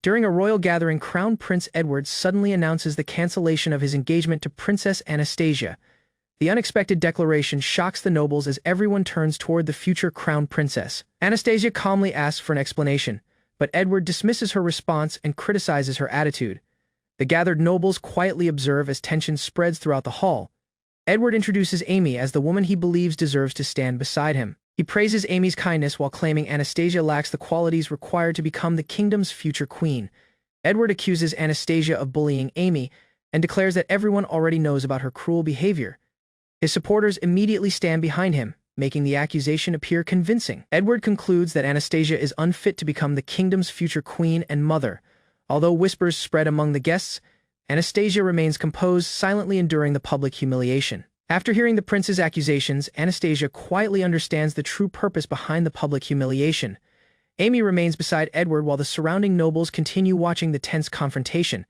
During a royal gathering, Crown Prince Edward suddenly announces the cancellation of his engagement to Princess Anastasia. The unexpected declaration shocks the nobles as everyone turns toward the future crown princess. Anastasia calmly asks for an explanation, but Edward dismisses her response and criticizes her attitude. The gathered nobles quietly observe as tension spreads throughout the hall. Edward introduces Amy as the woman he believes deserves to stand beside him. He praises Amy's kindness while claiming Anastasia lacks the qualities required to become the kingdom's future queen. Edward accuses Anastasia of bullying Amy and declares that everyone already knows about her cruel behavior. His supporters immediately stand behind him, making the accusation appear convincing. Edward concludes that Anastasia is unfit to become the kingdom's future queen and mother. Although whispers spread among the guests, Anastasia remains composed, silently enduring the public humiliation. After hearing the prince's accusations, Anastasia quietly understands the true purpose behind the public humiliation. Amy remains beside Edward while the surrounding nobles continue watching the tense confrontation.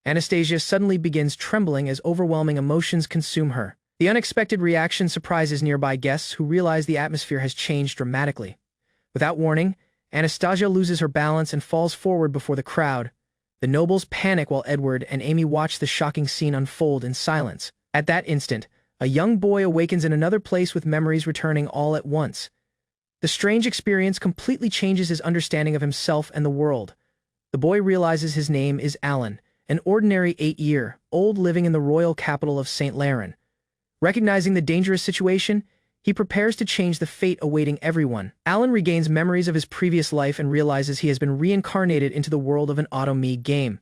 Anastasia suddenly begins trembling as overwhelming emotions consume her. The unexpected reaction surprises nearby guests who realize the atmosphere has changed dramatically. Without warning, Anastasia loses her balance and falls forward before the crowd. The nobles panic while Edward and Amy watch the shocking scene unfold in silence. At that instant, a young boy awakens in another place with memories returning all at once. The strange experience completely changes his understanding of himself and the world. The boy realizes his name is Alan, an ordinary 8-year-old living in the royal capital of St. Laren. Recognizing the dangerous situation, he prepares to change the fate awaiting everyone. Alan regains memories of his previous life and realizes he has been reincarnated into the world of an otome game.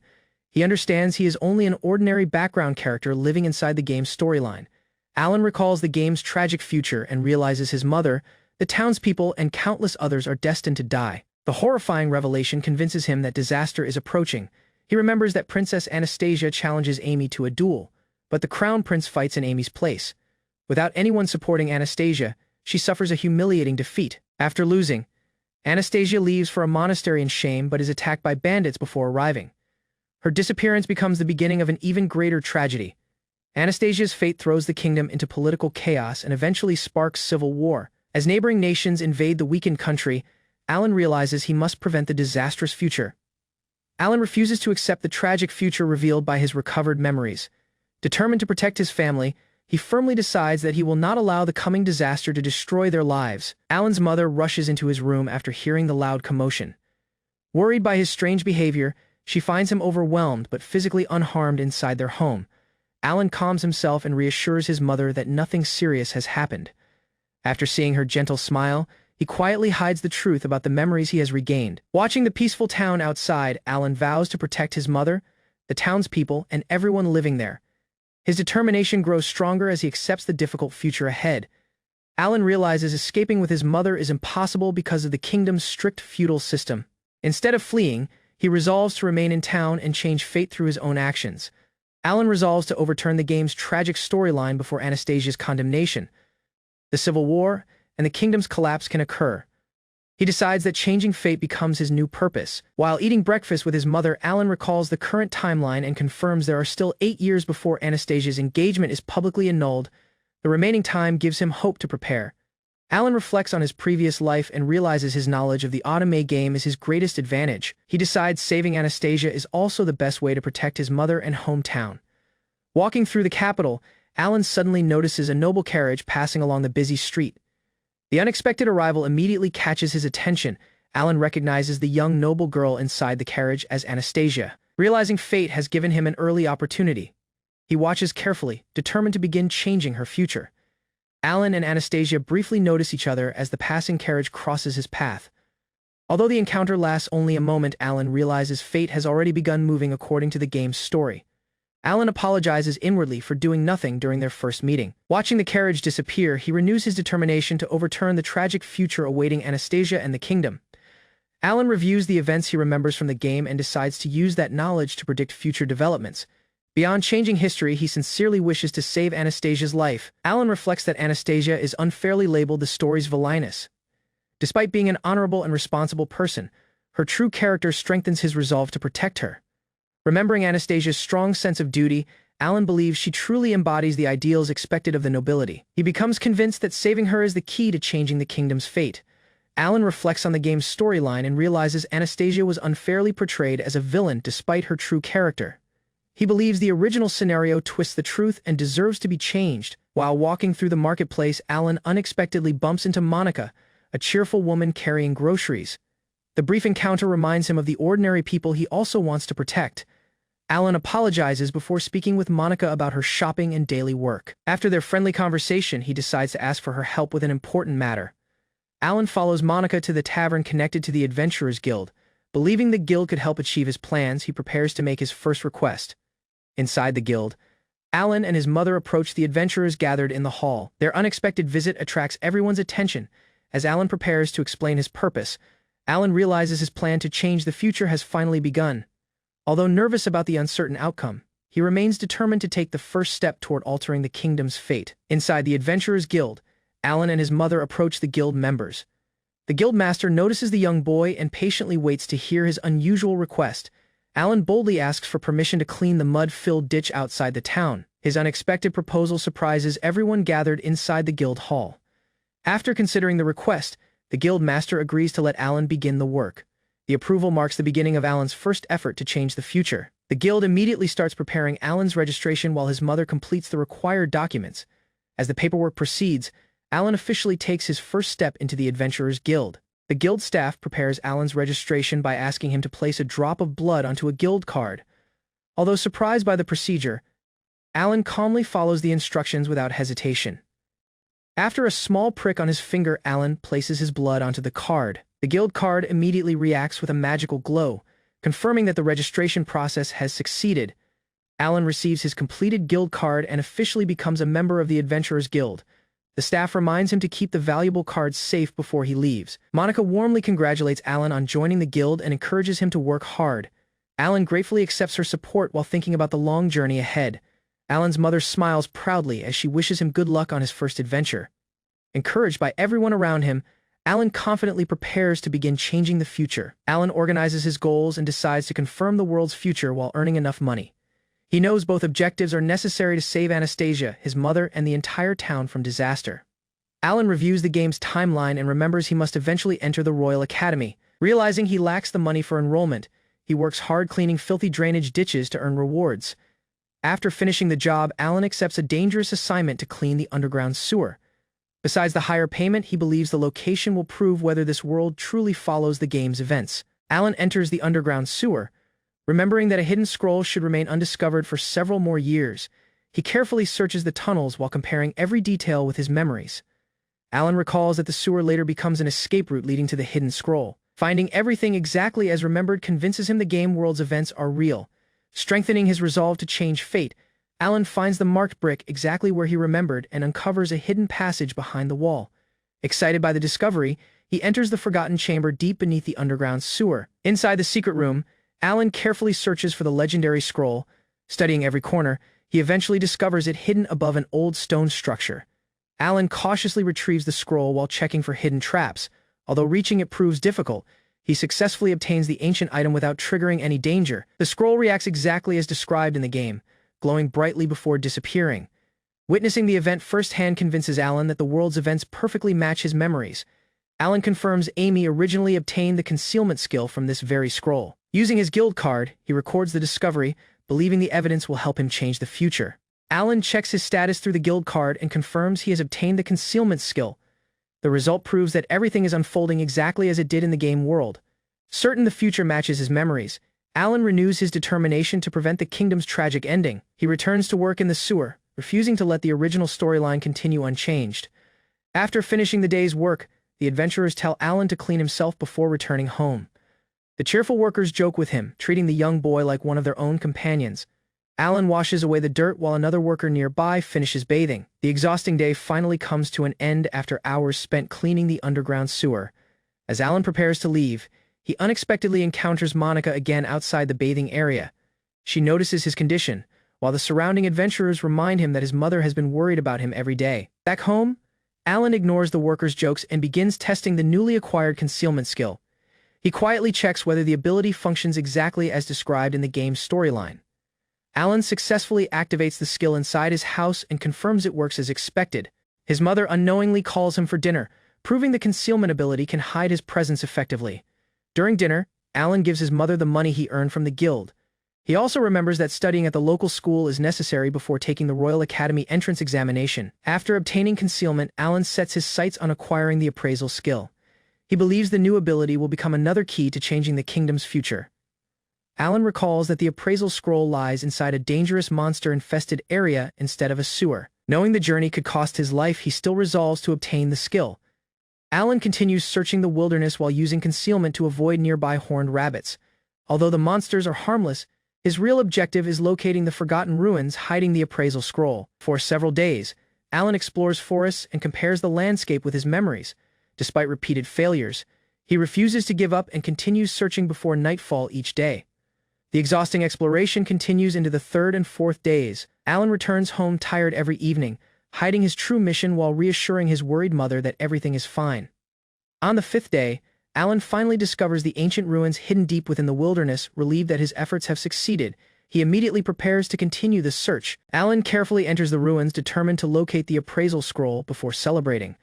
He understands he is only an ordinary background character living inside the game's storyline. Alan recalls the game's tragic future and realizes his mother, the townspeople, and countless others are destined to die. The horrifying revelation convinces him that disaster is approaching. He remembers that Princess Anastasia challenges Amy to a duel, but the crown prince fights in Amy's place. Without anyone supporting Anastasia, she suffers a humiliating defeat. After losing, Anastasia leaves for a monastery in shame but is attacked by bandits before arriving. Her disappearance becomes the beginning of an even greater tragedy. Anastasia's fate throws the kingdom into political chaos and eventually sparks civil war. As neighboring nations invade the weakened country, Alan realizes he must prevent the disastrous future. Alan refuses to accept the tragic future revealed by his recovered memories. Determined to protect his family, he firmly decides that he will not allow the coming disaster to destroy their lives. Alan's mother rushes into his room after hearing the loud commotion. Worried by his strange behavior, she finds him overwhelmed but physically unharmed inside their home. Alan calms himself and reassures his mother that nothing serious has happened. After seeing her gentle smile, he quietly hides the truth about the memories he has regained. Watching the peaceful town outside, Alan vows to protect his mother, the townspeople, and everyone living there. His determination grows stronger as he accepts the difficult future ahead. Alan realizes escaping with his mother is impossible because of the kingdom's strict feudal system. Instead of fleeing, he resolves to remain in town and change fate through his own actions. Alan resolves to overturn the game's tragic storyline before Anastasia's condemnation. The civil war and the kingdom's collapse can occur. He decides that changing fate becomes his new purpose. While eating breakfast with his mother, Alan recalls the current timeline and confirms there are still 8 years before Anastasia's engagement is publicly annulled. The remaining time gives him hope to prepare. Alan reflects on his previous life and realizes his knowledge of the otome game is his greatest advantage. He decides saving Anastasia is also the best way to protect his mother and hometown. Walking through the capital, Alan suddenly notices a noble carriage passing along the busy street. The unexpected arrival immediately catches his attention. Alan recognizes the young noble girl inside the carriage as Anastasia. Realizing fate has given him an early opportunity, he watches carefully, determined to begin changing her future. Alan and Anastasia briefly notice each other as the passing carriage crosses his path. Although the encounter lasts only a moment, Alan realizes fate has already begun moving according to the game's story. Alan apologizes inwardly for doing nothing during their first meeting. Watching the carriage disappear, he renews his determination to overturn the tragic future awaiting Anastasia and the kingdom. Alan reviews the events he remembers from the game and decides to use that knowledge to predict future developments. Beyond changing history, he sincerely wishes to save Anastasia's life. Alan reflects that Anastasia is unfairly labeled the story's villainess. Despite being an honorable and responsible person, her true character strengthens his resolve to protect her. Remembering Anastasia's strong sense of duty, Alan believes she truly embodies the ideals expected of the nobility. He becomes convinced that saving her is the key to changing the kingdom's fate. Alan reflects on the game's storyline and realizes Anastasia was unfairly portrayed as a villain despite her true character. He believes the original scenario twists the truth and deserves to be changed. While walking through the marketplace, Alan unexpectedly bumps into Monica, a cheerful woman carrying groceries. The brief encounter reminds him of the ordinary people he also wants to protect. Alan apologizes before speaking with Monica about her shopping and daily work. After their friendly conversation, he decides to ask for her help with an important matter. Alan follows Monica to the tavern connected to the Adventurers Guild. Believing the guild could help achieve his plans, he prepares to make his first request. Inside the guild, Alan and his mother approach the adventurers gathered in the hall. Their unexpected visit attracts everyone's attention. As Alan prepares to explain his purpose, Alan realizes his plan to change the future has finally begun. Although nervous about the uncertain outcome, he remains determined to take the first step toward altering the kingdom's fate. Inside the Adventurers Guild, Alan and his mother approach the guild members. The guild master notices the young boy and patiently waits to hear his unusual request. Alan boldly asks for permission to clean the mud-filled ditch outside the town. His unexpected proposal surprises everyone gathered inside the guild hall. After considering the request, the guild master agrees to let Alan begin the work. The approval marks the beginning of Alan's first effort to change the future. The guild immediately starts preparing Alan's registration while his mother completes the required documents. As the paperwork proceeds, Alan officially takes his first step into the Adventurers Guild. The guild staff prepares Alan's registration by asking him to place a drop of blood onto a guild card. Although surprised by the procedure, Alan calmly follows the instructions without hesitation. After a small prick on his finger, Alan places his blood onto the card. The guild card immediately reacts with a magical glow, confirming that the registration process has succeeded. Alan receives his completed guild card and officially becomes a member of the Adventurers Guild. The staff reminds him to keep the valuable cards safe before he leaves. Monica warmly congratulates Alan on joining the guild and encourages him to work hard. Alan gratefully accepts her support while thinking about the long journey ahead. Alan's mother smiles proudly as she wishes him good luck on his first adventure. Encouraged by everyone around him, Alan confidently prepares to begin changing the future. Alan organizes his goals and decides to confirm the world's future while earning enough money. He knows both objectives are necessary to save Anastasia, his mother, and the entire town from disaster. Alan reviews the game's timeline and remembers he must eventually enter the Royal Academy. Realizing he lacks the money for enrollment, he works hard cleaning filthy drainage ditches to earn rewards. After finishing the job, Alan accepts a dangerous assignment to clean the underground sewer. Besides the higher payment, he believes the location will prove whether this world truly follows the game's events. Alan enters the underground sewer. Remembering that a hidden scroll should remain undiscovered for several more years, he carefully searches the tunnels while comparing every detail with his memories. Alan recalls that the sewer later becomes an escape route leading to the hidden scroll. Finding everything exactly as remembered convinces him the game world's events are real. Strengthening his resolve to change fate, Alan finds the marked brick exactly where he remembered and uncovers a hidden passage behind the wall. Excited by the discovery, he enters the forgotten chamber deep beneath the underground sewer. Inside the secret room, Alan carefully searches for the legendary scroll. Studying every corner, he eventually discovers it hidden above an old stone structure. Alan cautiously retrieves the scroll while checking for hidden traps. Although reaching it proves difficult, he successfully obtains the ancient item without triggering any danger. The scroll reacts exactly as described in the game, glowing brightly before disappearing. Witnessing the event firsthand convinces Alan that the world's events perfectly match his memories. Alan confirms Amy originally obtained the concealment skill from this very scroll. Using his guild card, he records the discovery, believing the evidence will help him change the future. Alan checks his status through the guild card and confirms he has obtained the concealment skill. The result proves that everything is unfolding exactly as it did in the game world. Certain the future matches his memories, Alan renews his determination to prevent the kingdom's tragic ending. He returns to work in the sewer, refusing to let the original storyline continue unchanged. After finishing the day's work, the adventurers tell Alan to clean himself before returning home. The cheerful workers joke with him, treating the young boy like one of their own companions. Alan washes away the dirt while another worker nearby finishes bathing. The exhausting day finally comes to an end after hours spent cleaning the underground sewer. As Alan prepares to leave, he unexpectedly encounters Monica again outside the bathing area. She notices his condition, while the surrounding adventurers remind him that his mother has been worried about him every day. Back home, Alan ignores the workers' jokes and begins testing the newly acquired concealment skill. He quietly checks whether the ability functions exactly as described in the game's storyline. Alan successfully activates the skill inside his house and confirms it works as expected. His mother unknowingly calls him for dinner, proving the concealment ability can hide his presence effectively. During dinner, Alan gives his mother the money he earned from the guild. He also remembers that studying at the local school is necessary before taking the Royal Academy entrance examination. After obtaining concealment, Alan sets his sights on acquiring the appraisal skill. He believes the new ability will become another key to changing the kingdom's future. Alan recalls that the appraisal scroll lies inside a dangerous monster-infested area instead of a sewer. Knowing the journey could cost his life, he still resolves to obtain the skill. Alan continues searching the wilderness while using concealment to avoid nearby horned rabbits. Although the monsters are harmless, his real objective is locating the forgotten ruins hiding the appraisal scroll. For several days, Alan explores forests and compares the landscape with his memories. Despite repeated failures, he refuses to give up and continues searching before nightfall each day. The exhausting exploration continues into the third and fourth days. Alan returns home tired every evening, hiding his true mission while reassuring his worried mother that everything is fine. On the fifth day, Alan finally discovers the ancient ruins hidden deep within the wilderness. Relieved that his efforts have succeeded, he immediately prepares to continue the search. Alan carefully enters the ruins, determined to locate the appraisal scroll before celebrating.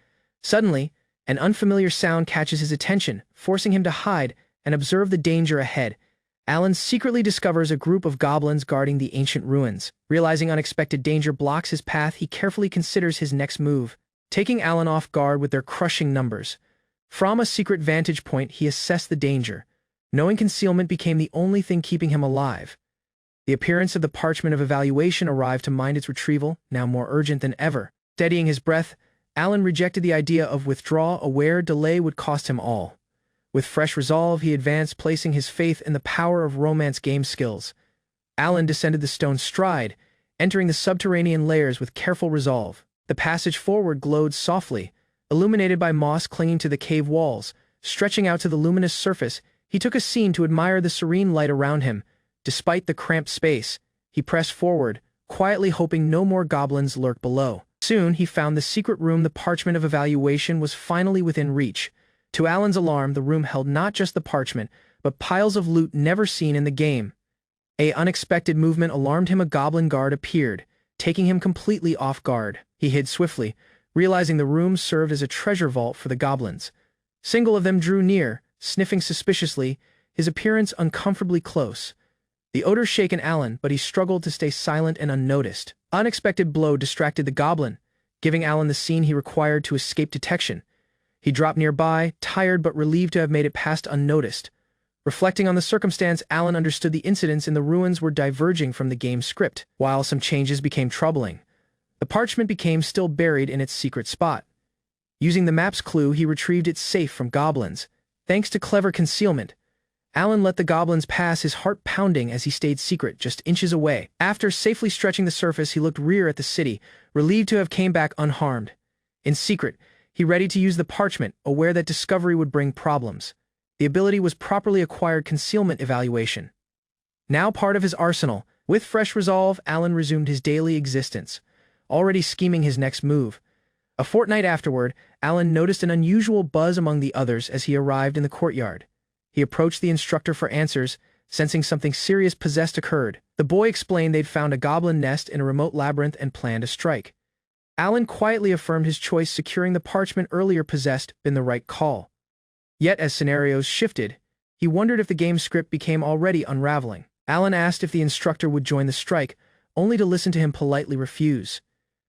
Suddenly, an unfamiliar sound catches his attention, forcing him to hide and observe the danger ahead. Alan secretly discovers a group of goblins guarding the ancient ruins. Realizing unexpected danger blocks his path, he carefully considers his next move, taking Alan off guard with their crushing numbers. From a secret vantage point, he assessed the danger. Knowing concealment became the only thing keeping him alive. The appearance of the parchment of evaluation arrived to mind its retrieval, now more urgent than ever. Steadying his breath, Alan rejected the idea of withdrawal, aware delay would cost him all. With fresh resolve, he advanced, placing his faith in the power of romance game skills. Alan descended the stone stride, entering the subterranean layers with careful resolve. The passage forward glowed softly, illuminated by moss clinging to the cave walls. Stretching out to the luminous surface, he took a scene to admire the serene light around him. Despite the cramped space, he pressed forward, quietly hoping no more goblins lurked below. Soon, he found the secret room. The parchment of evaluation was finally within reach. To Alan's alarm, the room held not just the parchment, but piles of loot never seen in the game. An unexpected movement alarmed him. A goblin guard appeared, taking him completely off guard. He hid swiftly, realizing the room served as a treasure vault for the goblins. Single of them drew near, sniffing suspiciously, his appearance uncomfortably close. The odor shaken Alan, but he struggled to stay silent and unnoticed. Unexpected blow distracted the goblin, giving Alan the scene he required to escape detection. He dropped nearby, tired but relieved to have made it past unnoticed. Reflecting on the circumstance, Alan understood the incidents in the ruins were diverging from the game's script. While some changes became troubling, the parchment became still buried in its secret spot. Using the map's clue, he retrieved it safe from goblins. Thanks to clever concealment, Alan let the goblins pass, his heart pounding as he stayed secret just inches away. After safely stretching the surface, he looked rear at the city, relieved to have came back unharmed. In secret, he readied to use the parchment, aware that discovery would bring problems. The ability was properly acquired concealment evaluation. Now part of his arsenal, with fresh resolve, Alan resumed his daily existence, already scheming his next move. A fortnight afterward, Alan noticed an unusual buzz among the others as he arrived in the courtyard. He approached the instructor for answers, sensing something serious possessed occurred. The boy explained they'd found a goblin nest in a remote labyrinth and planned a strike. Alan quietly affirmed his choice, securing the parchment earlier possessed been the right call. Yet as scenarios shifted, he wondered if the game script became already unraveling. Alan asked if the instructor would join the strike, only to listen to him politely refuse.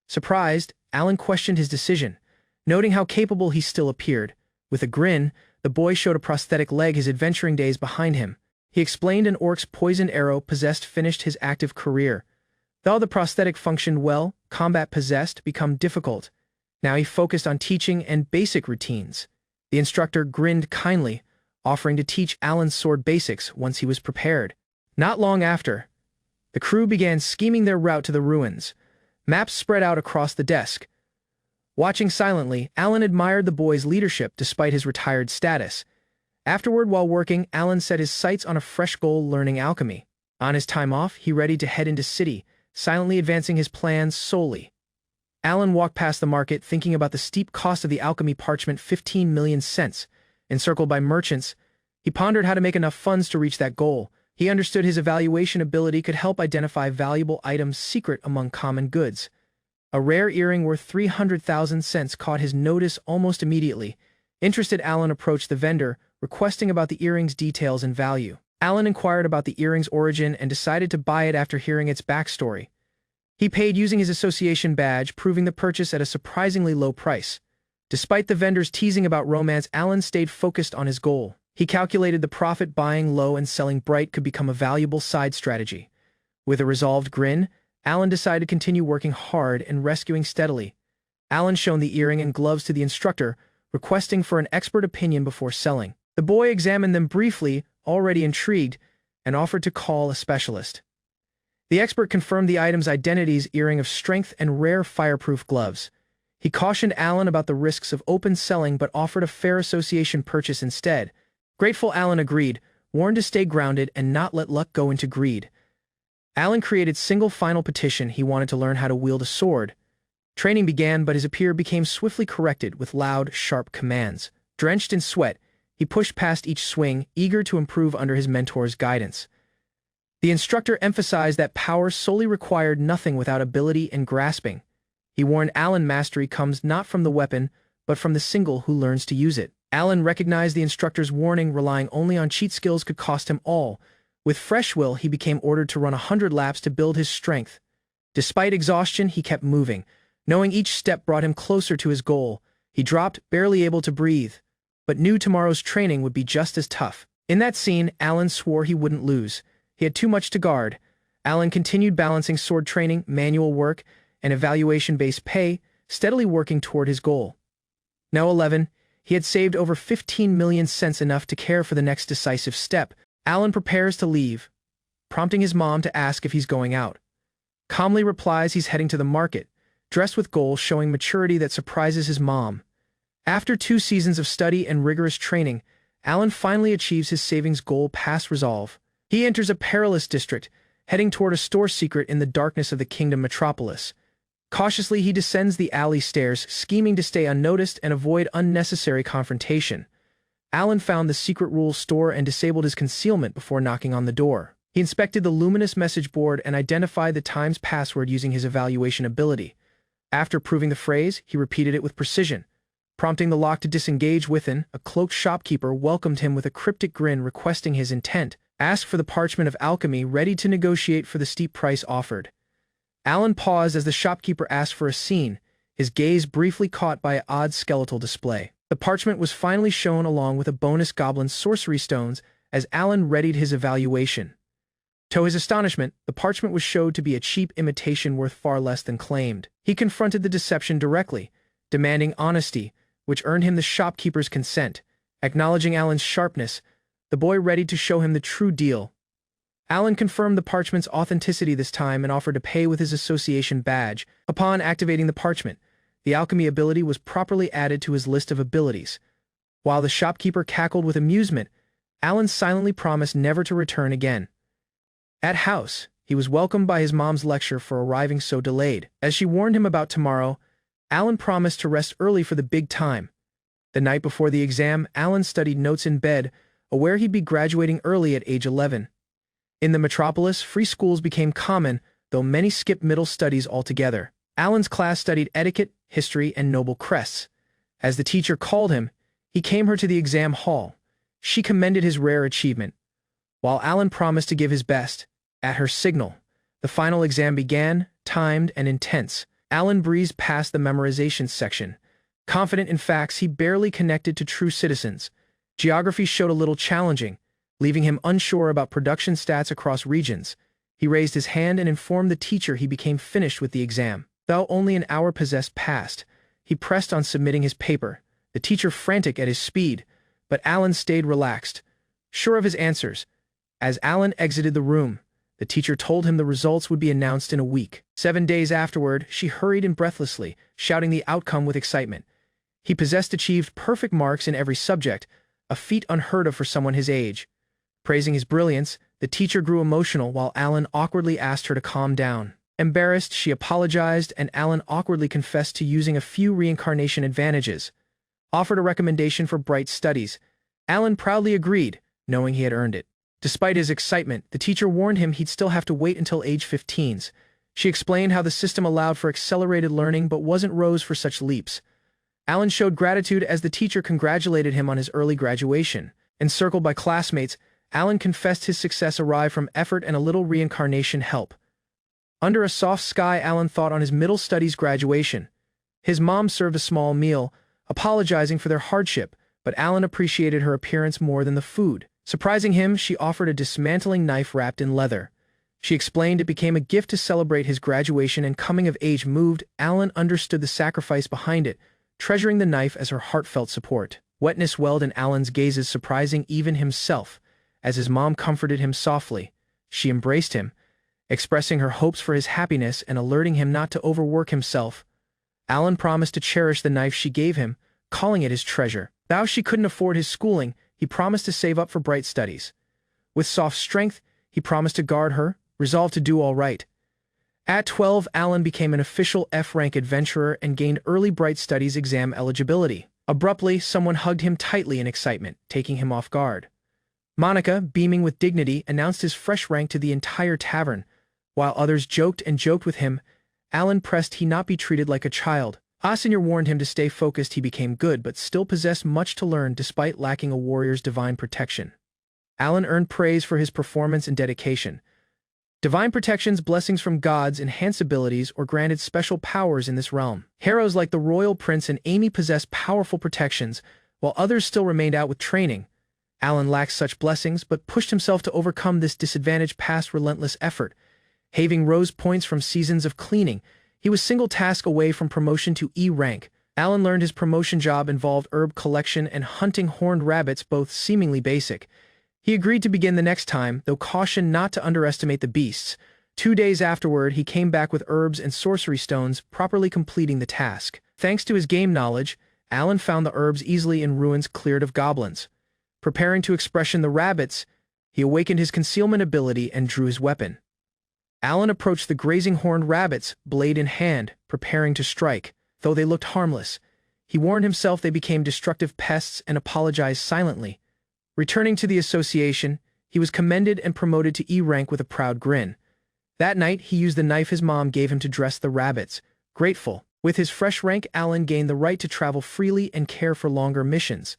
Surprised, Alan questioned his decision, noting how capable he still appeared. With a grin, the boy showed a prosthetic leg, his adventuring days behind him. He explained an orc's poisoned arrow possessed finished his active career. Though the prosthetic functioned well, combat possessed become difficult. Now he focused on teaching and basic routines. The instructor grinned kindly, offering to teach Alan's sword basics once he was prepared. Not long after, the crew began scheming their route to the ruins. Maps spread out across the desk. Watching silently, Alan admired the boy's leadership despite his retired status. Afterward, while working, Alan set his sights on a fresh goal: learning alchemy. On his time off, he readied to head into city, silently advancing his plans solely. Alan walked past the market, thinking about the steep cost of the alchemy parchment, 15 million cents. Encircled by merchants, he pondered how to make enough funds to reach that goal. He understood his evaluation ability could help identify valuable items secret among common goods. A rare earring worth 300,000 cents caught his notice almost immediately. Interested, Alan approached the vendor, requesting about the earring's details and value. Alan inquired about the earring's origin and decided to buy it after hearing its backstory. He paid using his association badge, proving the purchase at a surprisingly low price. Despite the vendor's teasing about romance, Alan stayed focused on his goal. He calculated the profit buying low and selling bright could become a valuable side strategy. With a resolved grin, Alan decided to continue working hard and rescuing steadily. Alan showed the earring and gloves to the instructor, requesting for an expert opinion before selling. The boy examined them briefly, already intrigued, and offered to call a specialist. The expert confirmed the item's identities: earring of strength and rare fireproof gloves. He cautioned Alan about the risks of open selling but offered a fair association purchase instead. Grateful, Alan agreed, warned to stay grounded and not let luck go into greed. Alan created single final petition. He wanted to learn how to wield a sword. Training began, but his appearance became swiftly corrected with loud, sharp commands. Drenched in sweat, he pushed past each swing, eager to improve under his mentor's guidance. The instructor emphasized that power solely required nothing without ability and grasping. He warned Alan mastery comes not from the weapon, but from the single who learns to use it. Alan recognized the instructor's warning. Relying only on cheat skills could cost him all. With fresh will, he became ordered to run 100 laps to build his strength. Despite exhaustion, he kept moving. Knowing each step brought him closer to his goal, he dropped, barely able to breathe, but knew tomorrow's training would be just as tough. In that scene, Alan swore he wouldn't lose. He had too much to guard. Alan continued balancing sword training, manual work, and evaluation-based pay, steadily working toward his goal. Now 11, he had saved over 15 million cents, enough to care for the next decisive step. Alan prepares to leave, prompting his mom to ask if he's going out. Calmly replies he's heading to the market, dressed with goals, showing maturity that surprises his mom. After 2 seasons of study and rigorous training, Alan finally achieves his savings goal past resolve. He enters a perilous district, heading toward a store secret in the darkness of the kingdom metropolis. Cautiously, he descends the alley stairs, scheming to stay unnoticed and avoid unnecessary confrontation. Alan found the secret rules store and disabled his concealment before knocking on the door. He inspected the luminous message board and identified the time's password using his evaluation ability. After proving the phrase, he repeated it with precision, prompting the lock to disengage. Within, a cloaked shopkeeper welcomed him with a cryptic grin, requesting his intent. Asked for the parchment of alchemy, ready to negotiate for the steep price offered. Alan paused as the shopkeeper asked for a scene, his gaze briefly caught by an odd skeletal display. The parchment was finally shown along with a bonus goblin sorcery stones as Alan readied his evaluation. To his astonishment, the parchment was showed to be a cheap imitation worth far less than claimed. He confronted the deception directly, demanding honesty, which earned him the shopkeeper's consent. Acknowledging Alan's sharpness, the boy readied to show him the true deal. Alan confirmed the parchment's authenticity this time and offered to pay with his association badge. Upon activating the parchment, the alchemy ability was properly added to his list of abilities. While the shopkeeper cackled with amusement, Alan silently promised never to return again. At house, he was welcomed by his mom's lecture for arriving so delayed. As she warned him about tomorrow, Alan promised to rest early for the big time. The night before the exam, Alan studied notes in bed, aware he'd be graduating early at age 11. In the metropolis, free schools became common, though many skipped middle studies altogether. Alan's class studied etiquette, history, and noble crests. As the teacher called him, he came her to the exam hall. She commended his rare achievement, while Alan promised to give his best. At her signal, the final exam began, timed and intense. Alan breezed past the memorization section. Confident in facts, he barely connected to true citizens. Geography showed a little challenging, leaving him unsure about production stats across regions. He raised his hand and informed the teacher he became finished with the exam. Though only an hour possessed passed, he pressed on submitting his paper, the teacher frantic at his speed, but Alan stayed relaxed, sure of his answers. As Alan exited the room, the teacher told him the results would be announced in a week. 7 days afterward, she hurried in breathlessly, shouting the outcome with excitement. He achieved perfect marks in every subject, a feat unheard of for someone his age. Praising his brilliance, the teacher grew emotional while Alan awkwardly asked her to calm down. Embarrassed, she apologized, and Alan awkwardly confessed to using a few reincarnation advantages. Offered a recommendation for bright studies. Alan proudly agreed, knowing he had earned it. Despite his excitement, the teacher warned him he'd still have to wait until age 15. She explained how the system allowed for accelerated learning but wasn't rose for such leaps. Alan showed gratitude as the teacher congratulated him on his early graduation. Encircled by classmates, Alan confessed his success arrived from effort and a little reincarnation help. Under a soft sky, Alan thought on his middle studies graduation. His mom served a small meal, apologizing for their hardship, but Alan appreciated her appearance more than the food. Surprising him, she offered a dismantling knife wrapped in leather. She explained it became a gift to celebrate his graduation and coming of age. Moved, Alan understood the sacrifice behind it, treasuring the knife as her heartfelt support. Wetness welled in Alan's gazes, surprising even himself. As his mom comforted him softly, she embraced him, expressing her hopes for his happiness and alerting him not to overwork himself. Alan promised to cherish the knife she gave him, calling it his treasure. Though she couldn't afford his schooling, he promised to save up for bright studies. With soft strength, he promised to guard her, resolved to do all right. At 12, Alan became an official F-rank adventurer and gained early bright studies exam eligibility. Abruptly, someone hugged him tightly in excitement, taking him off guard. Monica, beaming with dignity, announced his fresh rank to the entire tavern. While others joked with him, Alan pressed he not be treated like a child. Senior warned him to stay focused. He became good but still possessed much to learn despite lacking a warrior's divine protection. Alan earned praise for his performance and dedication. Divine protection's blessings from gods enhanced abilities or granted special powers in this realm. Heroes like the royal prince and Amy possessed powerful protections, while others still remained out with training. Alan lacked such blessings but pushed himself to overcome this disadvantage past relentless effort. Having rose points from seasons of cleaning, he was single task away from promotion to E rank. Alan learned his promotion job involved herb collection and hunting horned rabbits, both seemingly basic. He agreed to begin the next time, though cautioned not to underestimate the beasts. 2 days afterward, he came back with herbs and sorcery stones, properly completing the task. Thanks to his game knowledge, Alan found the herbs easily in ruins cleared of goblins. Preparing to expression the rabbits, he awakened his concealment ability and drew his weapon. Alan approached the grazing horned rabbits, blade in hand, preparing to strike. Though they looked harmless, he warned himself they became destructive pests and apologized silently. Returning to the association, he was commended and promoted to E rank with a proud grin. That night, he used the knife his mom gave him to dress the rabbits. Grateful, with his fresh rank, Alan gained the right to travel freely and care for longer missions.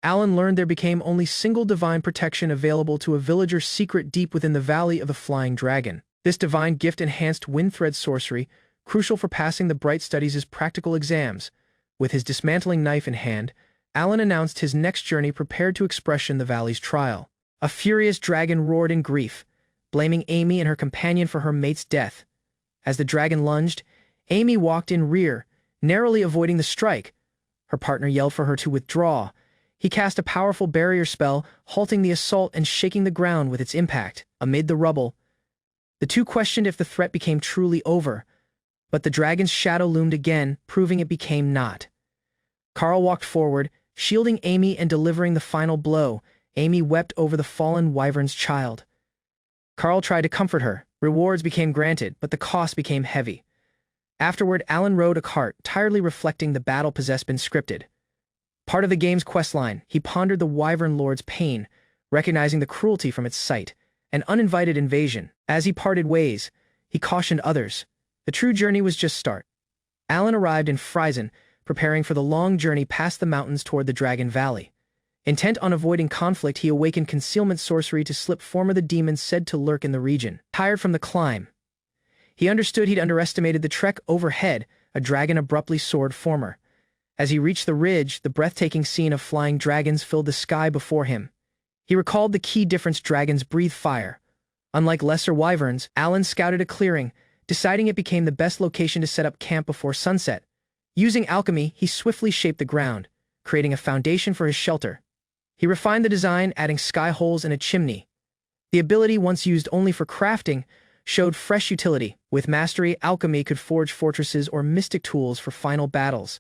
Alan learned there became only single divine protection available to a villager's secret deep within the Valley of the Flying Dragon. This divine gift enhanced wind thread sorcery, crucial for passing the bright studies' practical exams. With his dismantling knife in hand, Alan announced his next journey, prepared to expression the valley's trial. A furious dragon roared in grief, blaming Amy and her companion for her mate's death. As the dragon lunged, Amy walked in rear, narrowly avoiding the strike. Her partner yelled for her to withdraw. He cast a powerful barrier spell, halting the assault and shaking the ground with its impact. Amid the rubble, the two questioned if the threat became truly over, but the dragon's shadow loomed again, proving it became not. Carl walked forward, shielding Amy and delivering the final blow. Amy wept over the fallen wyvern's child. Carl tried to comfort her. Rewards became granted, but the cost became heavy. Afterward, Alan rode a cart, tiredly reflecting the battle possessed been scripted. Part of the game's questline, he pondered the wyvern lord's pain, recognizing the cruelty from its sight. An uninvited invasion. As he parted ways, he cautioned others. The true journey was just start. Alan arrived in Friesen, preparing for the long journey past the mountains toward the Dragon Valley. Intent on avoiding conflict, he awakened concealment sorcery to slip former the demons said to lurk in the region. Tired from the climb, he understood he'd underestimated the trek overhead. A dragon abruptly soared former. As he reached the ridge, the breathtaking scene of flying dragons filled the sky before him. He recalled the key difference: dragons breathe fire. Unlike lesser wyverns, Alan scouted a clearing, deciding it became the best location to set up camp before sunset. Using alchemy, he swiftly shaped the ground, creating a foundation for his shelter. He refined the design, adding sky holes and a chimney. The ability, once used only for crafting, showed fresh utility. With mastery, alchemy could forge fortresses or mystic tools for final battles.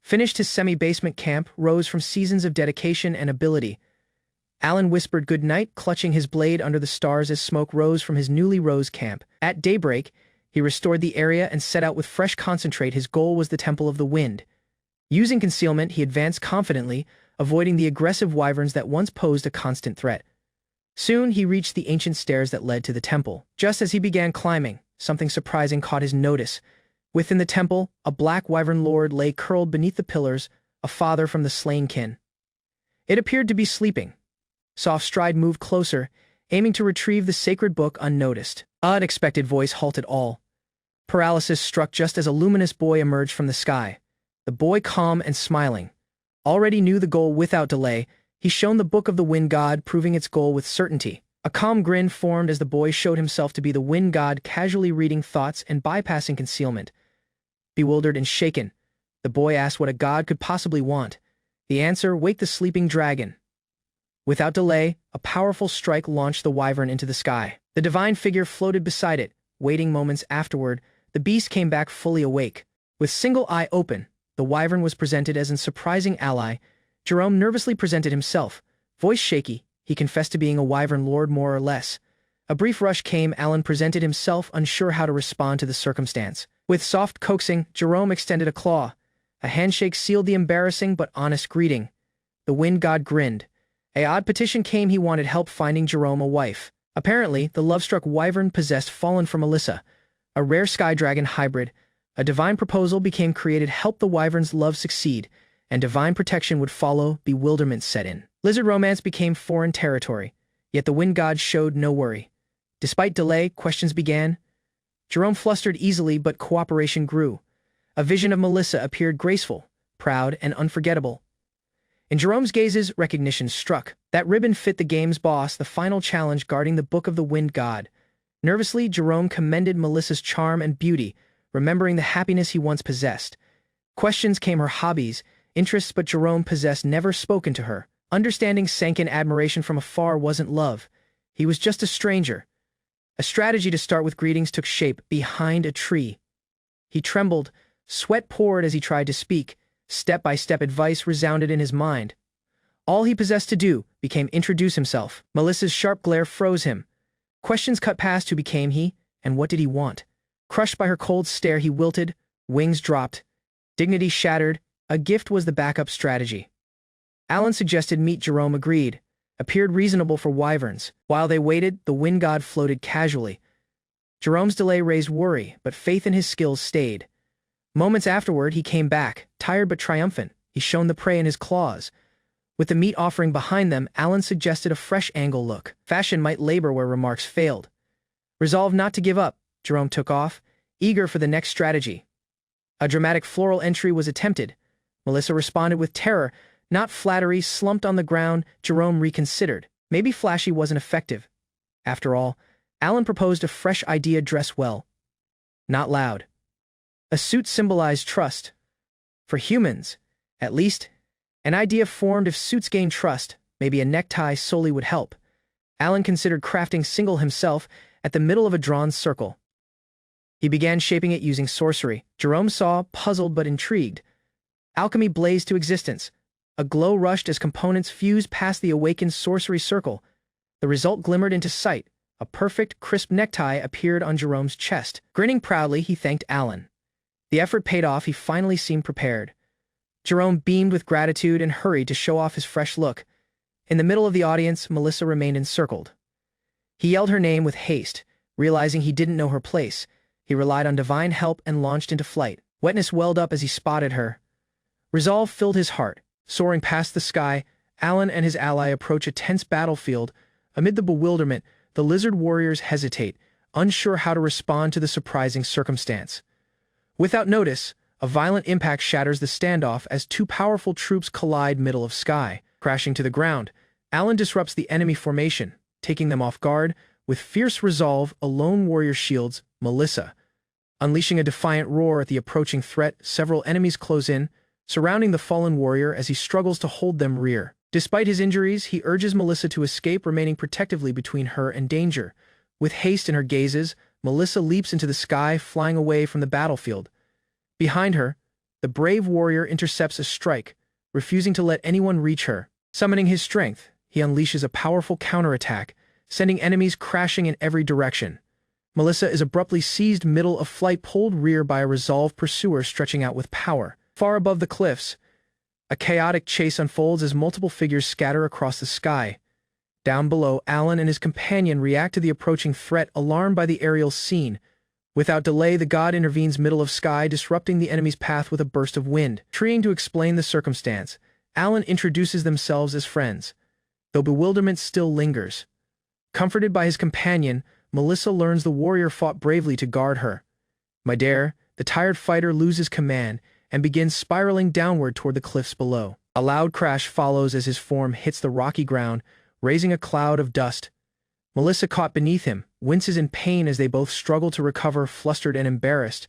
Finished his semi-basement camp, rose from seasons of dedication and ability. Alan whispered goodnight, clutching his blade under the stars as smoke rose from his newly rose camp. At daybreak, he restored the area and set out with fresh concentrate. His goal was the Temple of the Wind. Using concealment, he advanced confidently, avoiding the aggressive wyverns that once posed a constant threat. Soon, he reached the ancient stairs that led to the temple. Just as he began climbing, something surprising caught his notice. Within the temple, a black wyvern lord lay curled beneath the pillars, a father from the slain kin. It appeared to be sleeping. Soft stride moved closer, aiming to retrieve the sacred book unnoticed. An unexpected voice halted all. Paralysis struck just as a luminous boy emerged from the sky. The boy, calm and smiling, already knew the goal without delay. He shone the book of the wind god, proving its goal with certainty. A calm grin formed as the boy showed himself to be the wind god, casually reading thoughts and bypassing concealment. Bewildered and shaken, the boy asked what a god could possibly want. The answer: wake the sleeping dragon. Without delay, a powerful strike launched the wyvern into the sky. The divine figure floated beside it. Waiting moments afterward, the beast came back fully awake. With single eye open, the wyvern was presented as a surprising ally. Jerome nervously presented himself. Voice shaky, he confessed to being a wyvern lord more or less. A brief rush came. Alan presented himself, unsure how to respond to the circumstance. With soft coaxing, Jerome extended a claw. A handshake sealed the embarrassing but honest greeting. The wind god grinned. An odd petition came. He wanted help finding Jerome a wife. Apparently, the love-struck wyvern possessed fallen from Melissa, a rare sky dragon hybrid. A divine proposal became created. Help the wyvern's love succeed, and divine protection would follow. Bewilderment set in. Lizard romance became foreign territory, yet the wind god showed no worry. Despite delay, questions began. Jerome flustered easily, but cooperation grew. A vision of Melissa appeared, graceful, proud, and unforgettable. In Jerome's gazes, recognition struck. That ribbon fit the game's boss, the final challenge, guarding the book of the wind god. Nervously, Jerome commended Melissa's charm and beauty, remembering the happiness he once possessed. Questions came: her hobbies, interests, but Jerome possessed never spoken to her. Understanding sank in. Admiration from afar wasn't love. He was just a stranger. A strategy to start with greetings took shape behind a tree. He trembled, sweat poured as he tried to speak. Step-by-step advice resounded in his mind. All he possessed to do became introduce himself. Melissa's sharp glare froze him. Questions cut past. Who became he, and what did he want? Crushed by her cold stare, he wilted, wings dropped, dignity shattered. A gift was the backup strategy. Alan suggested meet. Jerome agreed. Appeared reasonable for wyverns. While they waited, the wind god floated casually. Jerome's delay raised worry, but faith in his skills stayed. Moments afterward, he came back, tired but triumphant. He shone the prey in his claws. With the meat offering behind them, Alan suggested a fresh angle look. Fashion might labor where remarks failed. Resolved not to give up, Jerome took off, eager for the next strategy. A dramatic floral entry was attempted. Melissa responded with terror, not flattery. Slumped on the ground, Jerome reconsidered. Maybe flashy wasn't effective. After all, Alan proposed a fresh idea: dress well, not loud. A suit symbolized trust. For humans, at least, an idea formed: if suits gain trust, maybe a necktie solely would help. Alan considered crafting single himself at the middle of a drawn circle. He began shaping it using sorcery. Jerome saw, puzzled but intrigued. Alchemy blazed to existence. A glow rushed as components fused past the awakened sorcery circle. The result glimmered into sight. A perfect, crisp necktie appeared on Jerome's chest. Grinning proudly, he thanked Alan. The effort paid off. He finally seemed prepared. Jerome beamed with gratitude and hurried to show off his fresh look. In the middle of the audience, Melissa remained encircled. He yelled her name with haste. Realizing he didn't know her place, he relied on divine help and launched into flight. Wetness welled up as he spotted her. Resolve filled his heart. Soaring past the sky, Alan and his ally approach a tense battlefield. Amid the bewilderment, the lizard warriors hesitate, unsure how to respond to the surprising circumstance. Without notice, a violent impact shatters the standoff as two powerful troops collide middle of sky. Crashing to the ground, Alan disrupts the enemy formation, taking them off guard. With fierce resolve, a lone warrior shields Melissa. Unleashing a defiant roar at the approaching threat, several enemies close in, surrounding the fallen warrior as he struggles to hold them rear. Despite his injuries, he urges Melissa to escape, remaining protectively between her and danger. With haste in her gazes, Melissa leaps into the sky, flying away from the battlefield. Behind her, the brave warrior intercepts a strike, refusing to let anyone reach her. Summoning his strength, he unleashes a powerful counterattack, sending enemies crashing in every direction. Melissa is abruptly seized middle of flight, pulled rear by a resolved pursuer stretching out with power. Far above the cliffs, a chaotic chase unfolds as multiple figures scatter across the sky. Down below, Alan and his companion react to the approaching threat, alarmed by the aerial scene. Without delay, the god intervenes middle of sky, disrupting the enemy's path with a burst of wind. Trying to explain the circumstance, Alan introduces themselves as friends, though bewilderment still lingers. Comforted by his companion, Melissa learns the warrior fought bravely to guard her. Midair, the tired fighter loses command and begins spiraling downward toward the cliffs below. A loud crash follows as his form hits the rocky ground, raising a cloud of dust. Melissa, caught beneath him, winces in pain as they both struggle to recover. Flustered and embarrassed,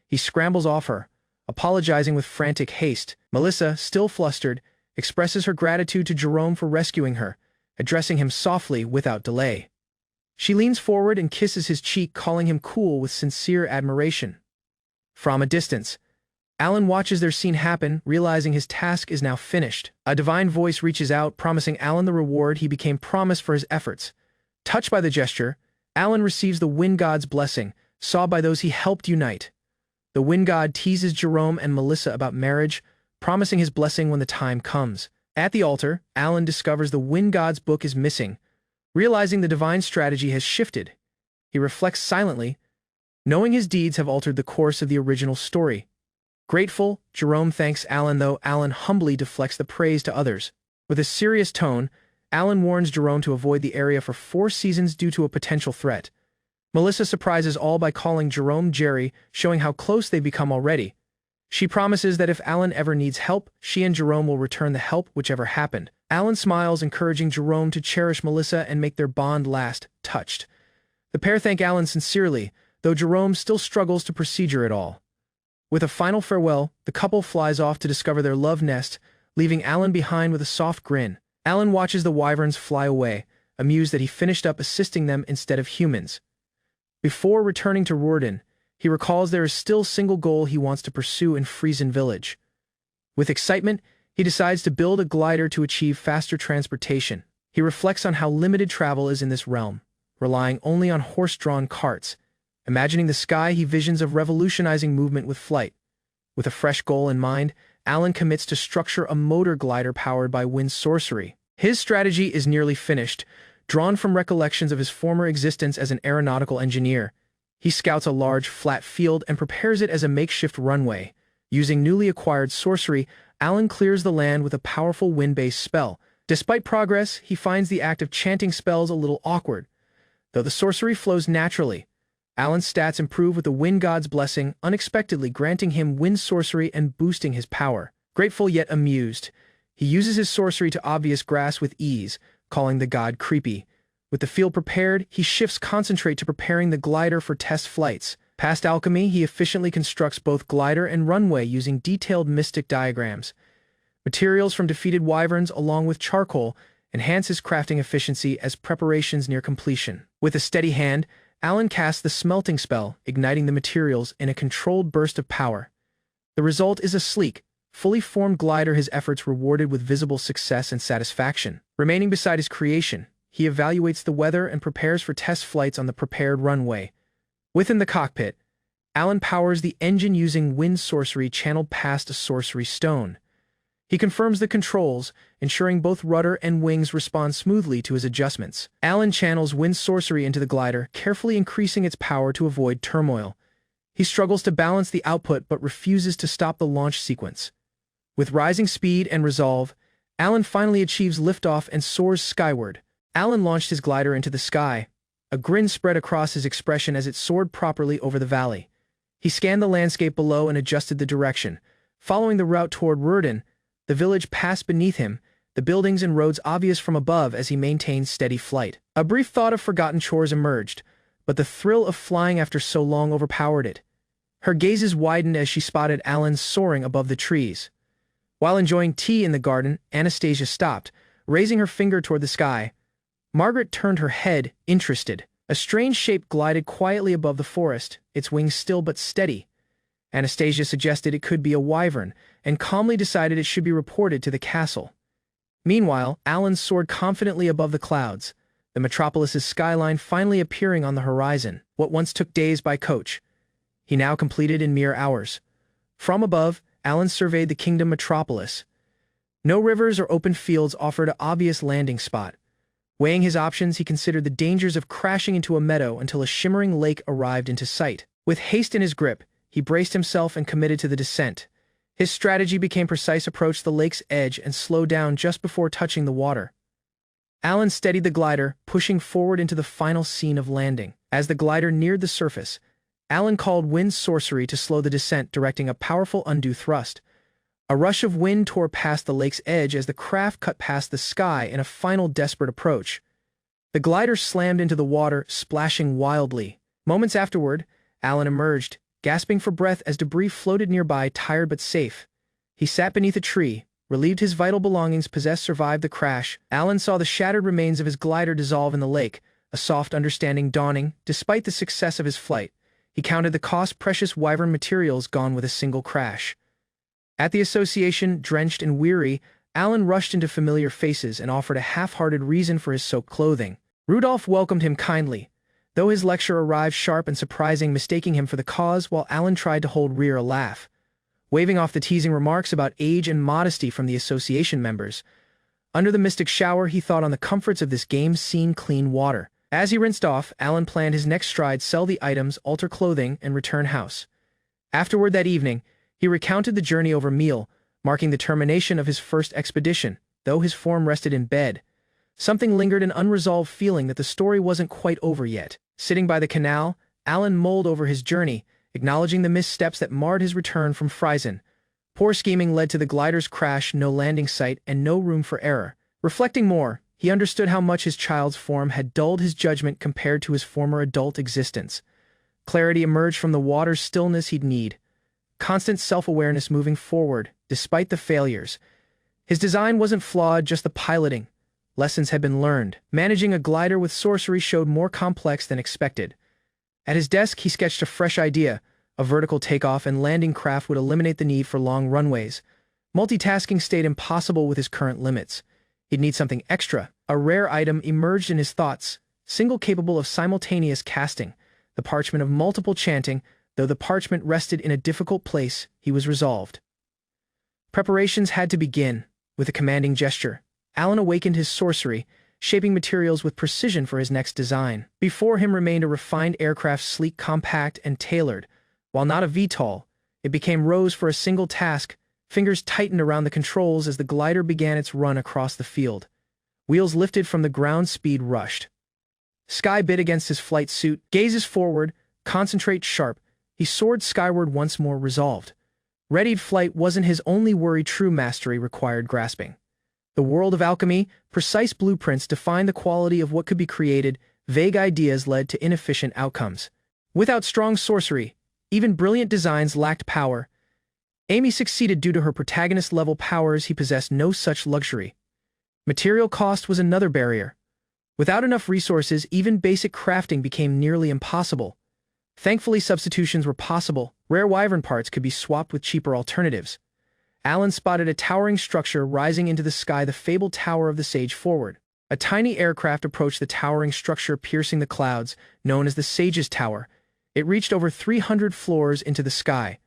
he scrambles off her, apologizing with frantic haste. Melissa, still flustered, expresses her gratitude to Jerome for rescuing her, addressing him softly without delay. She leans forward and kisses his cheek, calling him cool with sincere admiration. From a distance, Alan watches their scene happen, realizing his task is now finished. A divine voice reaches out, promising Alan the reward he became promised for his efforts. Touched by the gesture, Alan receives the wind god's blessing, sought by those he helped unite. The wind god teases Jerome and Melissa about marriage, promising his blessing when the time comes. At the altar, Alan discovers the wind god's book is missing. Realizing the divine strategy has shifted, he reflects silently, knowing his deeds have altered the course of the original story. Grateful, Jerome thanks Alan, though Alan humbly deflects the praise to others. With a serious tone, Alan warns Jerome to avoid the area for 4 seasons due to a potential threat. Melissa surprises all by calling Jerome Jerry, showing how close they've become already. She promises that if Alan ever needs help, she and Jerome will return the help, whichever happened. Alan smiles, encouraging Jerome to cherish Melissa and make their bond last. Touched, the pair thank Alan sincerely, though Jerome still struggles to procedure it all. With a final farewell, the couple flies off to discover their love nest, leaving Alan behind with a soft grin. Alan watches the wyverns fly away, amused that he finished up assisting them instead of humans. Before returning to Rorden, he recalls there is still a single goal he wants to pursue in Friesen Village. With excitement, he decides to build a glider to achieve faster transportation. He reflects on how limited travel is in this realm, relying only on horse-drawn carts. Imagining the sky, he visions of revolutionizing movement with flight. With a fresh goal in mind, Alan commits to structure a motor glider powered by wind sorcery. His strategy is nearly finished, drawn from recollections of his former existence as an aeronautical engineer. He scouts a large, flat field and prepares it as a makeshift runway. Using newly acquired sorcery, Alan clears the land with a powerful wind-based spell. Despite progress, he finds the act of chanting spells a little awkward. Though the sorcery flows naturally, Alan's stats improve with the wind god's blessing, unexpectedly granting him wind sorcery and boosting his power. Grateful yet amused, he uses his sorcery to obvious grass with ease, calling the god creepy. With the field prepared, he shifts concentrate to preparing the glider for test flights. Past alchemy, he efficiently constructs both glider and runway using detailed mystic diagrams. Materials from defeated wyverns along with charcoal enhance his crafting efficiency as preparations near completion. With a steady hand, Alan casts the smelting spell, igniting the materials in a controlled burst of power. The result is a sleek, fully formed glider, his efforts rewarded with visible success and satisfaction. Remaining beside his creation, he evaluates the weather and prepares for test flights on the prepared runway. Within the cockpit, Alan powers the engine using wind sorcery channeled past a sorcery stone. He confirms the controls, ensuring both rudder and wings respond smoothly to his adjustments. Alan channels wind sorcery into the glider, carefully increasing its power to avoid turmoil. He struggles to balance the output but refuses to stop the launch sequence. With rising speed and resolve, Alan finally achieves liftoff and soars skyward. Alan launched his glider into the sky. A grin spread across his expression as it soared properly over the valley. He scanned the landscape below and adjusted the direction. Following the route toward Rorden, the village passed beneath him, the buildings and roads obvious from above as he maintained steady flight. A brief thought of forgotten chores emerged, but the thrill of flying after so long overpowered it. Her gazes widened as she spotted Alan soaring above the trees. While enjoying tea in the garden, Anastasia stopped, raising her finger toward the sky. Margaret turned her head, interested. A strange shape glided quietly above the forest, its wings still but steady. Anastasia suggested it could be a wyvern, and calmly decided it should be reported to the castle. Meanwhile, Alan soared confidently above the clouds, the metropolis's skyline finally appearing on the horizon. What once took days by coach, he now completed in mere hours. From above, Alan surveyed the kingdom metropolis. No rivers or open fields offered an obvious landing spot. Weighing his options, he considered the dangers of crashing into a meadow until a shimmering lake arrived into sight. With haste in his grip, he braced himself and committed to the descent. His strategy became precise: approach the lake's edge and slow down just before touching the water. Alan steadied the glider, pushing forward into the final scene of landing. As the glider neared the surface, Alan called wind sorcery to slow the descent, directing a powerful undue thrust. A rush of wind tore past the lake's edge as the craft cut past the sky in a final desperate approach. The glider slammed into the water, splashing wildly. Moments afterward, Alan emerged, gasping for breath as debris floated nearby, tired but safe. He sat beneath a tree, relieved his vital belongings survived the crash. Alan saw the shattered remains of his glider dissolve in the lake, a soft understanding dawning. Despite the success of his flight, he counted the cost-precious wyvern materials gone with a single crash. At the association, drenched and weary, Alan rushed into familiar faces and offered a half-hearted reason for his soaked clothing. Rudolph welcomed him kindly, though his lecture arrived sharp and surprising, mistaking him for the cause while Alan tried to hold Rear a laugh. Waving off the teasing remarks about age and modesty from the association members, under the mystic shower he thought on the comforts of this game-scene clean water. As he rinsed off, Alan planned his next stride: sell the items, alter clothing, and return house. Afterward that evening, he recounted the journey over meal, marking the termination of his first expedition. Though his form rested in bed, something lingered, an unresolved feeling that the story wasn't quite over yet. Sitting by the canal, Alan mulled over his journey, acknowledging the missteps that marred his return from Friesen. Poor scheming led to the glider's crash, no landing site, and no room for error. Reflecting more, he understood how much his child's form had dulled his judgment compared to his former adult existence. Clarity emerged from the water's stillness. He'd need constant self-awareness moving forward, despite the failures. His design wasn't flawed, just the piloting. Lessons had been learned. Managing a glider with sorcery showed more complex than expected. At his desk, he sketched a fresh idea. A vertical takeoff and landing craft would eliminate the need for long runways. Multitasking stayed impossible with his current limits. He'd need something extra. A rare item emerged in his thoughts, single capable of simultaneous casting, the parchment of multiple chanting. Though the parchment rested in a difficult place, he was resolved. Preparations had to begin. With a commanding gesture, Alan awakened his sorcery, shaping materials with precision for his next design. Before him remained a refined aircraft, sleek, compact, and tailored. While not a VTOL, it became Rose for a single task. Fingers tightened around the controls as the glider began its run across the field. Wheels lifted from the ground, speed rushed. Sky bit against his flight suit. Gazes forward, concentrate sharp. He soared skyward once more, resolved. Readied flight wasn't his only worry, true mastery required grasping. The world of alchemy, precise blueprints defined the quality of what could be created. Vague ideas led to inefficient outcomes. Without strong sorcery, even brilliant designs lacked power. Amy succeeded due to her protagonist-level powers. He possessed no such luxury. Material cost was another barrier. Without enough resources, even basic crafting became nearly impossible. Thankfully, substitutions were possible. Rare wyvern parts could be swapped with cheaper alternatives. Alan spotted a towering structure rising into the sky, the fabled Tower of the Sage. Forward, a tiny aircraft approached the towering structure, piercing the clouds, known as the Sage's Tower. It reached over 300 floors into the sky.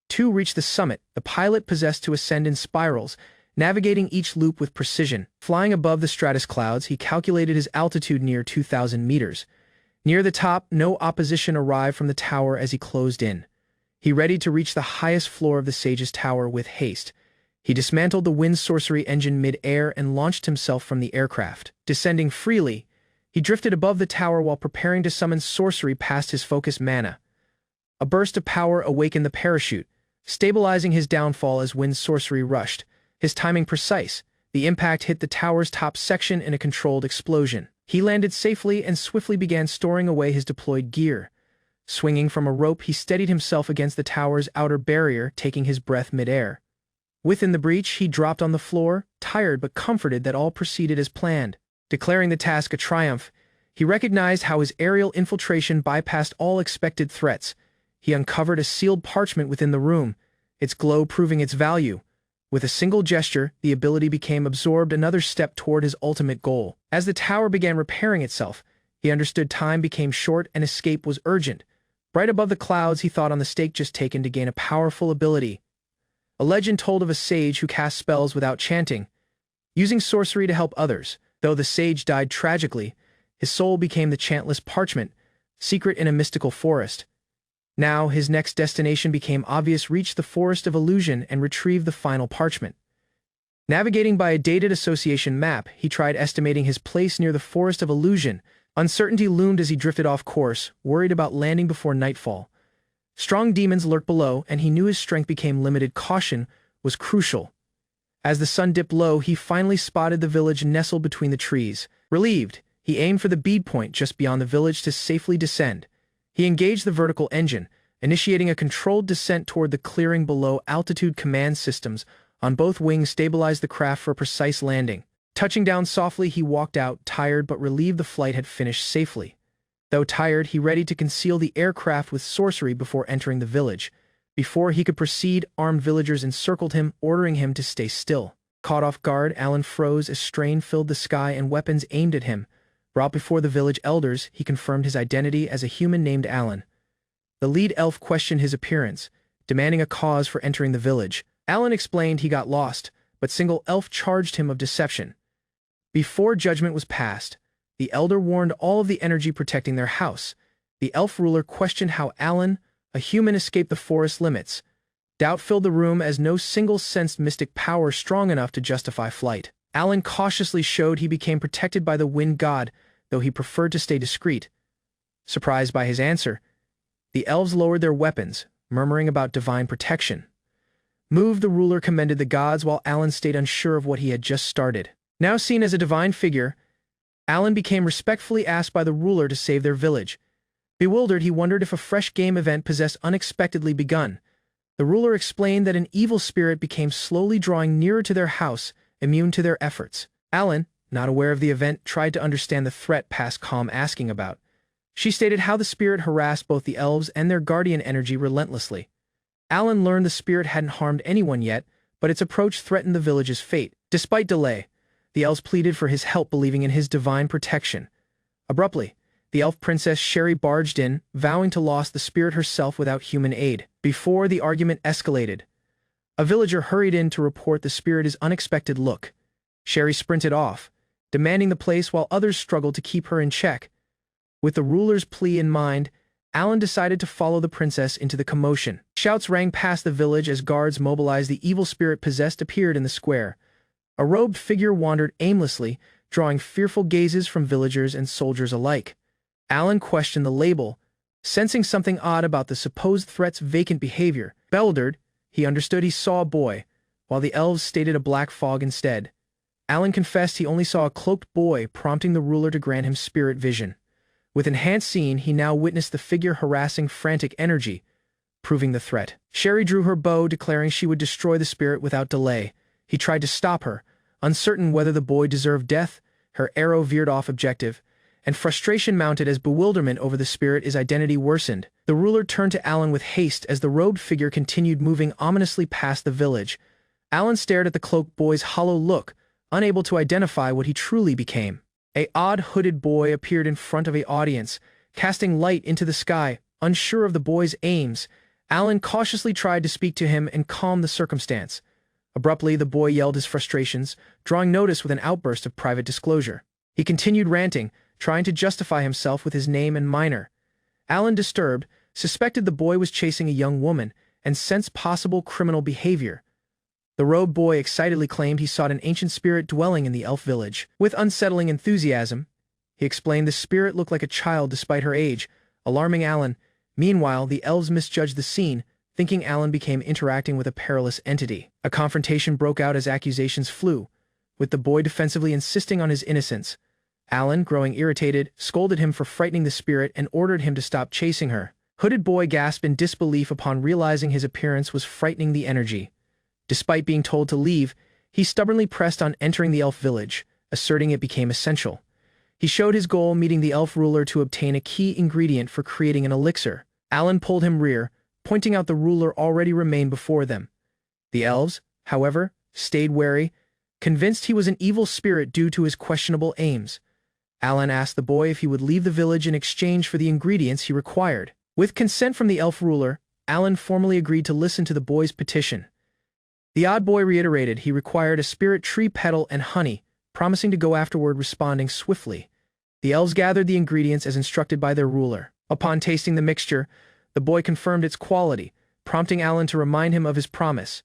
Two reached the summit. The pilot possessed to ascend in spirals, navigating each loop with precision. Flying above the stratus clouds, he calculated his altitude near 2,000 meters. Near the top, no opposition arrived from the tower as he closed in. He readied to reach the highest floor of the Sage's Tower with haste. He dismantled the wind sorcery engine mid-air and launched himself from the aircraft. Descending freely, he drifted above the tower while preparing to summon sorcery past his focus mana. A burst of power awakened the parachute, stabilizing his downfall as wind sorcery rushed. His timing precise. The impact hit the tower's top section in a controlled explosion. He landed safely and swiftly began storing away his deployed gear. Swinging from a rope, he steadied himself against the tower's outer barrier, taking his breath mid-air. Within the breach, he dropped on the floor, tired but comforted that all proceeded as planned. Declaring the task a triumph, he recognized how his aerial infiltration bypassed all expected threats. He uncovered a sealed parchment within the room, its glow proving its value. With a single gesture, the ability became absorbed, another step toward his ultimate goal. As the tower began repairing itself, he understood time became short and escape was urgent. Right above the clouds, he thought on the stake just taken to gain a powerful ability. A legend told of a sage who cast spells without chanting, using sorcery to help others. Though the sage died tragically, his soul became the chantless parchment, secret in a mystical forest. Now, his next destination became obvious: reach the Forest of Illusion and retrieve the final parchment. Navigating by a dated association map, he tried estimating his place near the Forest of Illusion. Uncertainty loomed as he drifted off course, worried about landing before nightfall. Strong demons lurked below, and he knew his strength became limited. Caution was crucial. As the sun dipped low, he finally spotted the village nestled between the trees. Relieved, he aimed for the bead point just beyond the village to safely descend. He engaged the vertical engine, initiating a controlled descent toward the clearing below. Altitude command systems on both wings stabilized the craft for a precise landing. Touching down softly, he walked out, tired but relieved the flight had finished safely. Though tired, he readied to conceal the aircraft with sorcery before entering the village. Before he could proceed, armed villagers encircled him, ordering him to stay still. Caught off guard, Alan froze as strain filled the sky and weapons aimed at him. Brought before the village elders, he confirmed his identity as a human named Alan. The lead elf questioned his appearance, demanding a cause for entering the village. Alan explained he got lost, but single elf charged him of deception. Before judgment was passed, the elder warned all of the energy protecting their house. The elf ruler questioned how Alan, a human, escaped the forest limits. Doubt filled the room as no single sensed mystic power strong enough to justify flight. Alan cautiously showed he became protected by the wind god, though he preferred to stay discreet. Surprised by his answer, the elves lowered their weapons, murmuring about divine protection. Moved, the ruler commended the gods while Alan stayed unsure of what he had just started. Now seen as a divine figure, Alan became respectfully asked by the ruler to save their village. Bewildered, he wondered if a fresh game event possessed unexpectedly begun. The ruler explained that an evil spirit became slowly drawing nearer to their house, immune to their efforts. Alan, not aware of the event, tried to understand the threat past calm asking about. She stated how the spirit harassed both the elves and their guardian energy relentlessly. Alan learned the spirit hadn't harmed anyone yet, but its approach threatened the village's fate. Despite delay, the elves pleaded for his help, believing in his divine protection. Abruptly, the elf princess Sherry barged in, vowing to lose the spirit herself without human aid. Before the argument escalated, a villager hurried in to report the spirit's unexpected look. Sherry sprinted off, demanding the place while others struggled to keep her in check. With the ruler's plea in mind, Alan decided to follow the princess into the commotion. Shouts rang past the village as guards mobilized. The evil spirit possessed appeared in the square. A robed figure wandered aimlessly, drawing fearful gazes from villagers and soldiers alike. Alan questioned the label, sensing something odd about the supposed threat's vacant behavior. Bewildered, he understood he saw a boy, while the elves stated a black fog instead. Alan confessed he only saw a cloaked boy, prompting the ruler to grant him spirit vision. With enhanced seeing, he now witnessed the figure harassing frantic energy, proving the threat. Sherry drew her bow, declaring she would destroy the spirit without delay. He tried to stop her, uncertain whether the boy deserved death. Her arrow veered off objective, and frustration mounted as bewilderment over the spirit's identity worsened. The ruler turned to Alan with haste as the robed figure continued moving ominously past the village. Alan stared at the cloaked boy's hollow look, unable to identify what he truly became. An odd hooded boy appeared in front of an audience, casting light into the sky. Unsure of the boy's aims, Alan cautiously tried to speak to him and calm the circumstance. Abruptly, the boy yelled his frustrations, drawing notice with an outburst of private disclosure. He continued ranting, trying to justify himself with his name and minor. Alan, disturbed, suspected the boy was chasing a young woman and sensed possible criminal behavior. The robed boy excitedly claimed he sought an ancient spirit dwelling in the elf village. With unsettling enthusiasm, he explained the spirit looked like a child despite her age, alarming Alan. Meanwhile, the elves misjudged the scene, thinking Alan became interacting with a perilous entity. A confrontation broke out as accusations flew, with the boy defensively insisting on his innocence. Alan, growing irritated, scolded him for frightening the spirit and ordered him to stop chasing her. Hooded boy gasped in disbelief upon realizing his appearance was frightening the energy. Despite being told to leave, he stubbornly pressed on entering the elf village, asserting it became essential. He showed his goal, meeting the elf ruler to obtain a key ingredient for creating an elixir. Alan pulled him rear, pointing out the ruler already remained before them. The elves, however, stayed wary, convinced he was an evil spirit due to his questionable aims. Alan asked the boy if he would leave the village in exchange for the ingredients he required. With consent from the elf ruler, Alan formally agreed to listen to the boy's petition. The odd boy reiterated he required a spirit tree petal and honey, promising to go afterward, responding swiftly. The elves gathered the ingredients as instructed by their ruler. Upon tasting the mixture, The boy confirmed its quality, prompting Alan to remind him of his promise.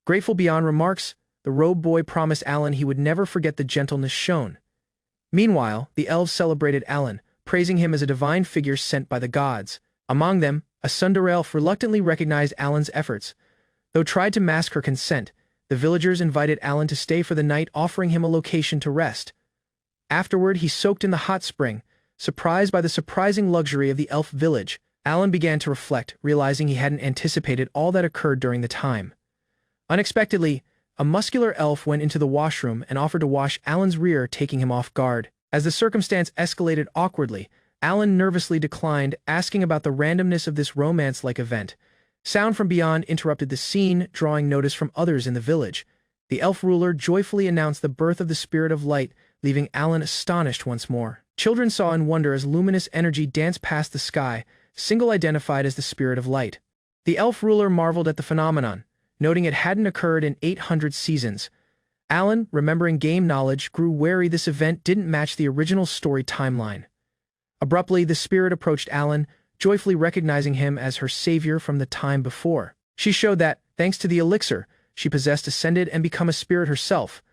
Grateful beyond remarks, the robe boy promised Alan he would never forget the gentleness shown. Meanwhile, the elves celebrated Alan, praising him as a divine figure sent by the gods. Among them, a tsundere elf reluctantly recognized Alan's efforts. Though tried to mask her consent, the villagers invited Alan to stay for the night, offering him a location to rest. Afterward, he soaked in the hot spring. Surprised by the surprising luxury of the elf village, Alan began to reflect, realizing he hadn't anticipated all that occurred during the time. Unexpectedly, a muscular elf went into the washroom and offered to wash Alan's rear, taking him off guard. As the circumstance escalated awkwardly, Alan nervously declined, asking about the randomness of this romance-like event. Sound from beyond interrupted the scene, drawing notice from others in the village. The elf ruler joyfully announced the birth of the spirit of light, leaving Alan astonished once more. Children saw in wonder as luminous energy danced past the sky, single-identified as the spirit of light. The elf ruler marveled at the phenomenon, noting it hadn't occurred in 800 seasons. Alan, remembering game knowledge, grew wary this event didn't match the original story timeline. Abruptly, the spirit approached Alan, joyfully recognizing him as her savior from the time before. She showed that, thanks to the elixir she possessed, ascended and become a spirit herself.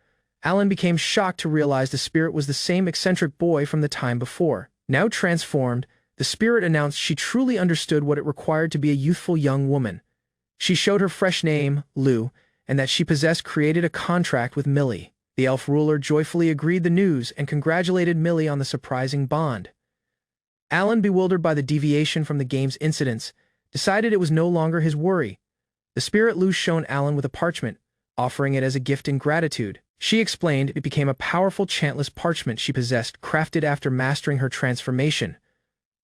Alan became shocked to realize the spirit was the same eccentric boy from the time before. Now transformed, the spirit announced she truly understood what it required to be a youthful young woman. She showed her fresh name, Lu, and that she possessed created a contract with Millie. The elf ruler joyfully agreed the news and congratulated Millie on the surprising bond. Alan, bewildered by the deviation from the game's incidents, decided it was no longer his worry. The spirit Lu shown Alan with a parchment, offering it as a gift in gratitude. She explained it became a powerful chantless parchment she possessed, crafted after mastering her transformation.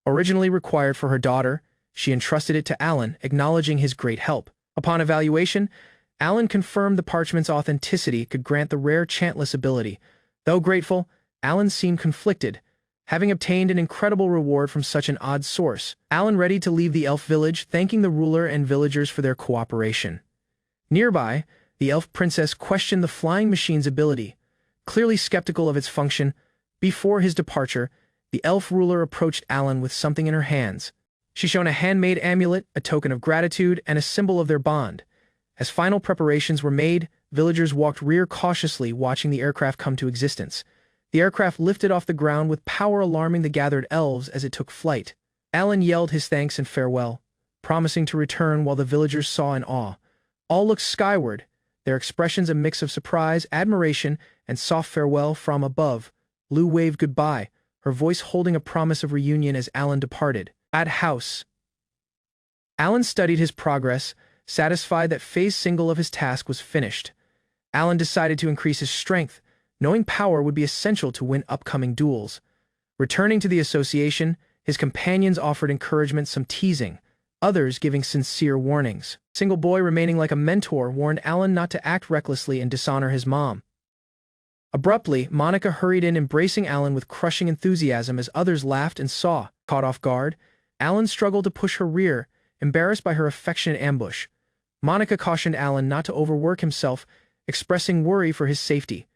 Originally required for her daughter, she entrusted it to Alan, acknowledging his great help. Upon evaluation, Alan confirmed the parchment's authenticity could grant the rare chantless ability. Though grateful, Alan seemed conflicted. Having obtained an incredible reward from such an odd source, Alan ready to leave the elf village, thanking the ruler and villagers for their cooperation. Nearby, the elf princess questioned the flying machine's ability. Clearly skeptical of its function, before his departure, the elf ruler approached Alan with something in her hands. She shone a handmade amulet, a token of gratitude and a symbol of their bond. As final preparations were made, villagers walked rear cautiously, watching the aircraft come to existence. The aircraft lifted off the ground with power, alarming the gathered elves as it took flight. Alan yelled his thanks and farewell, promising to return while the villagers saw in awe. All looked skyward, their expressions a mix of surprise, admiration, and soft farewell from above. Lu waved goodbye, her voice holding a promise of reunion as Alan departed. At house, Alan studied his progress, satisfied that phase single of his task was finished. Alan decided to increase his strength, knowing power would be essential to win upcoming duels. Returning to the association, his companions offered encouragement, some teasing, others giving sincere warnings. Single boy, remaining like a mentor, warned Alan not to act recklessly and dishonor his mom. Abruptly, Monica hurried in, embracing Alan with crushing enthusiasm as others laughed and saw. Caught off guard, Alan struggled to push her rear, embarrassed by her affectionate ambush. Monica cautioned Alan not to overwork himself, expressing worry for his safety.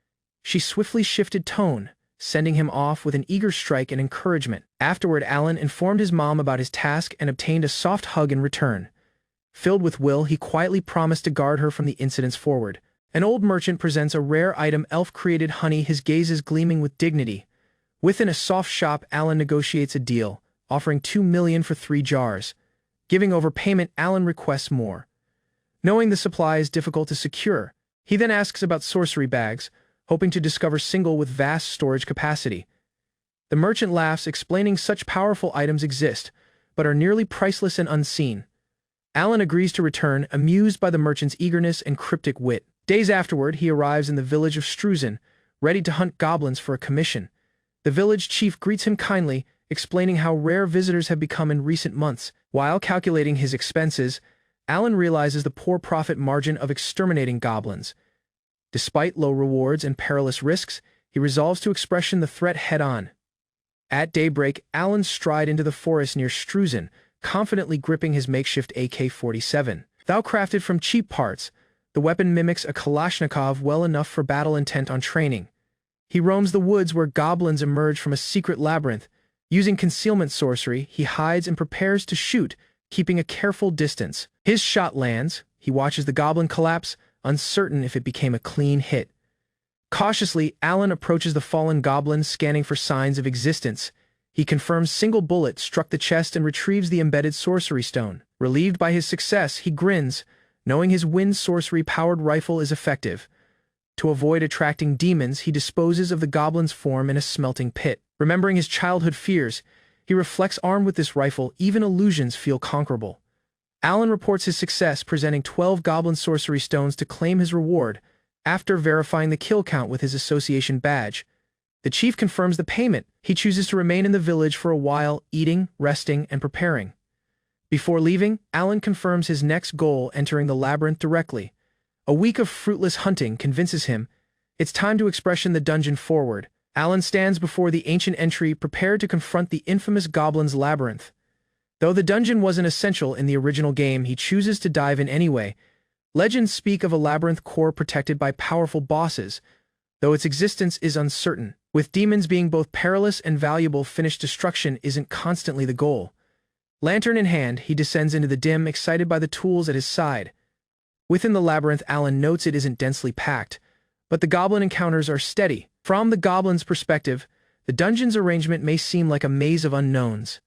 She swiftly shifted tone, sending him off with an eager strike and encouragement. Afterward, Alan informed his mom about his task and obtained a soft hug in return. Filled with will, he quietly promised to guard her from the incidents forward. An old merchant presents a rare item, elf-created honey, his gazes gleaming with dignity. Within a soft shop, Alan negotiates a deal, offering 2 million for 3 jars. Giving over payment, Alan requests more. Knowing the supply is difficult to secure, he then asks about sorcery bags, hoping to discover single with vast storage capacity. The merchant laughs, explaining such powerful items exist, but are nearly priceless and unseen. Alan agrees to return, amused by the merchant's eagerness and cryptic wit. Days afterward, he arrives in the village of Struzen, ready to hunt goblins for a commission. The village chief greets him kindly, explaining how rare visitors have become in recent months. While calculating his expenses, Alan realizes the poor profit margin of exterminating goblins. Despite low rewards and perilous risks, he resolves to expression the threat head-on. At daybreak, Alan strides into the forest near Struzen, confidently gripping his makeshift AK-47. Though crafted from cheap parts, the weapon mimics a Kalashnikov well enough for battle, intent on training. He roams the woods where goblins emerge from a secret labyrinth. Using concealment sorcery, he hides and prepares to shoot, keeping a careful distance. His shot lands. He watches the goblin collapse, uncertain if it became a clean hit. Cautiously, Alan approaches the fallen goblin, scanning for signs of existence. He confirms single bullet struck the chest and retrieves the embedded sorcery stone. Relieved by his success, he grins, knowing his wind sorcery-powered rifle is effective. To avoid attracting demons, he disposes of the goblin's form in a smelting pit. Remembering his childhood fears, he reflects armed with this rifle, even illusions feel conquerable. Alan reports his success, presenting 12 goblin sorcery stones to claim his reward. After verifying the kill count with his association badge, the chief confirms the payment. He chooses to remain in the village for a while, eating, resting, and preparing. Before leaving, Alan confirms his next goal, entering the labyrinth directly. A week of fruitless hunting convinces him it's time to expression the dungeon forward. Alan stands before the ancient entry, prepared to confront the infamous Goblin's Labyrinth. Though the dungeon wasn't essential in the original game, he chooses to dive in anyway. Legends speak of a labyrinth core protected by powerful bosses, though its existence is uncertain. With demons being both perilous and valuable, finished destruction isn't constantly the goal. Lantern in hand, he descends into the dim, excited by the tools at his side. Within the labyrinth, Alan notes it isn't densely packed, but the goblin encounters are steady. From the goblin's perspective, the dungeon's arrangement may seem like a maze of unknowns.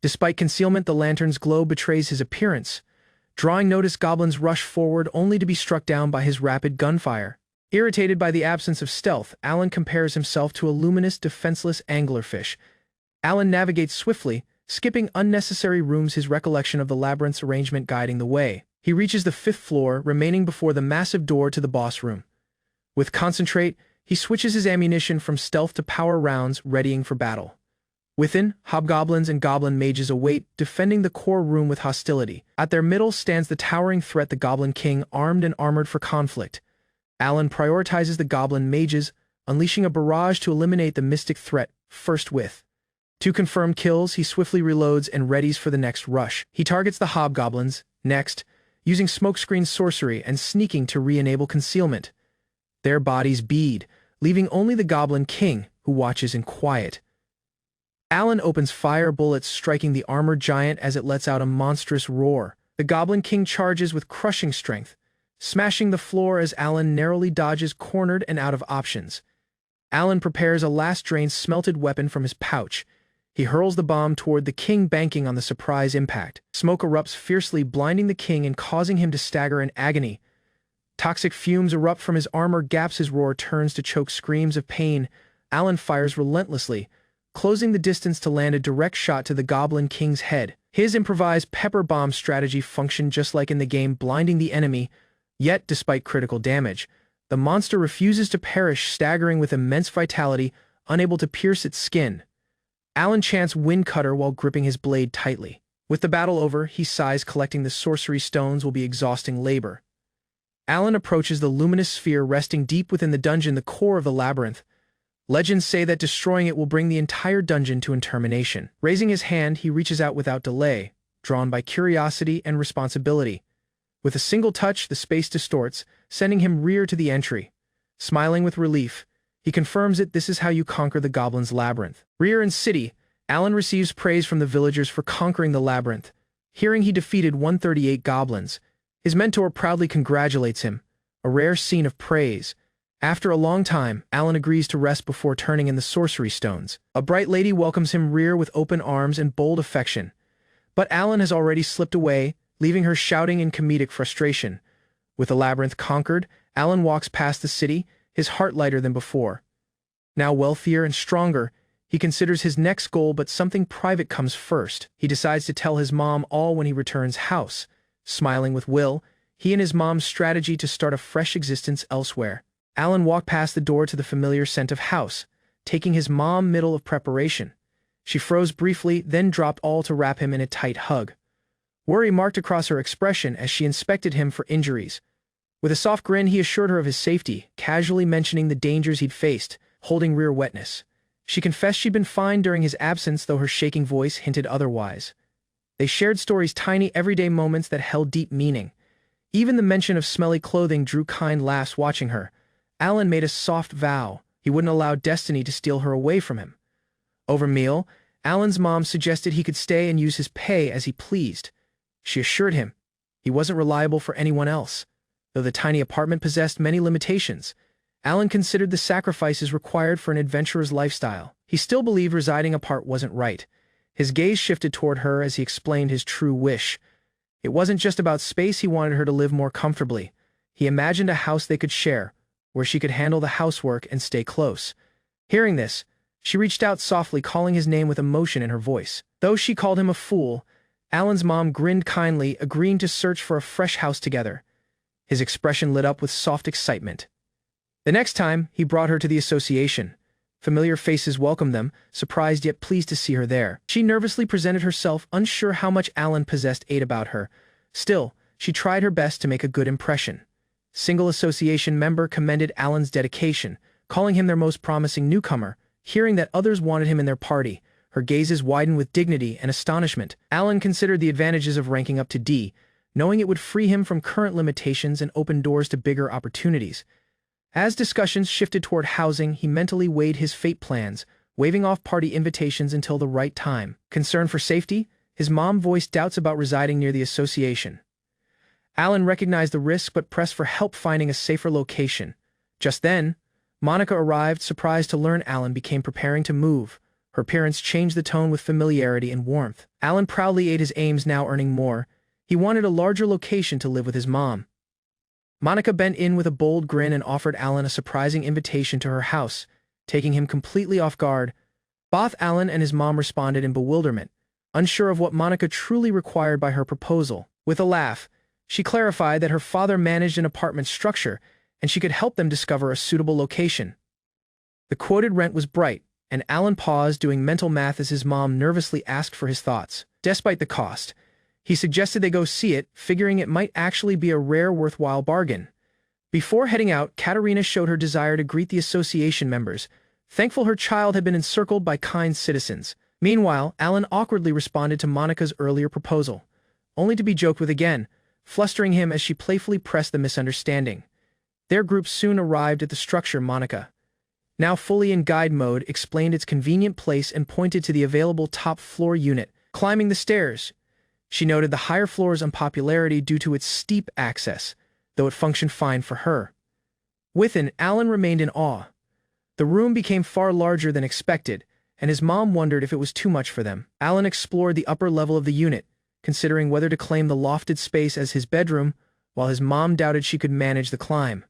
Despite concealment, the lantern's glow betrays his appearance. Drawing notice, goblins rush forward only to be struck down by his rapid gunfire. Irritated by the absence of stealth, Alan compares himself to a luminous, defenseless anglerfish. Alan navigates swiftly, skipping unnecessary rooms, his recollection of the labyrinth's arrangement guiding the way. He reaches the 5th floor, remaining before the massive door to the boss room. With concentrate, he switches his ammunition from stealth to power rounds, readying for battle. Within, hobgoblins and goblin mages await, defending the core room with hostility. At their middle stands the towering threat, the Goblin King, armed and armored for conflict. Alan prioritizes the goblin mages, unleashing a barrage to eliminate the mystic threat, first with 2 confirmed kills. He swiftly reloads and readies for the next rush. He targets the hobgoblins, next, using smokescreen sorcery and sneaking to re-enable concealment. Their bodies bead, leaving only the Goblin King, who watches in quiet. Alan opens fire, bullets striking the armored giant as it lets out a monstrous roar. The Goblin King charges with crushing strength, smashing the floor as Alan narrowly dodges, cornered and out of options. Alan prepares a last-drained smelted weapon from his pouch. He hurls the bomb toward the king, banking on the surprise impact. Smoke erupts fiercely, blinding the king and causing him to stagger in agony. Toxic fumes erupt from his armor gaps. His roar turns to choke screams of pain. Alan fires relentlessly, closing the distance to land a direct shot to the Goblin King's head. His improvised pepper bomb strategy functioned just like in the game, blinding the enemy. Yet, despite critical damage, the monster refuses to perish, staggering with immense vitality, unable to pierce its skin. Alan chants Wind Cutter while gripping his blade tightly. With the battle over, he sighs, collecting the sorcery stones will be exhausting labor. Alan approaches the luminous sphere resting deep within the dungeon, the core of the labyrinth. Legends say that destroying it will bring the entire dungeon to termination. Raising his hand, he reaches out without delay, drawn by curiosity and responsibility. With a single touch, the space distorts, sending him rear to the entry. Smiling with relief, he confirms it. This is how you conquer the Goblin's Labyrinth. Rear and city, Alan receives praise from the villagers for conquering the labyrinth. Hearing he defeated 138 goblins, his mentor proudly congratulates him, a rare scene of praise. After a long time, Alan agrees to rest before turning in the sorcery stones. A bright lady welcomes him rear with open arms and bold affection. But Alan has already slipped away, leaving her shouting in comedic frustration. With the labyrinth conquered, Alan walks past the city, his heart lighter than before. Now wealthier and stronger, he considers his next goal, but something private comes first. He decides to tell his mom all when he returns house. Smiling with Will, he and his mom's strategy to start a fresh existence elsewhere. Alan walked past the door to the familiar scent of house, taking his mom middle of preparation. She froze briefly, then dropped all to wrap him in a tight hug. Worry marked across her expression as she inspected him for injuries. With a soft grin, he assured her of his safety, casually mentioning the dangers he'd faced, holding rear wetness. She confessed she'd been fine during his absence, though her shaking voice hinted otherwise. They shared stories, tiny, everyday moments that held deep meaning. Even the mention of smelly clothing drew kind laughs. Watching her, Alan made a soft vow. He wouldn't allow destiny to steal her away from him. Over meal, Alan's mom suggested he could stay and use his pay as he pleased. She assured him he wasn't reliable for anyone else. Though the tiny apartment possessed many limitations, Alan considered the sacrifices required for an adventurer's lifestyle. He still believed residing apart wasn't right. His gaze shifted toward her as he explained his true wish. It wasn't just about space. He wanted her to live more comfortably. He imagined a house they could share, where she could handle the housework and stay close. Hearing this, she reached out softly, calling his name with emotion in her voice. Though she called him a fool, Alan's mom grinned kindly, agreeing to search for a fresh house together. His expression lit up with soft excitement. The next time, he brought her to the association. Familiar faces welcomed them, surprised yet pleased to see her there. She nervously presented herself, unsure how much Alan possessed about her. Still, she tried her best to make a good impression. Single association member commended Alan's dedication, calling him their most promising newcomer. Hearing that others wanted him in their party, her gazes widened with dignity and astonishment. Alan considered the advantages of ranking up to D, knowing it would free him from current limitations and open doors to bigger opportunities. As discussions shifted toward housing, he mentally weighed his fate plans, waving off party invitations until the right time. Concerned for safety, his mom voiced doubts about residing near the association. Alan recognized the risk but pressed for help finding a safer location. Just then, Monica arrived, surprised to learn Alan became preparing to move. Her appearance changed the tone with familiarity and warmth. Alan proudly ate his aims, now earning more. He wanted a larger location to live with his mom. Monica bent in with a bold grin and offered Alan a surprising invitation to her house, taking him completely off guard. Both Alan and his mom responded in bewilderment, unsure of what Monica truly required by her proposal. With a laugh, she clarified that her father managed an apartment structure and she could help them discover a suitable location. The quoted rent was bright, and Alan paused, doing mental math as his mom nervously asked for his thoughts. Despite the cost, he suggested they go see it, figuring it might actually be a rare, worthwhile bargain. Before heading out, Katerina showed her desire to greet the association members, thankful her child had been encircled by kind citizens. Meanwhile, Alan awkwardly responded to Monica's earlier proposal, only to be joked with again, flustering him as she playfully pressed the misunderstanding. Their group soon arrived at the structure. Monica, now fully in guide mode, explained its convenient place and pointed to the available top-floor unit. Climbing the stairs, she noted the higher floor's unpopularity due to its steep access, though it functioned fine for her. Within, Alan remained in awe. The room became far larger than expected, and his mom wondered if it was too much for them. Alan explored the upper level of the unit, considering whether to claim the lofted space as his bedroom, while his mom doubted she could manage the climb.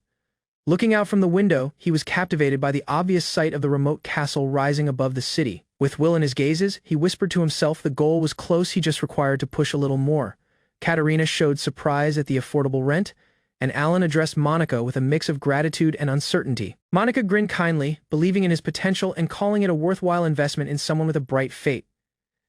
Looking out from the window, he was captivated by the obvious sight of the remote castle rising above the city. With will in his gazes, he whispered to himself the goal was close, he just required to push a little more. Katerina showed surprise at the affordable rent, and Alan addressed Monica with a mix of gratitude and uncertainty. Monica grinned kindly, believing in his potential and calling it a worthwhile investment in someone with a bright fate.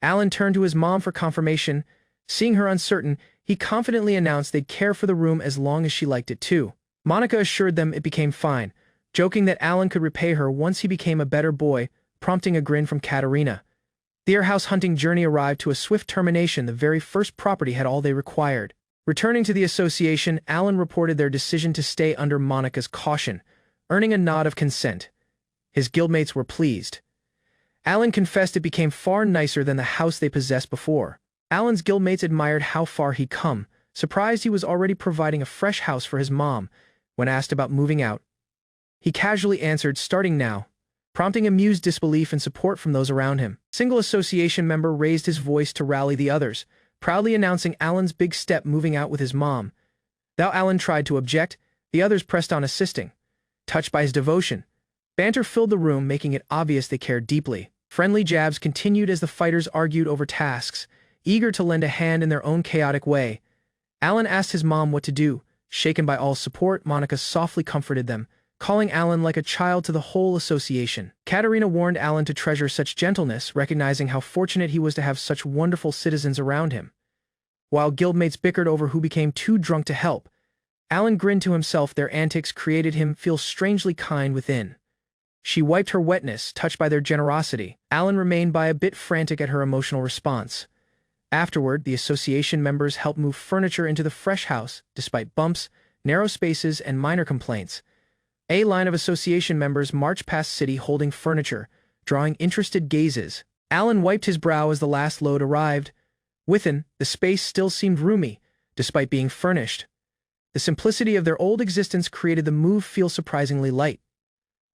Alan turned to his mom for confirmation. Seeing her uncertain, he confidently announced they'd care for the room as long as she liked it too. Monica assured them it became fine, joking that Alan could repay her once he became a better boy, prompting a grin from Katerina. Their house hunting journey arrived to a swift termination. The very first property had all they required. Returning to the association, Alan reported their decision to stay under Monica's caution, earning a nod of consent. His guildmates were pleased. Alan confessed it became far nicer than the house they possessed before. Alan's guildmates admired how far he'd come, surprised he was already providing a fresh house for his mom. When asked about moving out, he casually answered, "Starting now," prompting amused disbelief and support from those around him. Single association member raised his voice to rally the others, proudly announcing Alan's big step, moving out with his mom. Though Alan tried to object, the others pressed on, assisting. Touched by his devotion, banter filled the room, making it obvious they cared deeply. Friendly jabs continued as the fighters argued over tasks, eager to lend a hand in their own chaotic way. Alan asked his mom what to do. Shaken by all support, Monica softly comforted them, calling Alan like a child to the whole association. Katerina warned Alan to treasure such gentleness, recognizing how fortunate he was to have such wonderful citizens around him. While guildmates bickered over who became too drunk to help, Alan grinned to himself. Their antics created him feel strangely kind within. She wiped her wetness, touched by their generosity. Alan remained by a bit frantic at her emotional response. Afterward, the association members helped move furniture into the fresh house, despite bumps, narrow spaces, and minor complaints. A line of association members marched past city holding furniture, drawing interested gazes. Alan wiped his brow as the last load arrived. Within, the space still seemed roomy, despite being furnished. The simplicity of their old existence created the move feel surprisingly light.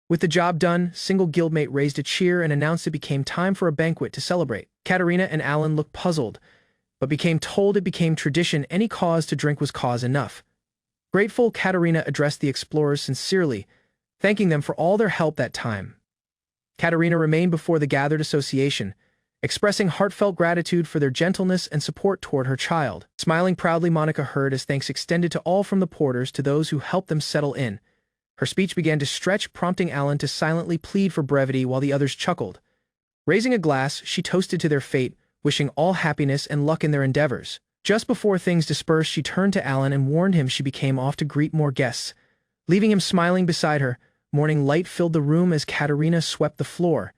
With the job done, single guildmate raised a cheer and announced it became time for a banquet to celebrate. Katarina and Alan looked puzzled, but became told it became tradition any cause to drink was cause enough. Grateful, Katarina addressed the explorers sincerely, thanking them for all their help that time. Katarina remained before the gathered association, expressing heartfelt gratitude for their gentleness and support toward her child. Smiling proudly, Monica heard as thanks extended to all from the porters to those who helped them settle in. Her speech began to stretch, prompting Alan to silently plead for brevity while the others chuckled. Raising a glass, she toasted to their fate, wishing all happiness and luck in their endeavors. Just before things dispersed, she turned to Alan and warned him she became off to greet more guests. Leaving him smiling beside her, morning light filled the room as Katarina swept the floor.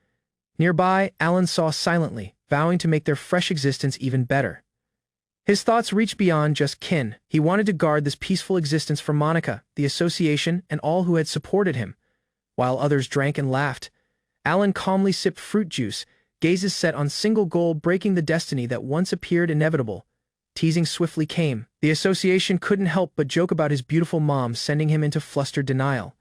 Nearby, Alan saw silently, vowing to make their fresh existence even better. His thoughts reached beyond just kin. He wanted to guard this peaceful existence for Monica, the association, and all who had supported him. While others drank and laughed, Alan calmly sipped fruit juice, gazes set on single goal, breaking the destiny that once appeared inevitable. Teasing swiftly came. The association couldn't help but joke about his beautiful mom, sending him into flustered denial.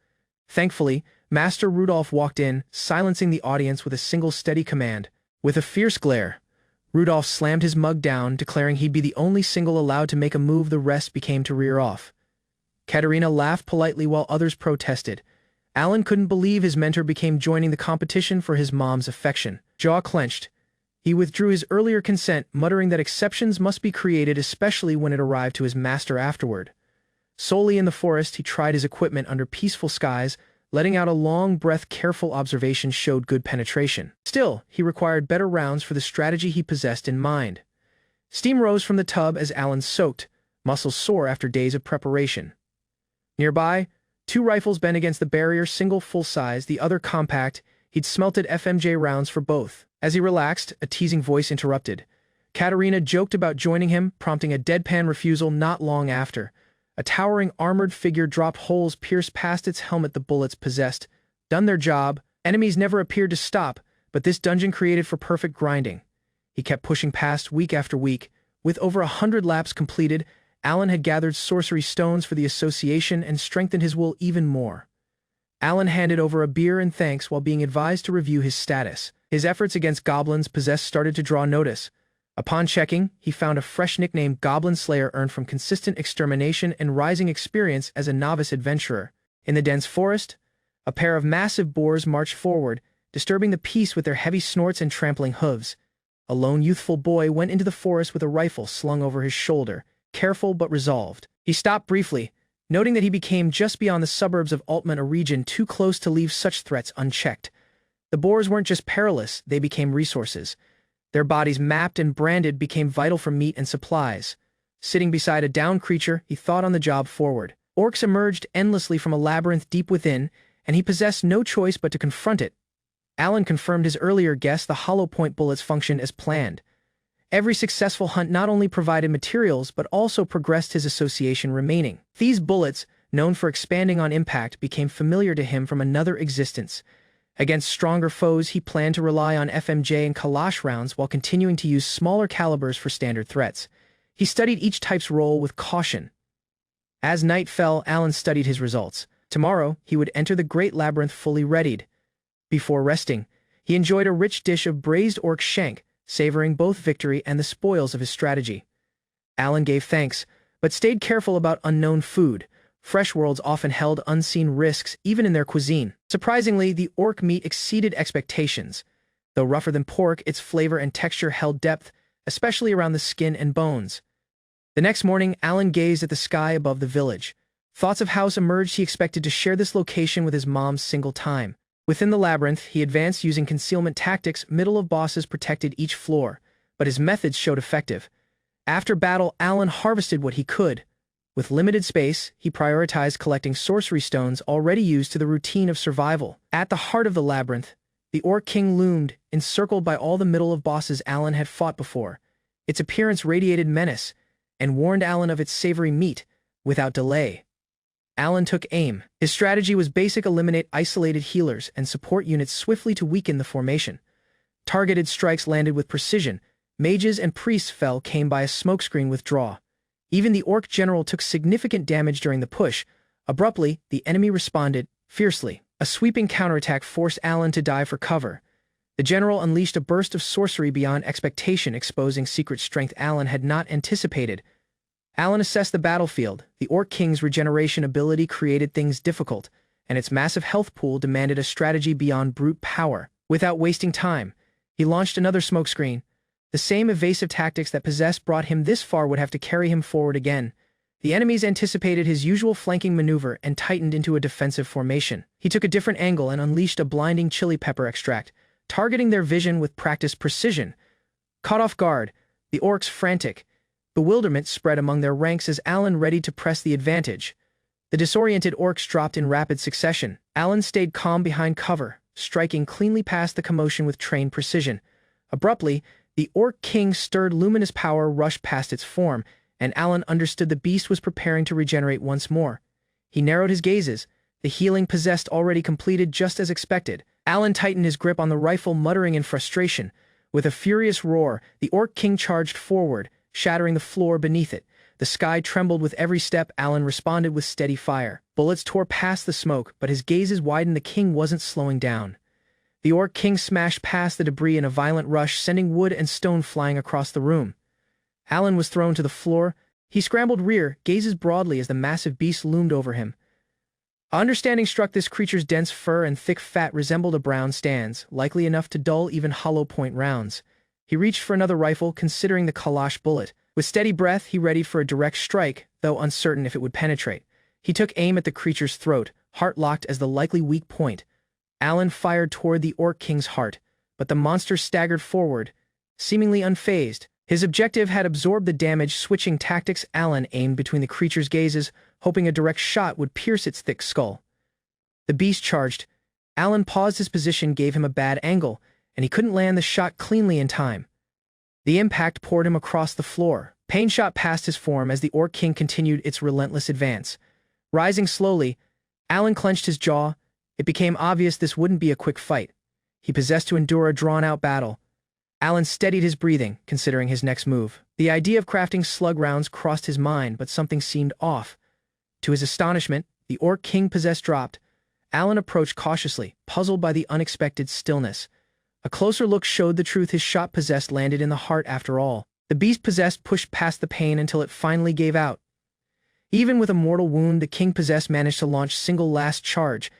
Thankfully, Master Rudolph walked in, silencing the audience with a single steady command. With a fierce glare, Rudolph slammed his mug down, declaring he'd be the only single allowed to make a move. The rest became to rear off. Katarina laughed politely while others protested. Alan couldn't believe his mentor became joining the competition for his mom's affection. Jaw clenched, he withdrew his earlier consent, muttering that exceptions must be created, especially when it arrived to his master afterward. Solely in the forest, he tried his equipment under peaceful skies, letting out a long breath. Careful observation showed good penetration. Still, he required better rounds for the strategy he possessed in mind. Steam rose from the tub as Alan soaked, muscles sore after days of preparation. Nearby, 2 rifles bent against the barrier, single full-size, the other compact. He'd smelted FMJ rounds for both. As he relaxed, a teasing voice interrupted. Katarina joked about joining him, prompting a deadpan refusal. Not long after, a towering armored figure dropped, holes pierced past its helmet. The bullets possessed done their job. Enemies never appeared to stop, but this dungeon created for perfect grinding. He kept pushing past week after week. With over 100 laps completed, Alan had gathered sorcery stones for the association and strengthened his will even more. Alan handed over a beer in thanks while being advised to review his status. His efforts against goblins possessed started to draw notice. Upon checking, he found a fresh nickname, Goblin Slayer, earned from consistent extermination and rising experience as a novice adventurer. In the dense forest, a pair of massive boars marched forward, disturbing the peace with their heavy snorts and trampling hooves. A lone youthful boy went into the forest with a rifle slung over his shoulder, careful but resolved. He stopped briefly, noting that he became just beyond the suburbs of Altman, a region too close to leave such threats unchecked. The boars weren't just perilous, they became resources. Their bodies, mapped and branded, became vital for meat and supplies. Sitting beside a downed creature, he thought on the job forward. Orcs emerged endlessly from a labyrinth deep within, and he possessed no choice but to confront it. Alan confirmed his earlier guess, the hollow point bullets functioned as planned. Every successful hunt not only provided materials but also progressed his association remaining. These bullets, known for expanding on impact, became familiar to him from another existence. Against stronger foes, he planned to rely on FMJ and Kalash rounds while continuing to use smaller calibers for standard threats. He studied each type's role with caution. As night fell, Alan studied his results. Tomorrow, he would enter the Great Labyrinth fully readied. Before resting, he enjoyed a rich dish of braised orc shank, savoring both victory and the spoils of his strategy. Alan gave thanks, but stayed careful about unknown food. Fresh worlds often held unseen risks, even in their cuisine. Surprisingly, the orc meat exceeded expectations. Though rougher than pork, its flavor and texture held depth, especially around the skin and bones. The next morning, Alan gazed at the sky above the village. Thoughts of house emerged. He expected to share this location with his mom's single time. Within the labyrinth, he advanced using concealment tactics. Middle of bosses protected each floor, but his methods showed effective. After battle, Alan harvested what he could. With limited space, he prioritized collecting sorcery stones already used to the routine of survival. At the heart of the labyrinth, the Orc King loomed, encircled by all the middle of bosses Alan had fought before. Its appearance radiated menace, and warned Alan of its savory meat. Without delay, Alan took aim. His strategy was basic: eliminate isolated healers and support units swiftly to weaken the formation. Targeted strikes landed with precision, Mages and priests came by a smokescreen withdraw. Even the orc general took significant damage during the push. Abruptly, the enemy responded fiercely. A sweeping counterattack forced Alan to dive for cover. The general unleashed a burst of sorcery beyond expectation, exposing secret strength Alan had not anticipated. Alan assessed the battlefield. The Orc King's regeneration ability created things difficult, and its massive health pool demanded a strategy beyond brute power. Without wasting time, he launched another smokescreen. The same evasive tactics that possessed brought him this far would have to carry him forward again. The enemies anticipated his usual flanking maneuver and tightened into a defensive formation. He took a different angle and unleashed a blinding chili pepper extract, targeting their vision with practiced precision. Caught off guard, the orcs frantic. Bewilderment spread among their ranks as Alan readied to press the advantage. The disoriented orcs dropped in rapid succession. Alan stayed calm behind cover, striking cleanly past the commotion with trained precision. Abruptly, the Orc King's stirred luminous power rushed past its form, and Alan understood the beast was preparing to regenerate once more. He narrowed his gazes, the healing possessed already completed just as expected. Alan tightened his grip on the rifle, muttering in frustration. With a furious roar, the Orc King charged forward, shattering the floor beneath it. The sky trembled with every step. Alan responded with steady fire. Bullets tore past the smoke, but his gazes widened. The king wasn't slowing down. The Orc King smashed past the debris in a violent rush, sending wood and stone flying across the room. Alan was thrown to the floor. He scrambled rear, gazes broadly as the massive beast loomed over him. Understanding struck. This creature's dense fur and thick fat resembled a brown stance, likely enough to dull even hollow-point rounds. He reached for another rifle, considering the kalash bullet. With steady breath, he readied for a direct strike, though uncertain if it would penetrate. He took aim at the creature's throat, heart locked as the likely weak point. Alan fired toward the Orc King's heart, but the monster staggered forward, seemingly unfazed. His objective had absorbed the damage. Switching tactics, Alan aimed between the creature's gazes, hoping a direct shot would pierce its thick skull. The beast charged. Alan paused. His position gave him a bad angle, and he couldn't land the shot cleanly in time. The impact poured him across the floor. Pain shot past his form as the Orc King continued its relentless advance. Rising slowly, Alan clenched his jaw. It became obvious this wouldn't be a quick fight. He possessed to endure a drawn-out battle. Alan steadied his breathing, considering his next move. The idea of crafting slug rounds crossed his mind, but something seemed off. To his astonishment, the Orc King possessed dropped. Alan approached cautiously, puzzled by the unexpected stillness. A closer look showed the truth. His shot possessed landed in the heart after all. The beast possessed pushed past the pain until it finally gave out. Even with a mortal wound, the king possessed managed to launch single last charge.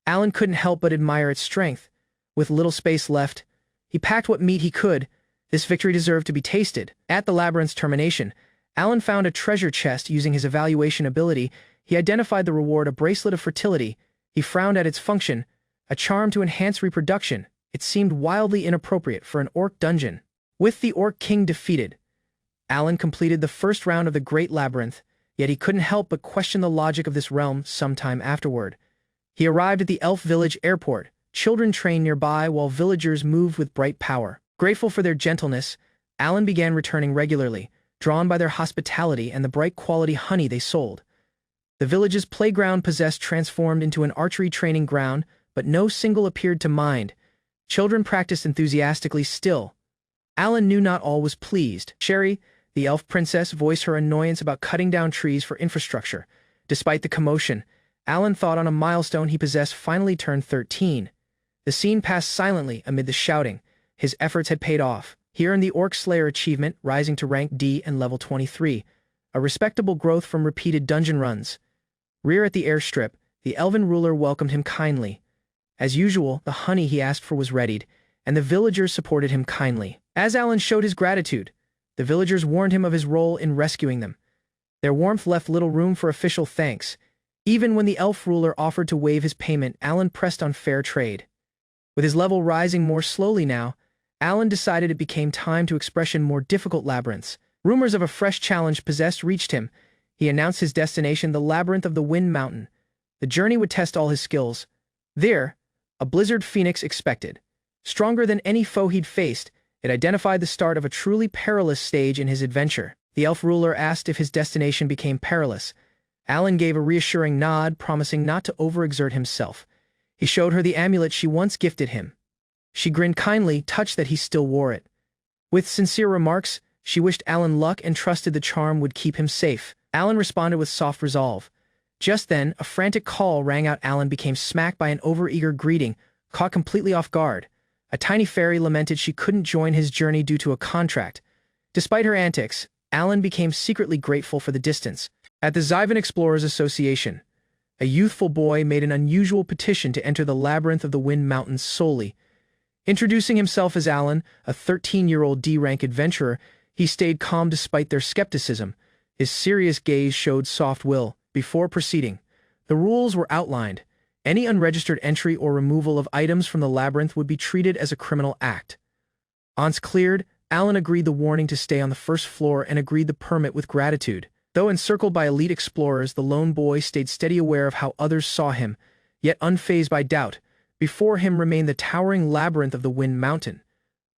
Alan couldn't help but admire its strength. With little space left, he packed what meat he could. This victory deserved to be tasted. At the labyrinth's termination, Alan found a treasure chest. Using his evaluation ability, he identified the reward, a bracelet of fertility. He frowned at its function, a charm to enhance reproduction. It seemed wildly inappropriate for an orc dungeon. With the Orc King defeated, Alan completed the first round of the Great Labyrinth, yet he couldn't help but question the logic of this realm sometime afterward. He arrived at the Elf Village airport. Children trained nearby while villagers moved with bright power. Grateful for their gentleness, Alan began returning regularly, drawn by their hospitality and the bright quality honey they sold. The village's playground possessed transformed into an archery training ground, but no single appeared to mind. Children practiced enthusiastically still. Alan knew not all was pleased. Sherry, the elf princess, voiced her annoyance about cutting down trees for infrastructure. Despite the commotion, Alan thought on a milestone he possessed finally turned 13. The scene passed silently amid the shouting. His efforts had paid off. He earned the Orc Slayer achievement, rising to rank D and level 23, a respectable growth from repeated dungeon runs. Rear at the airstrip, the elven ruler welcomed him kindly. As usual, the honey he asked for was readied, and the villagers supported him kindly. As Alan showed his gratitude, the villagers warned him of his role in rescuing them. Their warmth left little room for official thanks. Even when the elf ruler offered to waive his payment, Alan pressed on fair trade. With his level rising more slowly now, Alan decided it became time to expression more difficult labyrinths. Rumors of a fresh challenge possessed reached him. He announced his destination, the Labyrinth of the Wind Mountain. The journey would test all his skills. There, a blizzard phoenix expected. Stronger than any foe he'd faced, it identified the start of a truly perilous stage in his adventure. The elf ruler asked if his destination became perilous. Alan gave a reassuring nod, promising not to overexert himself. He showed her the amulet she once gifted him. She grinned kindly, touched that he still wore it. With sincere remarks, she wished Alan luck and trusted the charm would keep him safe. Alan responded with soft resolve. Just then, a frantic call rang out. Alan became smacked by an overeager greeting, caught completely off guard. A tiny fairy lamented she couldn't join his journey due to a contract. Despite her antics, Alan became secretly grateful for the distance. At the Xivan Explorers Association, a youthful boy made an unusual petition to enter the labyrinth of the Wind Mountains solely. Introducing himself as Alan, a 13-year-old D-rank adventurer, he stayed calm despite their skepticism. His serious gaze showed soft will. Before proceeding, the rules were outlined. Any unregistered entry or removal of items from the labyrinth would be treated as a criminal act. Once cleared, Alan agreed the warning to stay on the first floor and agreed the permit with gratitude. Though encircled by elite explorers, the lone boy stayed steady, aware of how others saw him, yet unfazed by doubt. Before him remained the towering labyrinth of the Wind Mountain.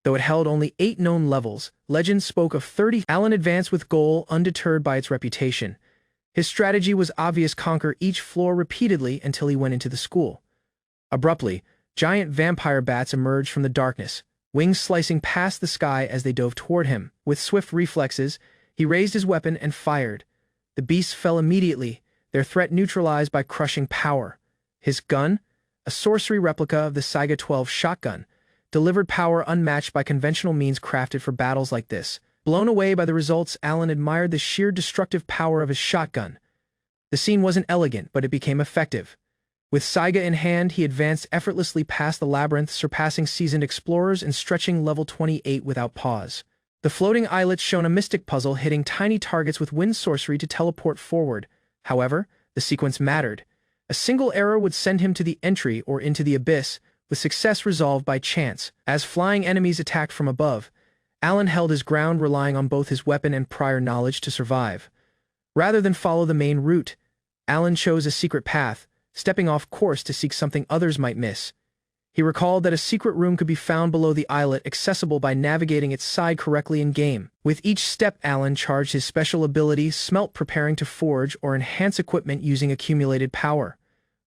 Though it held only 8 known levels, legend spoke of 30. Alan advanced with goal, undeterred by its reputation. His strategy was obvious: conquer each floor repeatedly until he went into the school. Abruptly, giant vampire bats emerged from the darkness, wings slicing past the sky as they dove toward him. With swift reflexes, he raised his weapon and fired. The beasts fell immediately, their threat neutralized by crushing power. His gun, a sorcery replica of the Saiga 12 shotgun, delivered power unmatched by conventional means crafted for battles like this. Blown away by the results, Alan admired the sheer destructive power of his shotgun. The scene wasn't elegant, but it became effective. With Saiga in hand, he advanced effortlessly past the labyrinth, surpassing seasoned explorers and stretching level 28 without pause. The floating islets shone a mystic puzzle, hitting tiny targets with wind sorcery to teleport forward. However, the sequence mattered. A single error would send him to the entry or into the abyss, with success resolved by chance. As flying enemies attacked from above, Alan held his ground, relying on both his weapon and prior knowledge to survive. Rather than follow the main route, Alan chose a secret path, stepping off course to seek something others might miss. He recalled that a secret room could be found below the islet, accessible by navigating its side correctly in-game. With each step, Alan charged his special ability, Smelt, preparing to forge or enhance equipment using accumulated power.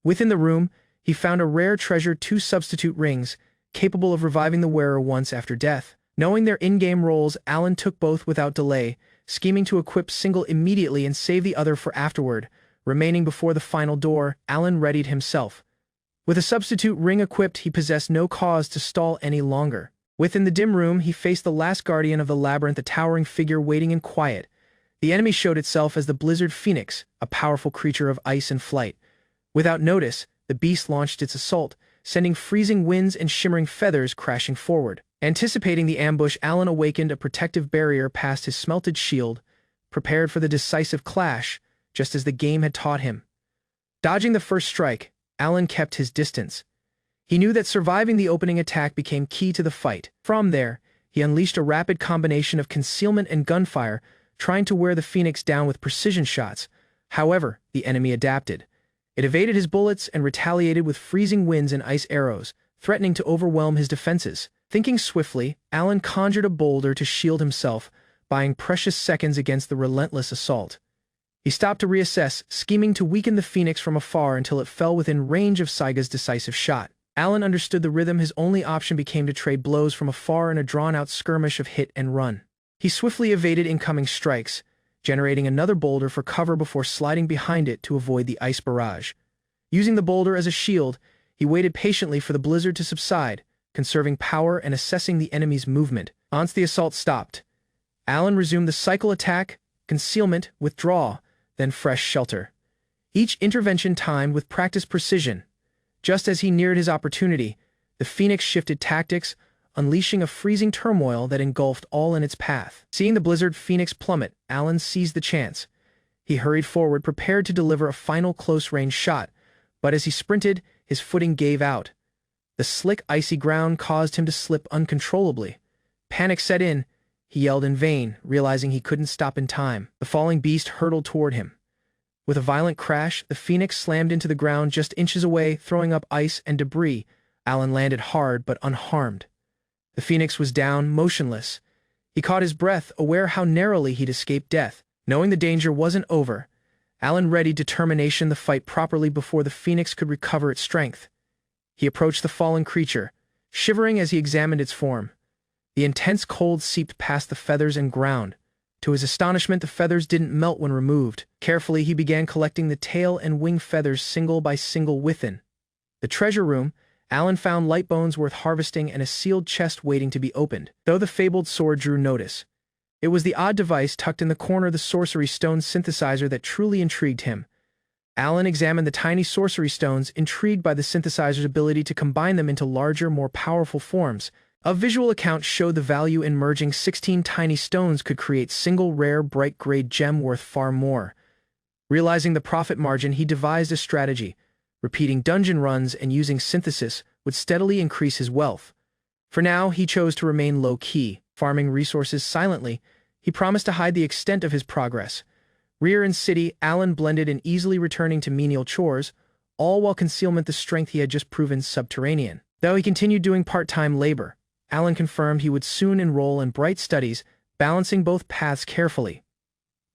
Within the room, he found a rare treasure: 2 substitute rings, capable of reviving the wearer once after death. Knowing their in-game roles, Alan took both without delay, scheming to equip single immediately and save the other for afterward. Remaining before the final door, Alan readied himself. With a substitute ring equipped, he possessed no cause to stall any longer. Within the dim room, he faced the last guardian of the labyrinth, a towering figure waiting in quiet. The enemy showed itself as the Blizzard Phoenix, a powerful creature of ice and flight. Without notice, the beast launched its assault, sending freezing winds and shimmering feathers crashing forward. Anticipating the ambush, Alan awakened a protective barrier past his smelted shield, prepared for the decisive clash, just as the game had taught him. Dodging the first strike, Alan kept his distance. He knew that surviving the opening attack became key to the fight. From there, he unleashed a rapid combination of concealment and gunfire, trying to wear the Phoenix down with precision shots. However, the enemy adapted. It evaded his bullets and retaliated with freezing winds and ice arrows, threatening to overwhelm his defenses. Thinking swiftly, Alan conjured a boulder to shield himself, buying precious seconds against the relentless assault. He stopped to reassess, scheming to weaken the Phoenix from afar until it fell within range of Saiga's decisive shot. Alan understood the rhythm. His only option became to trade blows from afar in a drawn-out skirmish of hit and run. He swiftly evaded incoming strikes, generating another boulder for cover before sliding behind it to avoid the ice barrage. Using the boulder as a shield, he waited patiently for the blizzard to subside, conserving power and assessing the enemy's movement. Once the assault stopped, Alan resumed the cycle: attack, concealment, withdraw, then fresh shelter. Each intervention timed with practiced precision. Just as he neared his opportunity, the Phoenix shifted tactics, unleashing a freezing turmoil that engulfed all in its path. Seeing the Blizzard Phoenix plummet, Alan seized the chance. He hurried forward, prepared to deliver a final close-range shot, but as he sprinted, his footing gave out. The slick, icy ground caused him to slip uncontrollably. Panic set in. He yelled in vain, realizing he couldn't stop in time. The falling beast hurtled toward him. With a violent crash, the Phoenix slammed into the ground just inches away, throwing up ice and debris. Alan landed hard but unharmed. The Phoenix was down, motionless. He caught his breath, aware how narrowly he'd escaped death. Knowing the danger wasn't over, Alan readied determination to fight properly before the Phoenix could recover its strength. He approached the fallen creature, shivering as he examined its form. The intense cold seeped past the feathers and ground. To his astonishment, the feathers didn't melt when removed. Carefully, he began collecting the tail and wing feathers single by single within the treasure room. Alan found light bones worth harvesting and a sealed chest waiting to be opened. Though the fabled sword drew notice, it was the odd device tucked in the corner of the sorcery stone synthesizer that truly intrigued him. Alan examined the tiny sorcery stones, intrigued by the synthesizer's ability to combine them into larger, more powerful forms. A visual account showed the value in merging 16 tiny stones could create single rare, bright-grade gem worth far more. Realizing the profit margin, he devised a strategy. Repeating dungeon runs and using synthesis would steadily increase his wealth. For now, he chose to remain low-key, farming resources silently. He promised to hide the extent of his progress. Rear and city, Alan blended in, easily returning to menial chores, all while concealment the strength he had just proven subterranean. Though he continued doing part-time labor, Alan confirmed he would soon enroll in bright studies, balancing both paths carefully.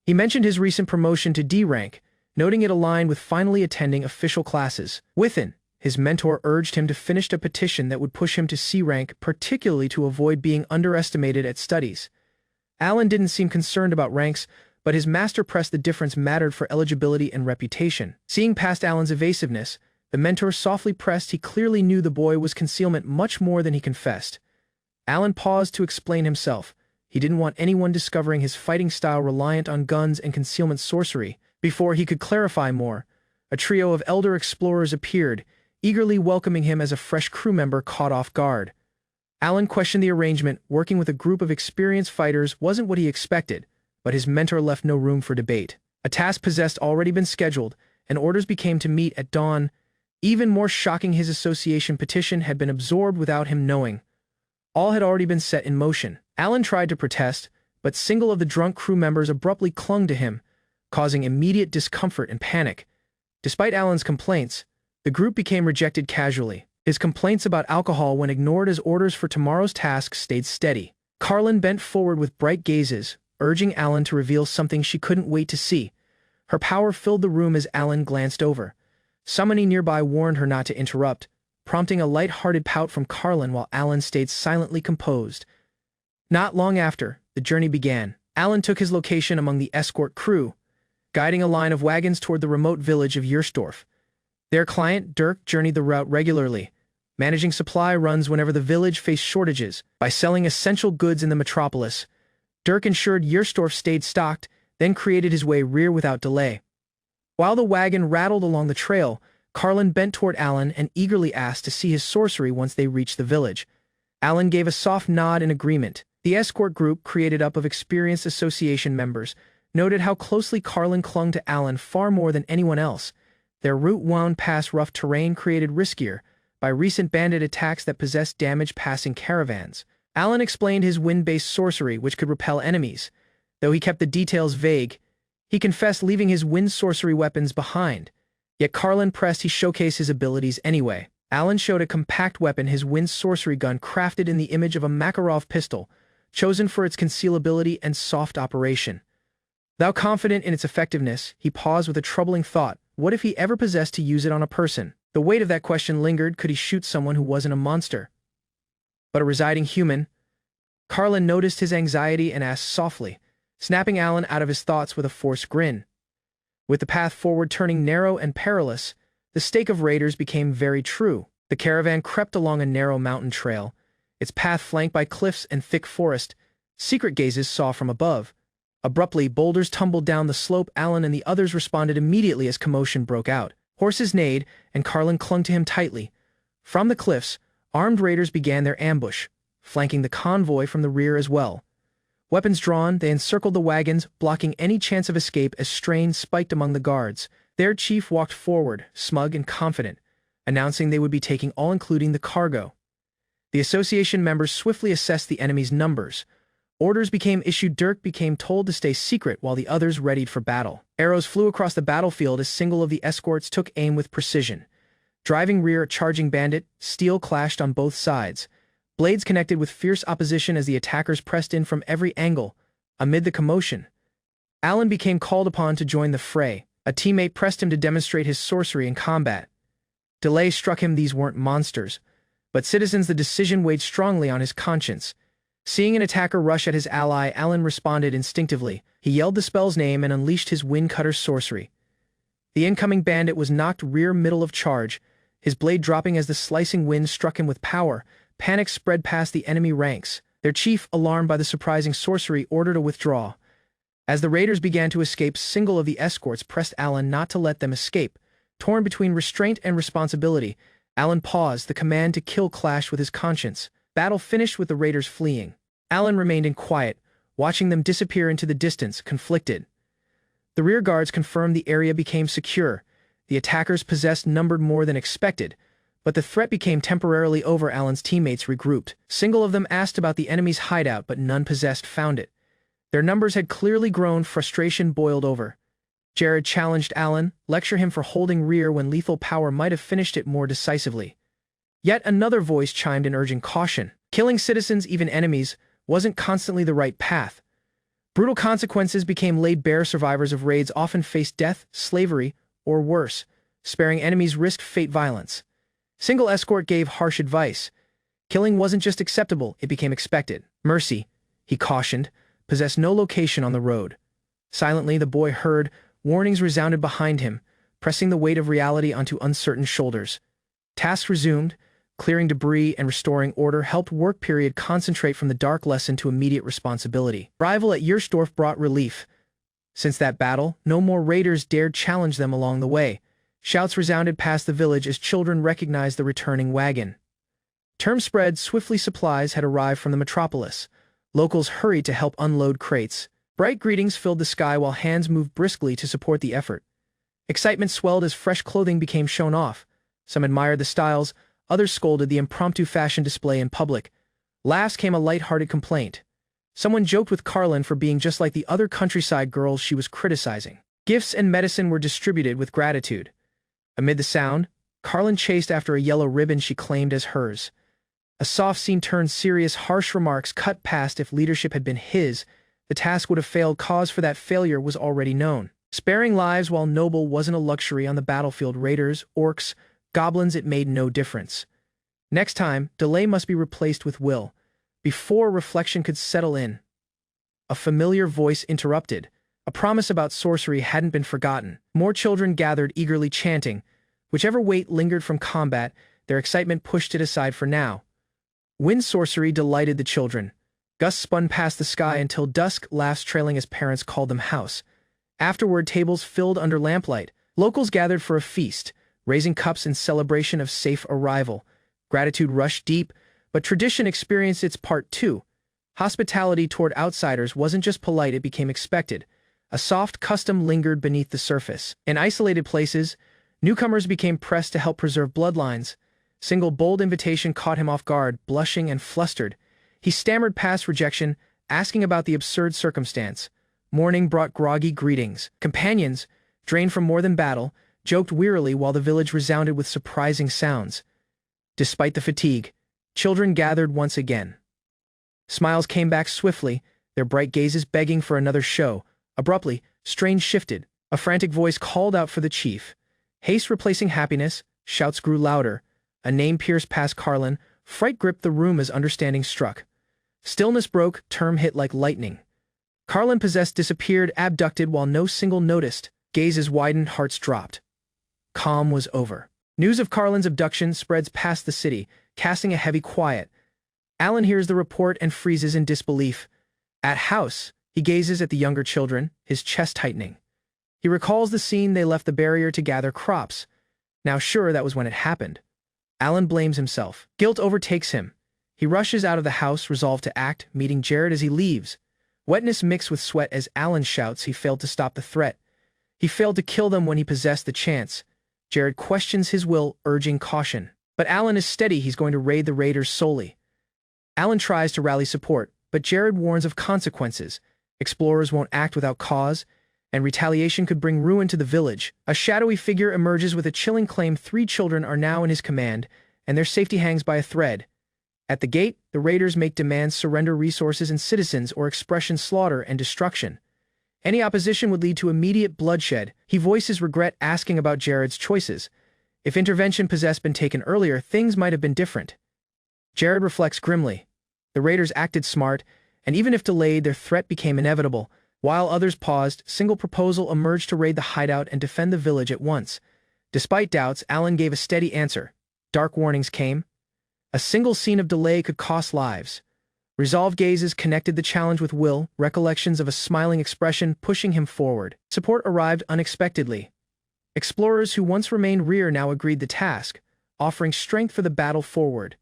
He mentioned his recent promotion to D rank, noting it aligned with finally attending official classes. Within, his mentor urged him to finish a petition that would push him to C rank, particularly to avoid being underestimated at studies. Alan didn't seem concerned about ranks, but his master pressed the difference mattered for eligibility and reputation. Seeing past Alan's evasiveness, the mentor softly pressed. He clearly knew the boy was concealment much more than he confessed. Alan paused to explain himself. He didn't want anyone discovering his fighting style reliant on guns and concealment sorcery. Before he could clarify more, a trio of elder explorers appeared, eagerly welcoming him as a fresh crew member caught off guard. Alan questioned the arrangement. Working with a group of experienced fighters wasn't what he expected, but his mentor left no room for debate. A task possessed already been scheduled, and orders became to meet at dawn. Even more shocking, his association petition had been absorbed without him knowing. All had already been set in motion. Alan tried to protest, but single of the drunk crew members abruptly clung to him, causing immediate discomfort and panic. Despite Alan's complaints, the group became rejected casually. His complaints about alcohol, when ignored as orders for tomorrow's task, stayed steady. Carlin bent forward with bright gazes, urging Alan to reveal something she couldn't wait to see. Her power filled the room as Alan glanced over. Somebody nearby warned her not to interrupt, prompting a light-hearted pout from Carlin while Alan stayed silently composed. Not long after, the journey began. Alan took his location among the escort crew, guiding a line of wagons toward the remote village of Yerstorf. Their client, Dirk, journeyed the route regularly, managing supply runs whenever the village faced shortages. By selling essential goods in the metropolis, Dirk ensured Yerstorf stayed stocked, then created his way rear without delay. While the wagon rattled along the trail, Carlin bent toward Alan and eagerly asked to see his sorcery once they reached the village. Alan gave a soft nod in agreement. The escort group, created up of experienced association members, noted how closely Carlin clung to Alan far more than anyone else. Their route wound past rough terrain created riskier by recent bandit attacks that possessed damage passing caravans. Alan explained his wind-based sorcery, which could repel enemies. Though he kept the details vague, he confessed leaving his wind sorcery weapons behind. Yet Carlin pressed he showcase his abilities anyway. Alan showed a compact weapon, his wind sorcery gun, crafted in the image of a Makarov pistol, chosen for its concealability and soft operation. Though confident in its effectiveness, he paused with a troubling thought. What if he ever possessed to use it on a person? The weight of that question lingered. Could he shoot someone who wasn't a monster, but a residing human? Carlin noticed his anxiety and asked softly, snapping Alan out of his thoughts with a forced grin. With the path forward turning narrow and perilous, the stake of raiders became very true. The caravan crept along a narrow mountain trail, its path flanked by cliffs and thick forest. Secret gazes saw from above. Abruptly, boulders tumbled down the slope. Alan and the others responded immediately as commotion broke out. Horses neighed, and Carlin clung to him tightly. From the cliffs, armed raiders began their ambush, flanking the convoy from the rear as well. Weapons drawn, they encircled the wagons, blocking any chance of escape as strain spiked among the guards. Their chief walked forward, smug and confident, announcing they would be taking all, including the cargo. The association members swiftly assessed the enemy's numbers. Orders became issued. Dirk became told to stay secret while the others readied for battle. Arrows flew across the battlefield as single of the escorts took aim with precision. Driving rear a charging bandit, steel clashed on both sides. Blades connected with fierce opposition as the attackers pressed in from every angle. Amid the commotion, Alan became called upon to join the fray. A teammate pressed him to demonstrate his sorcery in combat. Delay struck him. These weren't monsters, but citizens. The decision weighed strongly on his conscience. Seeing an attacker rush at his ally, Alan responded instinctively. He yelled the spell's name and unleashed his Wind Cutter sorcery. The incoming bandit was knocked rear middle of charge, his blade dropping as the slicing wind struck him with power. Panic spread past the enemy ranks. Their chief, alarmed by the surprising sorcery, ordered a withdrawal. As the raiders began to escape, single of the escorts pressed Alan not to let them escape. Torn between restraint and responsibility, Alan paused. The command to kill clashed with his conscience. Battle finished with the raiders fleeing. Alan remained in quiet, watching them disappear into the distance, conflicted. The rear guards confirmed the area became secure. The attackers possessed numbered more than expected, but the threat became temporarily over. Alan's teammates regrouped. Single of them asked about the enemy's hideout, but none possessed found it. Their numbers had clearly grown. Frustration boiled over. Jared challenged Alan, lecture him for holding rear when lethal power might have finished it more decisively. Yet another voice chimed in, urging caution. Killing citizens, even enemies, wasn't constantly the right path. Brutal consequences became laid bare. Survivors of raids often faced death, slavery, or worse. Sparing enemies risked fate. Violence. Single escort gave harsh advice. Killing wasn't just acceptable, it became expected. Mercy, he cautioned, possessed no location on the road. Silently, the boy heard. Warnings resounded behind him, pressing the weight of reality onto uncertain shoulders. Tasks resumed. Clearing debris and restoring order helped work period concentrate from the dark lesson to immediate responsibility. Arrival at Yersdorf brought relief. Since that battle, no more raiders dared challenge them along the way. Shouts resounded past the village as children recognized the returning wagon. Term spread swiftly. Supplies had arrived from the metropolis. Locals hurried to help unload crates. Bright greetings filled the sky while hands moved briskly to support the effort. Excitement swelled as fresh clothing became shown off. Some admired the styles, others scolded the impromptu fashion display in public. Last came a light-hearted complaint. Someone joked with Carlin for being just like the other countryside girls she was criticizing. Gifts and medicine were distributed with gratitude. Amid the sound, Carlin chased after a yellow ribbon she claimed as hers. A soft scene turned serious. Harsh remarks cut past. If leadership had been his, the task would have failed. Cause for that failure was already known. Sparing lives while noble wasn't a luxury on the battlefield. Raiders, orcs, goblins, it made no difference. Next time, delay must be replaced with will. Before reflection could settle in, a familiar voice interrupted. A promise about sorcery hadn't been forgotten. More children gathered, eagerly chanting. Whichever weight lingered from combat, their excitement pushed it aside for now. Wind sorcery delighted the children. Gusts spun past the sky until dusk, laughs trailing as parents called them house. Afterward, tables filled under lamplight. Locals gathered for a feast, raising cups in celebration of safe arrival. Gratitude rushed deep, but tradition experienced its part too. Hospitality toward outsiders wasn't just polite, it became expected. A soft custom lingered beneath the surface. In isolated places, newcomers became pressed to help preserve bloodlines. Single bold invitation caught him off guard, blushing and flustered. He stammered past rejection, asking about the absurd circumstance. Morning brought groggy greetings. Companions, drained from more than battle, joked wearily while the village resounded with surprising sounds. Despite the fatigue, children gathered once again. Smiles came back swiftly, their bright gazes begging for another show. Abruptly, strain shifted. A frantic voice called out for the chief. Haste replacing happiness, shouts grew louder. A name pierced past Carlin. Fright gripped the room as understanding struck. Stillness broke, term hit like lightning. Carlin possessed disappeared, abducted while no single noticed. Gazes widened, hearts dropped. Calm was over. News of Carlin's abduction spreads past the city, casting a heavy quiet. Alan hears the report and freezes in disbelief. At house, he gazes at the younger children, his chest tightening. He recalls the scene they left the barrier to gather crops. Now sure, that was when it happened. Alan blames himself. Guilt overtakes him. He rushes out of the house, resolved to act, meeting Jared as he leaves. Wetness mixed with sweat as Alan shouts he failed to stop the threat. He failed to kill them when he possessed the chance. Jared questions his will, urging caution. But Alan is steady, he's going to raid the raiders solely. Alan tries to rally support, but Jared warns of consequences. Explorers won't act without cause, and retaliation could bring ruin to the village. A shadowy figure emerges with a chilling claim. 3 children are now in his command, and their safety hangs by a thread. At the gate, the raiders make demands: surrender resources and citizens or expression slaughter and destruction. Any opposition would lead to immediate bloodshed. He voices regret, asking about Jared's choices. If intervention possessed been taken earlier, things might have been different. Jared reflects grimly. The raiders acted smart, and even if delayed, their threat became inevitable. While others paused, a single proposal emerged to raid the hideout and defend the village at once. Despite doubts, Alan gave a steady answer. Dark warnings came. A single scene of delay could cost lives. Resolved gazes connected the challenge with will, recollections of a smiling expression pushing him forward. Support arrived unexpectedly. Explorers who once remained rear now agreed the task, offering strength for the battle forward.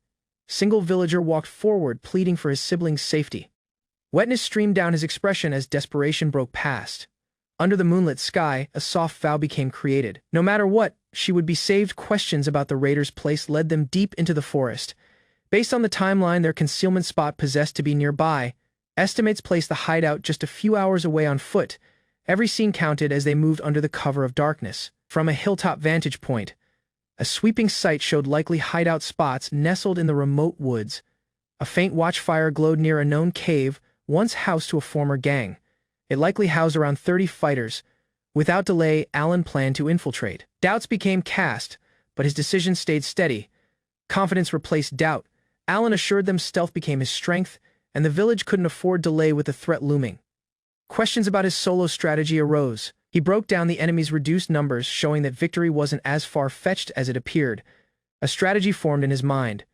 Single villager walked forward, pleading for his siblings' safety. Wetness streamed down his expression as desperation broke past. Under the moonlit sky, a soft vow became created. No matter what, she would be saved. Questions about the raiders' place led them deep into the forest. Based on the timeline their concealment spot possessed to be nearby, estimates placed the hideout just a few hours away on foot. Every scene counted as they moved under the cover of darkness. From a hilltop vantage point, a sweeping sight showed likely hideout spots nestled in the remote woods. A faint watchfire glowed near a known cave, once housed to a former gang. It likely housed around 30 fighters. Without delay, Alan planned to infiltrate. Doubts became cast, but his decision stayed steady. Confidence replaced doubt. Alan assured them stealth became his strength, and the village couldn't afford delay with the threat looming. Questions about his solo strategy arose. He broke down the enemy's reduced numbers, showing that victory wasn't as far-fetched as it appeared. A strategy formed in his mind.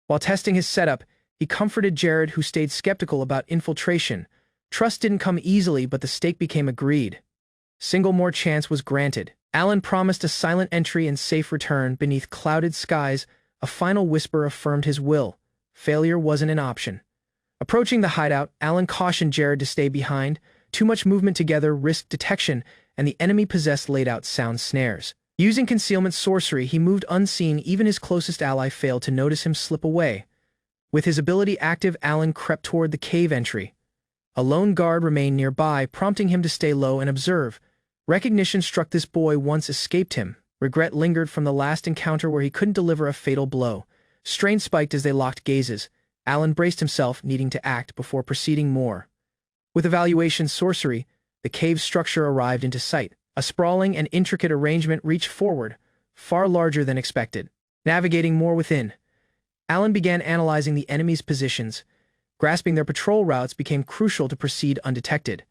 While testing his setup, he comforted Jared, who stayed skeptical about infiltration. Trust didn't come easily, but the stake became agreed. Single more chance was granted. Alan promised a silent entry and safe return beneath clouded skies. A final whisper affirmed his will. Failure wasn't an option. Approaching the hideout, Alan cautioned Jared to stay behind. Too much movement together risked detection, and the enemy possessed laid-out sound snares. Using concealment sorcery, he moved unseen. Even his closest ally failed to notice him slip away. With his ability active, Alan crept toward the cave entry. A lone guard remained nearby, prompting him to stay low and observe. Recognition struck this boy once escaped him. Regret lingered from the last encounter where he couldn't deliver a fatal blow. Strain spiked as they locked gazes. Alan braced himself, needing to act before proceeding more. With evaluation sorcery, the cave structure arrived into sight. A sprawling and intricate arrangement reached forward, far larger than expected. Navigating more within, Alan began analyzing the enemy's positions. Grasping their patrol routes became crucial to proceed undetected.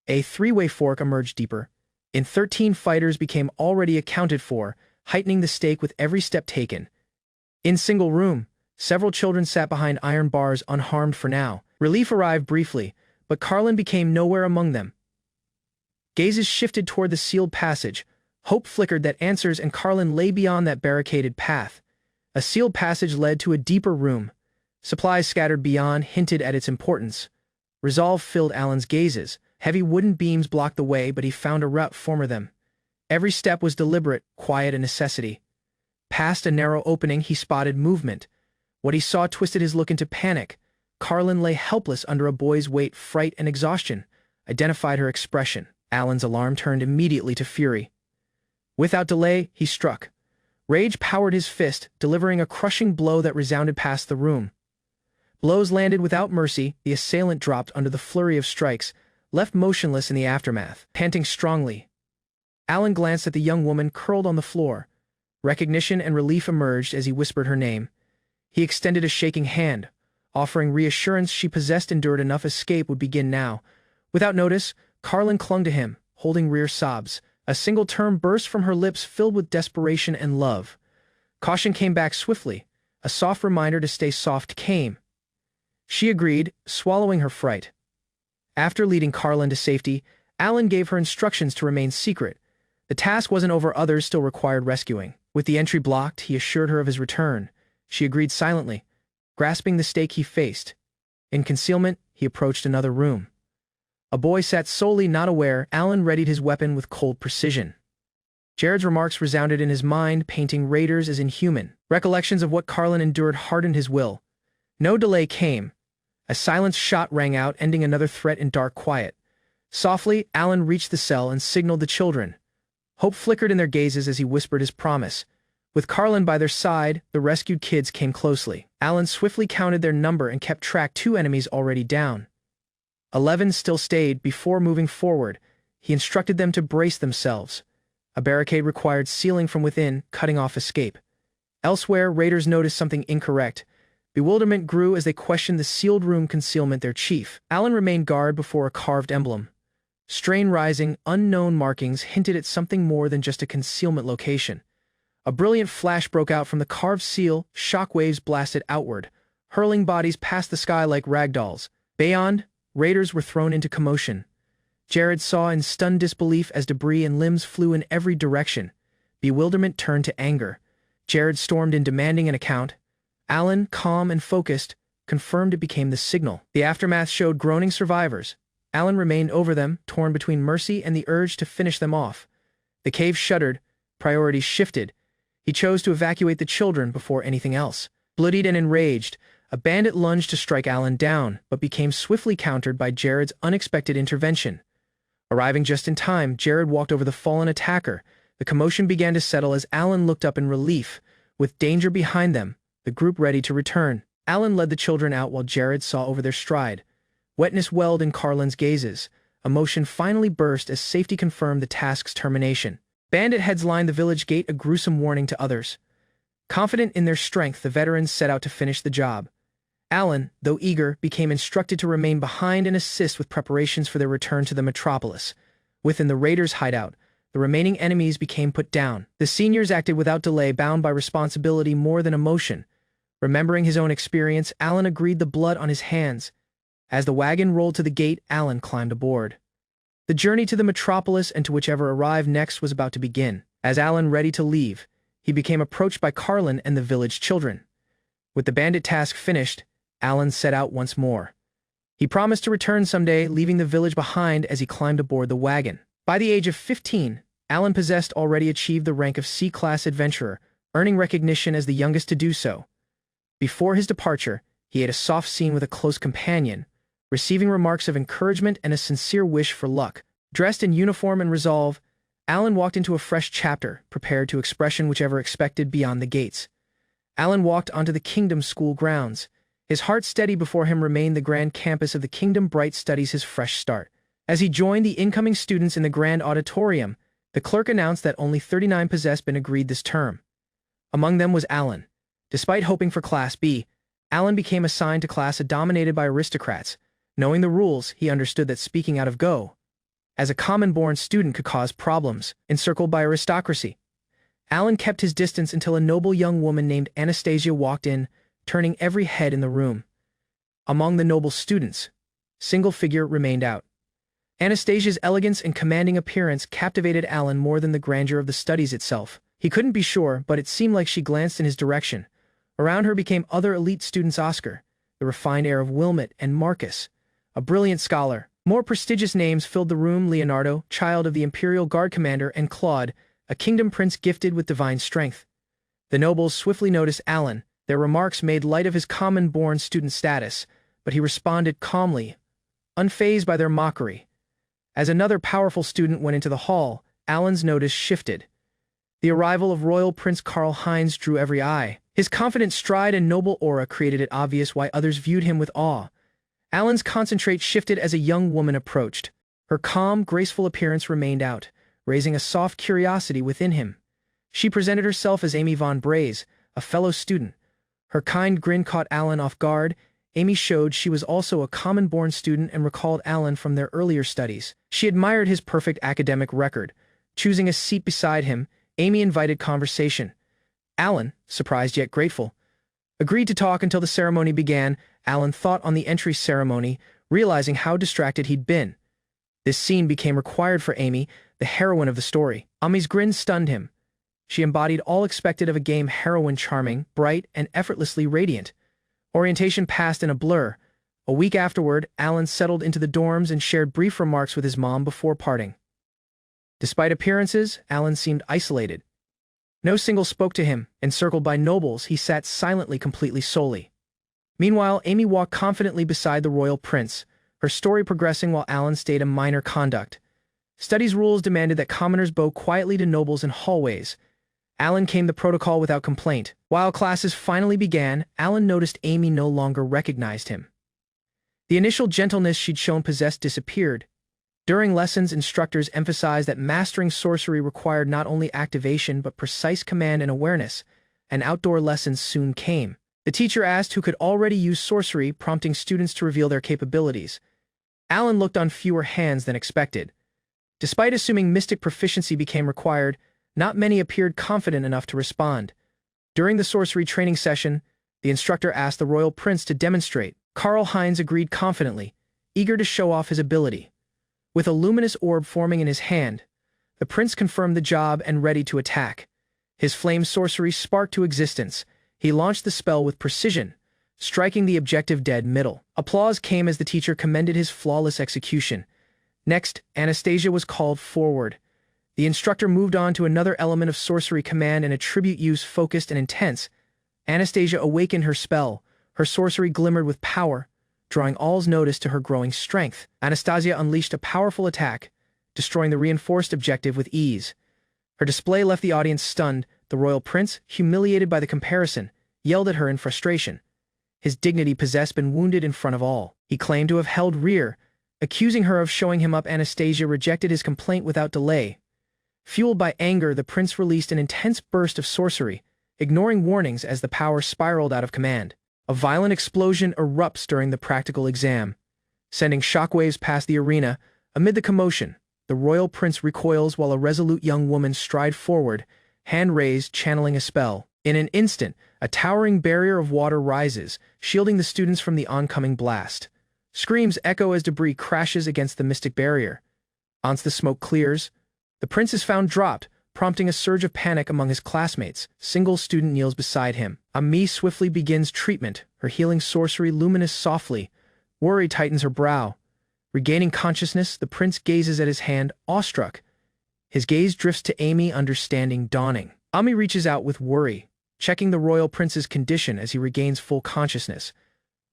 A three-way fork emerged deeper. 13 fighters became already accounted for, heightening the stake with every step taken. In single room, several children sat behind iron bars unharmed for now. Relief arrived briefly, but Carlin became nowhere among them. Gazes shifted toward the sealed passage. Hope flickered that answers and Carlin lay beyond that barricaded path. A sealed passage led to a deeper room. Supplies scattered beyond hinted at its importance. Resolve filled Alan's gazes. Heavy wooden beams blocked the way, but he found a route for them. Every step was deliberate, quiet, a necessity. Past a narrow opening, he spotted movement. What he saw twisted his look into panic. Carlin lay helpless under a boy's weight. Fright and exhaustion identified her expression. Alan's alarm turned immediately to fury. Without delay, he struck. Rage powered his fist, delivering a crushing blow that resounded past the room. Blows landed without mercy. The assailant dropped under the flurry of strikes, left motionless in the aftermath. Panting strongly, Alan glanced at the young woman curled on the floor. Recognition and relief emerged as he whispered her name. He extended a shaking hand, offering reassurance she possessed endured enough. Escape would begin now. Without notice, Carlin clung to him, holding rear sobs. A single term burst from her lips, filled with desperation and love. Caution came back swiftly. A soft reminder to stay soft came. She agreed, swallowing her fright. After leading Carlin to safety, Alan gave her instructions to remain secret. The task wasn't over. Others still required rescuing. With the entry blocked, he assured her of his return. She agreed silently, grasping the stake he faced. In concealment, he approached another room. A boy sat solely not aware. Alan readied his weapon with cold precision. Jared's remarks resounded in his mind, painting raiders as inhuman. Recollections of what Carlin endured hardened his will. No delay came. A silenced shot rang out, ending another threat in dark quiet. Softly, Alan reached the cell and signaled the children. Hope flickered in their gazes as he whispered his promise. With Carlin by their side, the rescued kids came closely. Alan swiftly counted their number and kept track. 2 enemies already down. 11 still stayed. Before moving forward, he instructed them to brace themselves. A barricade required sealing from within, cutting off escape. Elsewhere, raiders noticed something incorrect. Bewilderment grew as they questioned the sealed room concealment their chief. Alan remained guard before a carved emblem. Strain rising, unknown markings hinted at something more than just a concealment location. A brilliant flash broke out from the carved seal, shockwaves blasted outward, hurling bodies past the sky like ragdolls. Beyond, raiders were thrown into commotion. Jared saw in stunned disbelief as debris and limbs flew in every direction. Bewilderment turned to anger. Jared stormed in demanding an account. Alan, calm and focused, confirmed it became the signal. The aftermath showed groaning survivors. Alan remained over them, torn between mercy and the urge to finish them off. The cave shuddered, priorities shifted. He chose to evacuate the children before anything else. Bloodied and enraged, a bandit lunged to strike Alan down, but became swiftly countered by Jared's unexpected intervention. Arriving just in time, Jared walked over the fallen attacker. The commotion began to settle as Alan looked up in relief. With danger behind them, the group ready to return. Alan led the children out while Jared saw over their stride. Wetness welled in Carlin's gazes. Emotion finally burst as safety confirmed the task's termination. Bandit heads lined the village gate, a gruesome warning to others. Confident in their strength, the veterans set out to finish the job. Alan, though eager, became instructed to remain behind and assist with preparations for their return to the metropolis. Within the raiders' hideout, the remaining enemies became put down. The seniors acted without delay, bound by responsibility more than emotion. Remembering his own experience, Alan agreed, the blood on his hands. As the wagon rolled to the gate, Alan climbed aboard. The journey to the metropolis and to whichever arrived next was about to begin. As Alan ready to leave, he became approached by Carlin and the village children. With the bandit task finished, Alan set out once more. He promised to return someday, leaving the village behind as he climbed aboard the wagon. By the age of 15, Alan possessed already achieved the rank of C-class adventurer, earning recognition as the youngest to do so. Before his departure, he had a soft scene with a close companion, receiving remarks of encouragement and a sincere wish for luck. Dressed in uniform and resolve, Alan walked into a fresh chapter, prepared to expression whichever expected beyond the gates. Alan walked onto the Kingdom School grounds. His heart steady before him remained the grand campus of the Kingdom Bright Studies, his fresh start. As he joined the incoming students in the grand auditorium, the clerk announced that only 39 possessed been agreed this term. Among them was Alan. Despite hoping for Class B, Alan became assigned to class dominated by aristocrats. Knowing the rules, he understood that speaking out of go, as a common-born student, could cause problems. Encircled by aristocracy, Alan kept his distance until a noble young woman named Anastasia walked in, turning every head in the room. Among the noble students, single figure remained out. Anastasia's elegance and commanding appearance captivated Alan more than the grandeur of the studies itself. He couldn't be sure, but it seemed like she glanced in his direction. Around her became other elite students: Oscar, the refined air of Wilmot, and Marcus, a brilliant scholar. More prestigious names filled the room: Leonardo, child of the Imperial Guard commander, and Claude, a kingdom prince gifted with divine strength. The nobles swiftly noticed Alan. Their remarks made light of his common-born student status, but he responded calmly, unfazed by their mockery. As another powerful student went into the hall, Alan's notice shifted. The arrival of Royal Prince Karl Heinz drew every eye. His confident stride and noble aura created it obvious why others viewed him with awe. Alan's concentrate shifted as a young woman approached. Her calm, graceful appearance remained out, raising a soft curiosity within him. She presented herself as Amy von Braze, a fellow student. Her kind grin caught Alan off guard. Amy showed she was also a common-born student and recalled Alan from their earlier studies. She admired his perfect academic record. Choosing a seat beside him, Amy invited conversation. Alan, surprised yet grateful, agreed to talk until the ceremony began. Alan thought on the entry ceremony, realizing how distracted he'd been. This scene became required for Amy, the heroine of the story. Amy's grin stunned him. She embodied all expected of a game heroine: charming, bright, and effortlessly radiant. Orientation passed in a blur. A week afterward, Alan settled into the dorms and shared brief remarks with his mom before parting. Despite appearances, Alan seemed isolated. No single spoke to him. Encircled by nobles, he sat silently, completely solely. Meanwhile, Amy walked confidently beside the royal prince, her story progressing while Alan stayed a minor conduct. Studies rules demanded that commoners bow quietly to nobles in hallways. Alan came the protocol without complaint. While classes finally began, Alan noticed Amy no longer recognized him. The initial gentleness she'd shown possessed disappeared. During lessons, instructors emphasized that mastering sorcery required not only activation but precise command and awareness, and outdoor lessons soon came. The teacher asked who could already use sorcery, prompting students to reveal their capabilities. Alan looked on fewer hands than expected. Despite assuming mystic proficiency became required, not many appeared confident enough to respond. During the sorcery training session, the instructor asked the royal prince to demonstrate. Karl Heinz agreed confidently, eager to show off his ability. With a luminous orb forming in his hand, the prince confirmed the job and ready to attack. His flame sorcery sparked to existence. He launched the spell with precision, striking the objective dead middle. Applause came as the teacher commended his flawless execution. Next, Anastasia was called forward. The instructor moved on to another element of sorcery command and attribute use focused and intense. Anastasia awakened her spell. Her sorcery glimmered with power, drawing all's notice to her growing strength. Anastasia unleashed a powerful attack, destroying the reinforced objective with ease. Her display left the audience stunned. The royal prince, humiliated by the comparison, yelled at her in frustration. His dignity possessed been wounded in front of all. He claimed to have held rear, accusing her of showing him up. Anastasia rejected his complaint without delay. Fueled by anger, the prince released an intense burst of sorcery, ignoring warnings as the power spiraled out of command. A violent explosion erupts during the practical exam, sending shockwaves past the arena. Amid the commotion, the royal prince recoils while a resolute young woman strides forward, hand raised, channeling a spell. In an instant, a towering barrier of water rises, shielding the students from the oncoming blast. Screams echo as debris crashes against the mystic barrier. Once the smoke clears, the prince is found dropped, prompting a surge of panic among his classmates. Single student kneels beside him. Ami swiftly begins treatment, her healing sorcery luminous softly. Worry tightens her brow. Regaining consciousness, the prince gazes at his hand, awestruck. His gaze drifts to Amy, understanding dawning. Ami reaches out with worry, checking the royal prince's condition as he regains full consciousness.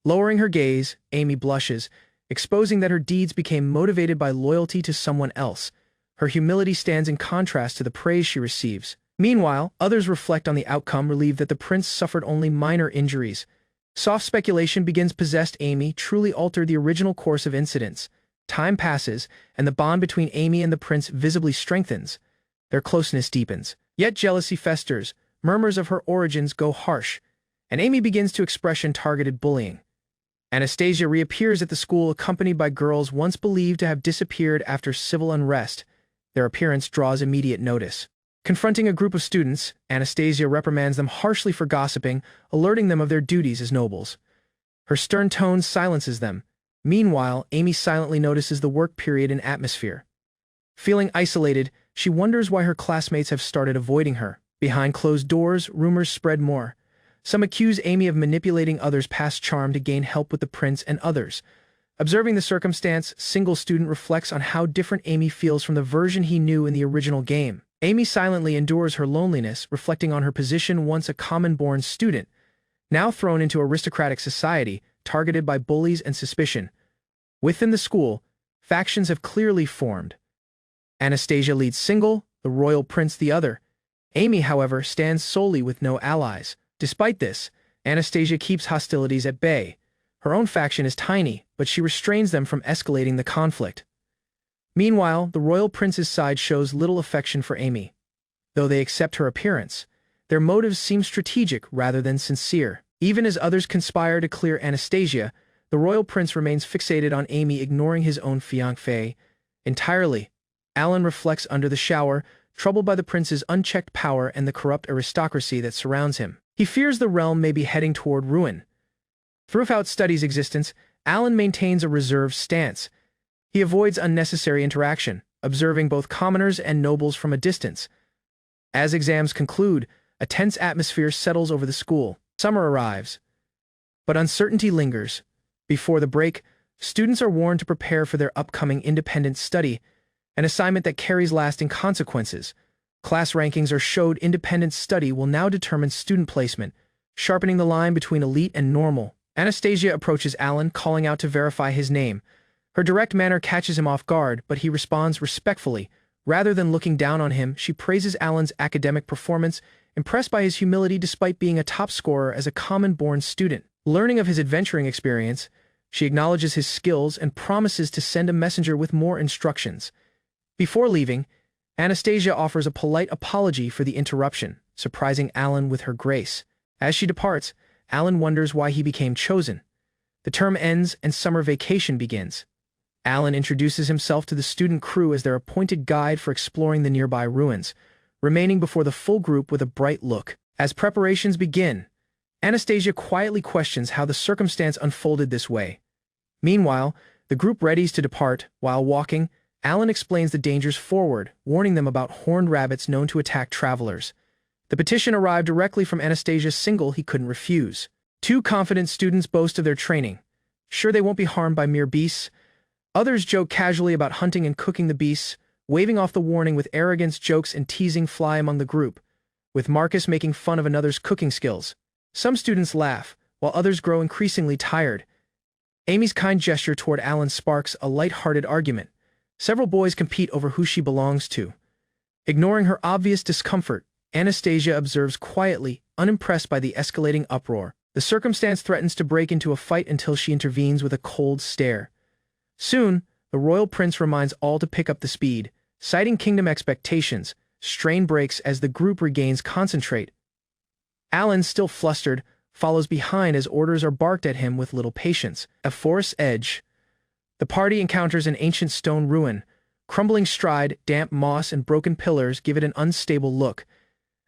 Lowering her gaze, Amy blushes, exposing that her deeds became motivated by loyalty to someone else. Her humility stands in contrast to the praise she receives. Meanwhile, others reflect on the outcome, relieved that the prince suffered only minor injuries. Soft speculation begins. Possessed Amy truly altered the original course of incidents. Time passes, and the bond between Amy and the prince visibly strengthens. Their closeness deepens. Yet jealousy festers, murmurs of her origins go harsh, and Amy begins to express targeted bullying. Anastasia reappears at the school accompanied by girls once believed to have disappeared after civil unrest. Their appearance draws immediate notice. Confronting a group of students, Anastasia reprimands them harshly for gossiping, alerting them of their duties as nobles. Her stern tone silences them. Meanwhile, Amy silently notices the work period and atmosphere. Feeling isolated, she wonders why her classmates have started avoiding her. Behind closed doors, rumors spread more. Some accuse Amy of manipulating others past charm to gain help with the prince and others. Observing the circumstance, single student reflects on how different Amy feels from the version he knew in the original game. Amy silently endures her loneliness, reflecting on her position once a common-born student, now thrown into aristocratic society, targeted by bullies and suspicion. Within the school, factions have clearly formed. Anastasia leads single, the royal prince the other. Amy, however, stands solely with no allies. Despite this, Anastasia keeps hostilities at bay. Her own faction is tiny, but she restrains them from escalating the conflict. Meanwhile, the royal prince's side shows little affection for Amy. Though they accept her appearance, their motives seem strategic rather than sincere. Even as others conspire to clear Anastasia, the royal prince remains fixated on Amy, ignoring his own fiancé entirely. Alan reflects under the shower, troubled by the prince's unchecked power and the corrupt aristocracy that surrounds him. He fears the realm may be heading toward ruin. Throughout Study's existence, Alan maintains a reserved stance. He avoids unnecessary interaction, observing both commoners and nobles from a distance. As exams conclude, a tense atmosphere settles over the school. Summer arrives, but uncertainty lingers. Before the break, students are warned to prepare for their upcoming independent study, an assignment that carries lasting consequences. Class rankings are showed. Independent study will now determine student placement, sharpening the line between elite and normal. Anastasia approaches Alan, calling out to verify his name. Her direct manner catches him off guard, but he responds respectfully. Rather than looking down on him, she praises Alan's academic performance, impressed by his humility despite being a top scorer as a common-born student. Learning of his adventuring experience, she acknowledges his skills and promises to send a messenger with more instructions. Before leaving, Anastasia offers a polite apology for the interruption, surprising Alan with her grace. As she departs, Alan wonders why he became chosen. The term ends and summer vacation begins. Alan introduces himself to the student crew as their appointed guide for exploring the nearby ruins, remaining before the full group with a bright look. As preparations begin, Anastasia quietly questions how the circumstance unfolded this way. Meanwhile, the group readies to depart. While walking, Alan explains the dangers forward, warning them about horned rabbits known to attack travelers. The petition arrived directly from Anastasia's single he couldn't refuse. Two confident students boast of their training. Sure they won't be harmed by mere beasts. Others joke casually about hunting and cooking the beasts, waving off the warning with arrogance. Jokes and teasing fly among the group, with Marcus making fun of another's cooking skills. Some students laugh, while others grow increasingly tired. Amy's kind gesture toward Alan sparks a light-hearted argument. Several boys compete over who she belongs to. Ignoring her obvious discomfort, Anastasia observes quietly, unimpressed by the escalating uproar. The circumstance threatens to break into a fight until she intervenes with a cold stare. Soon, the royal prince reminds all to pick up the speed, citing kingdom expectations. Strain breaks as the group regains concentrate. Alan, still flustered, follows behind as orders are barked at him with little patience. At forest's edge, the party encounters an ancient stone ruin. Crumbling stride, damp moss, and broken pillars give it an unstable look.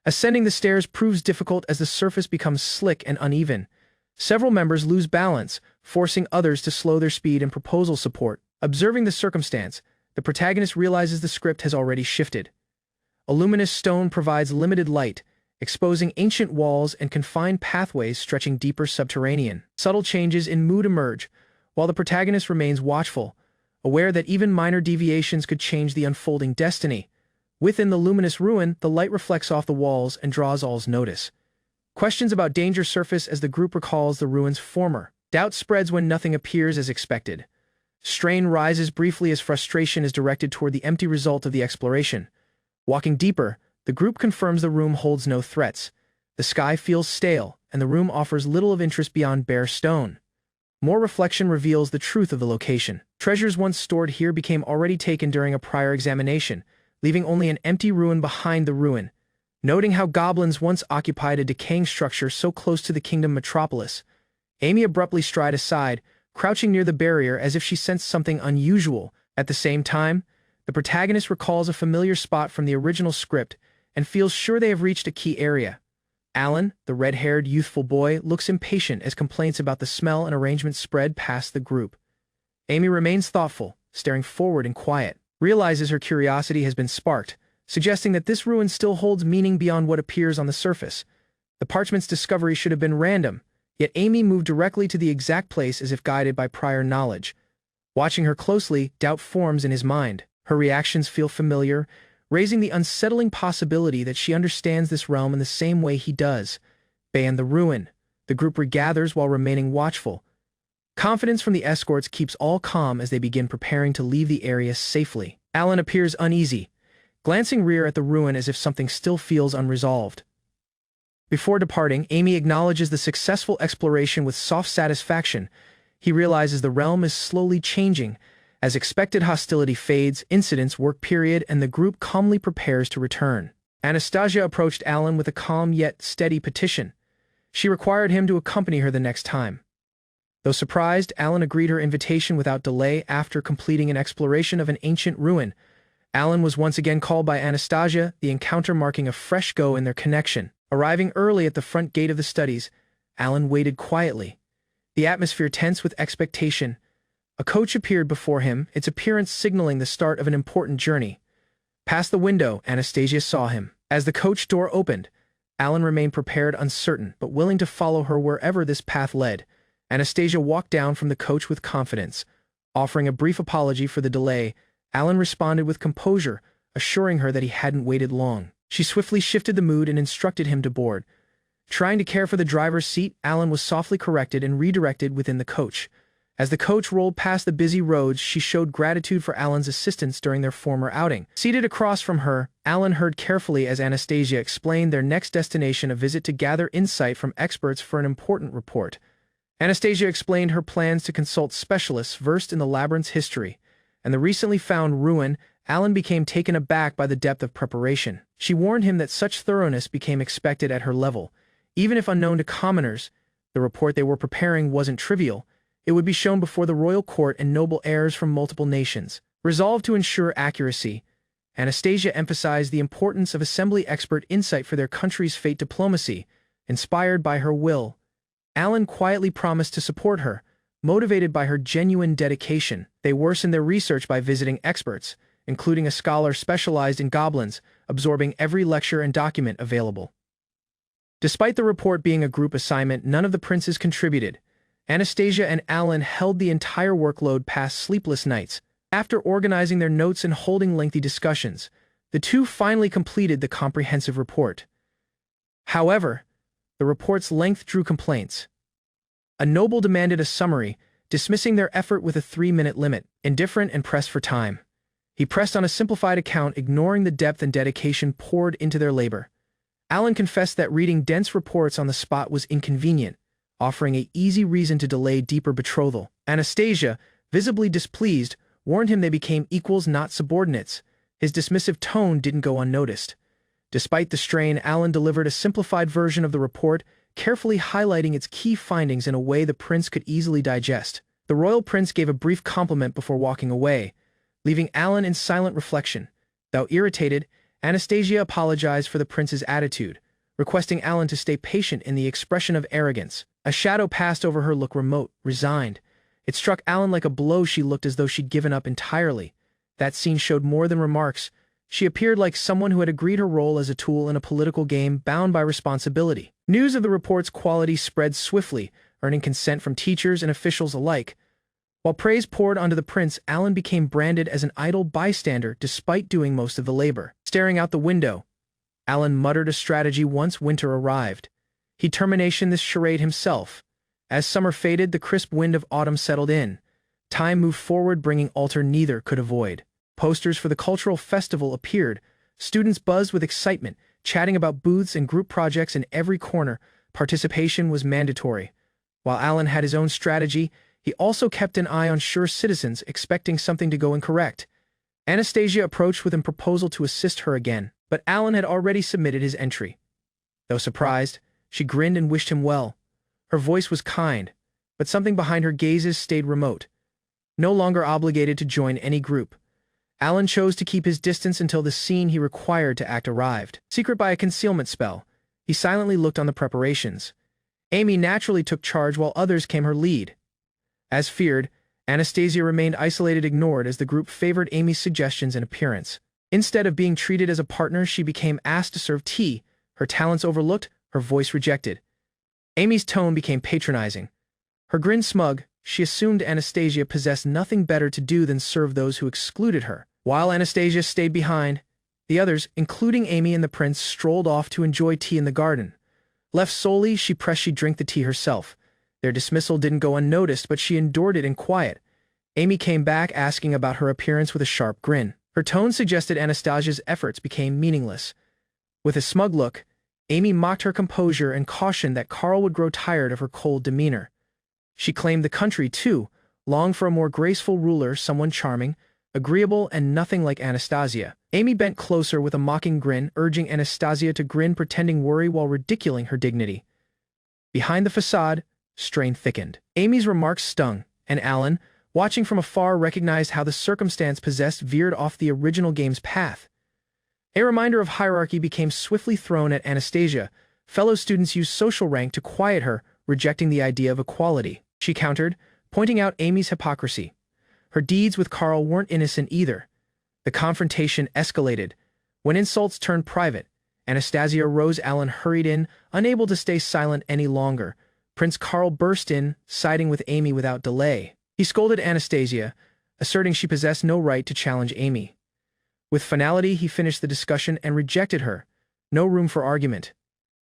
Ascending the stairs proves difficult as the surface becomes slick and uneven. Several members lose balance, forcing others to slow their speed and proposal support. Observing the circumstance, the protagonist realizes the script has already shifted. A luminous stone provides limited light, exposing ancient walls and confined pathways stretching deeper subterranean. Subtle changes in mood emerge, while the protagonist remains watchful, aware that even minor deviations could change the unfolding destiny. Within the luminous ruin, the light reflects off the walls and draws all's notice. Questions about danger surface as the group recalls the ruin's former. Doubt spreads when nothing appears as expected. Strain rises briefly as frustration is directed toward the empty result of the exploration. Walking deeper, the group confirms the room holds no threats. The sky feels stale, and the room offers little of interest beyond bare stone. More reflection reveals the truth of the location. Treasures once stored here became already taken during a prior examination, leaving only an empty ruin behind the ruin. Noting how goblins once occupied a decaying structure so close to the kingdom metropolis, Amy abruptly strides aside, crouching near the barrier as if she sensed something unusual. At the same time, the protagonist recalls a familiar spot from the original script and feels sure they have reached a key area. Alan, the red-haired youthful boy, looks impatient as complaints about the smell and arrangement spread past the group. Amy remains thoughtful, staring forward and quiet. Realizes her curiosity has been sparked, suggesting that this ruin still holds meaning beyond what appears on the surface. The parchment's discovery should have been random, yet Amy moved directly to the exact place as if guided by prior knowledge. Watching her closely, doubt forms in his mind. Her reactions feel familiar, raising the unsettling possibility that she understands this realm in the same way he does. Beyond the ruin, the group regathers while remaining watchful. Confidence from the escorts keeps all calm as they begin preparing to leave the area safely. Alan appears uneasy, glancing rear at the ruin as if something still feels unresolved. Before departing, Amy acknowledges the successful exploration with soft satisfaction. He realizes the realm is slowly changing. As expected hostility fades, incidents work period, and the group calmly prepares to return. Anastasia approached Alan with a calm yet steady petition. She required him to accompany her the next time. Though surprised, Alan agreed her invitation without delay. After completing an exploration of an ancient ruin, Alan was once again called by Anastasia, the encounter marking a fresh go in their connection. Arriving early at the front gate of the studies, Alan waited quietly, the atmosphere tense with expectation. A coach appeared before him, its appearance signaling the start of an important journey. Past the window, Anastasia saw him. As the coach door opened, Alan remained prepared, uncertain, but willing to follow her wherever this path led. Anastasia walked down from the coach with confidence. Offering a brief apology for the delay, Alan responded with composure, assuring her that he hadn't waited long. She swiftly shifted the mood and instructed him to board. Trying to care for the driver's seat, Alan was softly corrected and redirected within the coach. As the coach rolled past the busy roads, she showed gratitude for Alan's assistance during their former outing. Seated across from her, Alan heard carefully as Anastasia explained their next destination, a visit to gather insight from experts for an important report. Anastasia explained her plans to consult specialists versed in the labyrinth's history and the recently found ruin. Alan became taken aback by the depth of preparation. She warned him that such thoroughness became expected at her level, even if unknown to commoners. The report they were preparing wasn't trivial. It would be shown before the royal court and noble heirs from multiple nations. Resolved to ensure accuracy, Anastasia emphasized the importance of assembly expert insight for their country's fate diplomacy. Inspired by her will, Alan quietly promised to support her. Motivated by her genuine dedication, they worsened their research by visiting experts, including a scholar specialized in goblins, absorbing every lecture and document available. Despite the report being a group assignment, none of the princes contributed. Anastasia and Alan held the entire workload past sleepless nights. After organizing their notes and holding lengthy discussions, the two finally completed the comprehensive report. However, the report's length drew complaints. A noble demanded a summary, dismissing their effort with a 3-minute limit. Indifferent and pressed for time, he pressed on a simplified account, ignoring the depth and dedication poured into their labor. Alan confessed that reading dense reports on the spot was inconvenient, offering an easy reason to delay deeper betrothal. Anastasia, visibly displeased, warned him they became equals, not subordinates. His dismissive tone didn't go unnoticed. Despite the strain, Alan delivered a simplified version of the report, carefully highlighting its key findings in a way the prince could easily digest. The royal prince gave a brief compliment before walking away, leaving Alan in silent reflection. Though irritated, Anastasia apologized for the prince's attitude, requesting Alan to stay patient in the expression of arrogance. A shadow passed over her look, remote, resigned. It struck Alan like a blow. She looked as though she'd given up entirely. That scene showed more than remarks. She appeared like someone who had agreed her role as a tool in a political game, bound by responsibility. News of the report's quality spread swiftly, earning consent from teachers and officials alike. While praise poured onto the prince, Alan became branded as an idle bystander despite doing most of the labor. Staring out the window, Alan muttered a strategy once winter arrived. He'd termination this charade himself. As summer faded, the crisp wind of autumn settled in. Time moved forward, bringing alter neither could avoid. Posters for the cultural festival appeared. Students buzzed with excitement, chatting about booths and group projects in every corner. Participation was mandatory. While Alan had his own strategy, he also kept an eye on sure citizens, expecting something to go incorrect. Anastasia approached with a proposal to assist her again, but Alan had already submitted his entry. Though surprised, she grinned and wished him well. Her voice was kind, but something behind her gazes stayed remote. No longer obligated to join any group, Alan chose to keep his distance until the scene he required to act arrived. Secret by a concealment spell, he silently looked on the preparations. Amy naturally took charge while others came her lead. As feared, Anastasia remained isolated, ignored as the group favored Amy's suggestions and appearance. Instead of being treated as a partner, she became asked to serve tea, her talents overlooked, her voice rejected. Amy's tone became patronizing. Her grin smug, she assumed Anastasia possessed nothing better to do than serve those who excluded her. While Anastasia stayed behind, the others, including Amy and the prince, strolled off to enjoy tea in the garden. Left solely, she pressed she'd drink the tea herself. Their dismissal didn't go unnoticed, but she endured it in quiet. Amy came back asking about her appearance with a sharp grin. Her tone suggested Anastasia's efforts became meaningless. With a smug look, Amy mocked her composure and cautioned that Carl would grow tired of her cold demeanor. She claimed the country, too, longed for a more graceful ruler, someone charming, agreeable, and nothing like Anastasia. Amy bent closer with a mocking grin, urging Anastasia to grin, pretending worry while ridiculing her dignity. Behind the facade, strain thickened. Amy's remarks stung, and Alan, watching from afar, recognized how the circumstance possessed veered off the original game's path. A reminder of hierarchy became swiftly thrown at Anastasia. Fellow students used social rank to quiet her, rejecting the idea of equality. She countered, pointing out Amy's hypocrisy. Her deeds with Carl weren't innocent either. The confrontation escalated. When insults turned private, Anastasia rose. Alan hurried in, unable to stay silent any longer. Prince Carl burst in, siding with Amy without delay. He scolded Anastasia, asserting she possessed no right to challenge Amy. With finality, he finished the discussion and rejected her. No room for argument.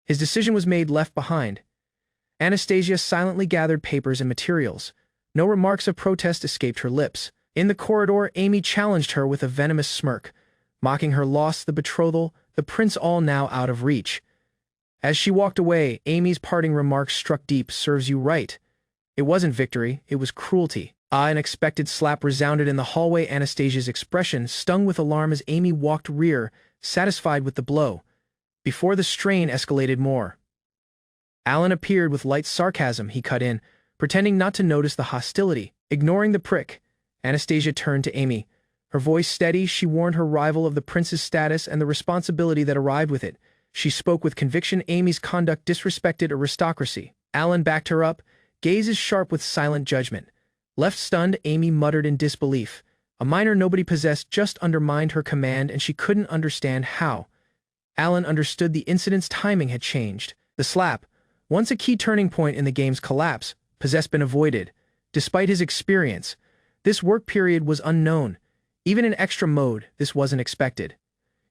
His decision was made, left behind. Anastasia silently gathered papers and materials. No remarks of protest escaped her lips. In the corridor, Amy challenged her with a venomous smirk, mocking her loss, the betrothal, the prince, all now out of reach. As she walked away, Amy's parting remarks struck deep. Serves you right. It wasn't victory, it was cruelty. An unexpected slap resounded in the hallway. Anastasia's expression stung with alarm as Amy walked rear, satisfied with the blow. Before the strain escalated more, Alan appeared with light sarcasm. He cut in, pretending not to notice the hostility. Ignoring the prick, Anastasia turned to Amy. Her voice steady, she warned her rival of the prince's status and the responsibility that arrived with it. She spoke with conviction. Amy's conduct disrespected aristocracy. Alan backed her up, gazes sharp with silent judgment. Left stunned, Amy muttered in disbelief. A minor nobody possessed just undermined her command, and she couldn't understand how. Alan understood the incident's timing had changed. The slap, once a key turning point in the game's collapse, possessed been avoided. Despite his experience, this work period was unknown. Even in extra mode, this wasn't expected.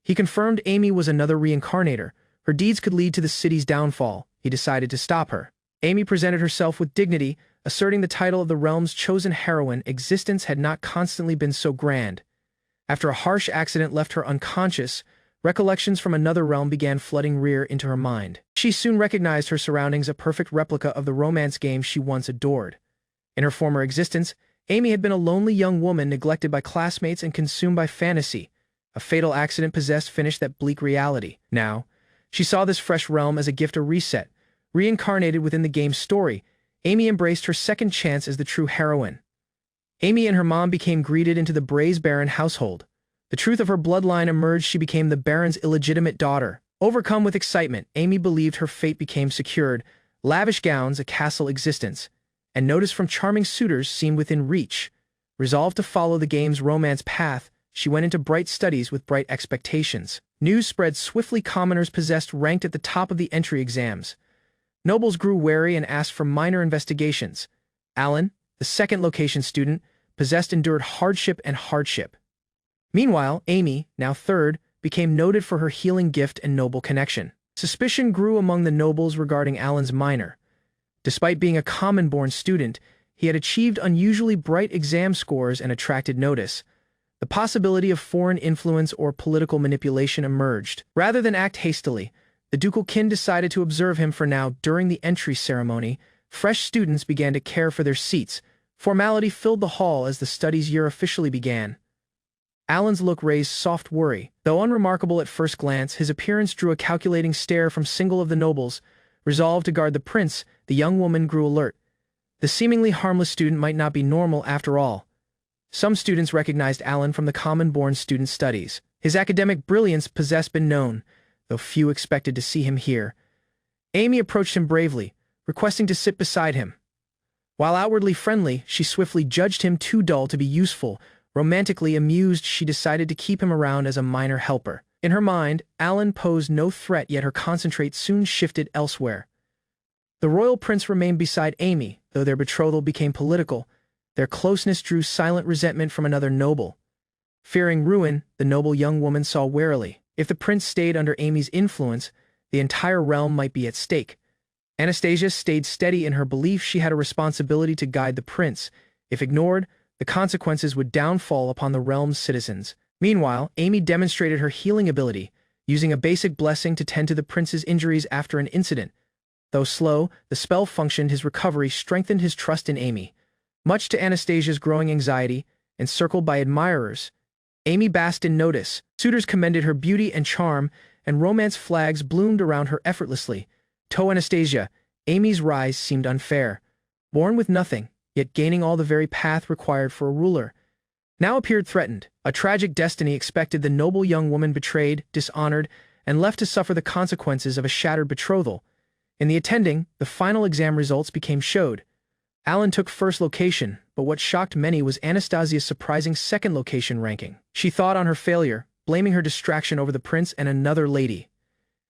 He confirmed Amy was another reincarnator. Her deeds could lead to the city's downfall. He decided to stop her. Amy presented herself with dignity, asserting the title of the realm's chosen heroine. Existence had not constantly been so grand. After a harsh accident left her unconscious, recollections from another realm began flooding rear into her mind. She soon recognized her surroundings, a perfect replica of the romance game she once adored. In her former existence, Amy had been a lonely young woman neglected by classmates and consumed by fantasy. A fatal accident possessed finished that bleak reality. Now, she saw this fresh realm as a gift, a reset. Reincarnated within the game's story, Amy embraced her second chance as the true heroine. Amy and her mom became greeted into the Braze Baron household. The truth of her bloodline emerged. She became the Baron's illegitimate daughter. Overcome with excitement, Amy believed her fate became secured. Lavish gowns, a castle existence, and notice from charming suitors seemed within reach. Resolved to follow the game's romance path, she went into bright studies with bright expectations. News spread swiftly. Commoners possessed ranked at the top of the entry exams. Nobles grew wary and asked for minor investigations. Alan, the second location student, possessed endured hardship and hardship. Meanwhile, Amy, now third, became noted for her healing gift and noble connection. Suspicion grew among the nobles regarding Alan's minor. Despite being a common-born student, he had achieved unusually bright exam scores and attracted notice. The possibility of foreign influence or political manipulation emerged. Rather than act hastily, the ducal kin decided to observe him for now. During the entry ceremony, fresh students began to care for their seats. Formality filled the hall as the studies year officially began. Alan's look raised soft worry. Though unremarkable at first glance, his appearance drew a calculating stare from single of the nobles. Resolved to guard the prince, the young woman grew alert. The seemingly harmless student might not be normal after all. Some students recognized Alan from the common-born student studies. His academic brilliance possessed been known, though few expected to see him here. Amy approached him bravely, requesting to sit beside him. While outwardly friendly, she swiftly judged him too dull to be useful. Romantically amused, she decided to keep him around as a minor helper. In her mind, Alan posed no threat, yet her concentrate soon shifted elsewhere. The royal prince remained beside Amy, though their betrothal became political. Their closeness drew silent resentment from another noble. Fearing ruin, the noble young woman saw warily. If the prince stayed under Amy's influence, the entire realm might be at stake. Anastasia stayed steady in her belief she had a responsibility to guide the prince. If ignored, the consequences would downfall upon the realm's citizens. Meanwhile, Amy demonstrated her healing ability, using a basic blessing to tend to the prince's injuries after an incident. Though slow, the spell functioned. His recovery strengthened his trust in Amy. Much to Anastasia's growing anxiety, encircled by admirers, Amy basked in notice. Suitors commended her beauty and charm, and romance flags bloomed around her effortlessly. To Anastasia, Amy's rise seemed unfair. Born with nothing, yet gaining all the very path required for a ruler, now appeared threatened. A tragic destiny expected the noble young woman, betrayed, dishonored, and left to suffer the consequences of a shattered betrothal. In the attending, the final exam results became showed. Alan took first location, but what shocked many was Anastasia's surprising second location ranking. She thought on her failure, blaming her distraction over the prince and another lady.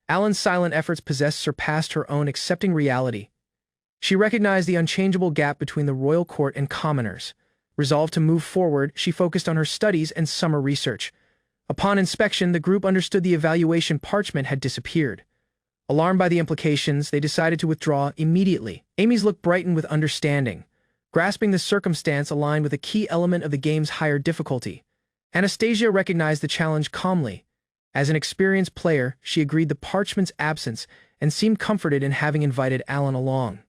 Alan's silent efforts surpassed her own, accepting reality. She recognized the unchangeable gap between the royal court and commoners. Resolved to move forward, she focused on her studies and summer research. Upon inspection, the group understood the evaluation parchment had disappeared. Alarmed by the implications, they decided to withdraw immediately. Amy's look brightened with understanding, grasping the circumstance aligned with a key element of the game's higher difficulty. Anastasia recognized the challenge calmly. As an experienced player, she agreed the parchment's absence and seemed comforted in having invited Alan along.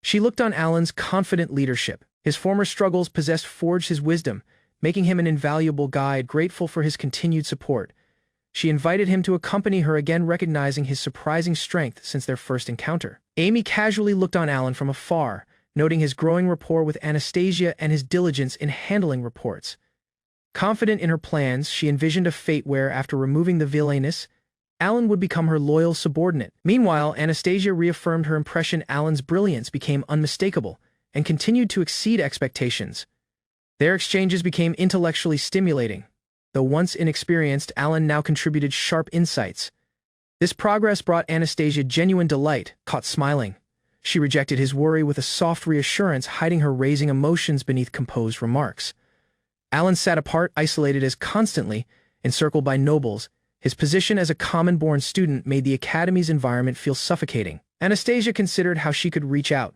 She looked on Alan's confident leadership. His former struggles forged his wisdom, making him an invaluable guide. Grateful for his continued support, She invited him to accompany her again, recognizing his surprising strength since their first encounter. Amy casually looked on Alan from afar, noting his growing rapport with Anastasia and his diligence in handling reports. Confident in her plans, she envisioned a fate where, after removing the villainess, Alan would become her loyal subordinate. Meanwhile, Anastasia reaffirmed her impression. Alan's brilliance became unmistakable and continued to exceed expectations. Their exchanges became intellectually stimulating. Though once inexperienced, Alan now contributed sharp insights. This progress brought Anastasia genuine delight. Caught smiling, she rejected his worry with a soft reassurance, hiding her raising emotions beneath composed remarks. Alan sat apart, isolated as constantly encircled by nobles. His position as a common-born student made the academy's environment feel suffocating. Anastasia considered how she could reach out.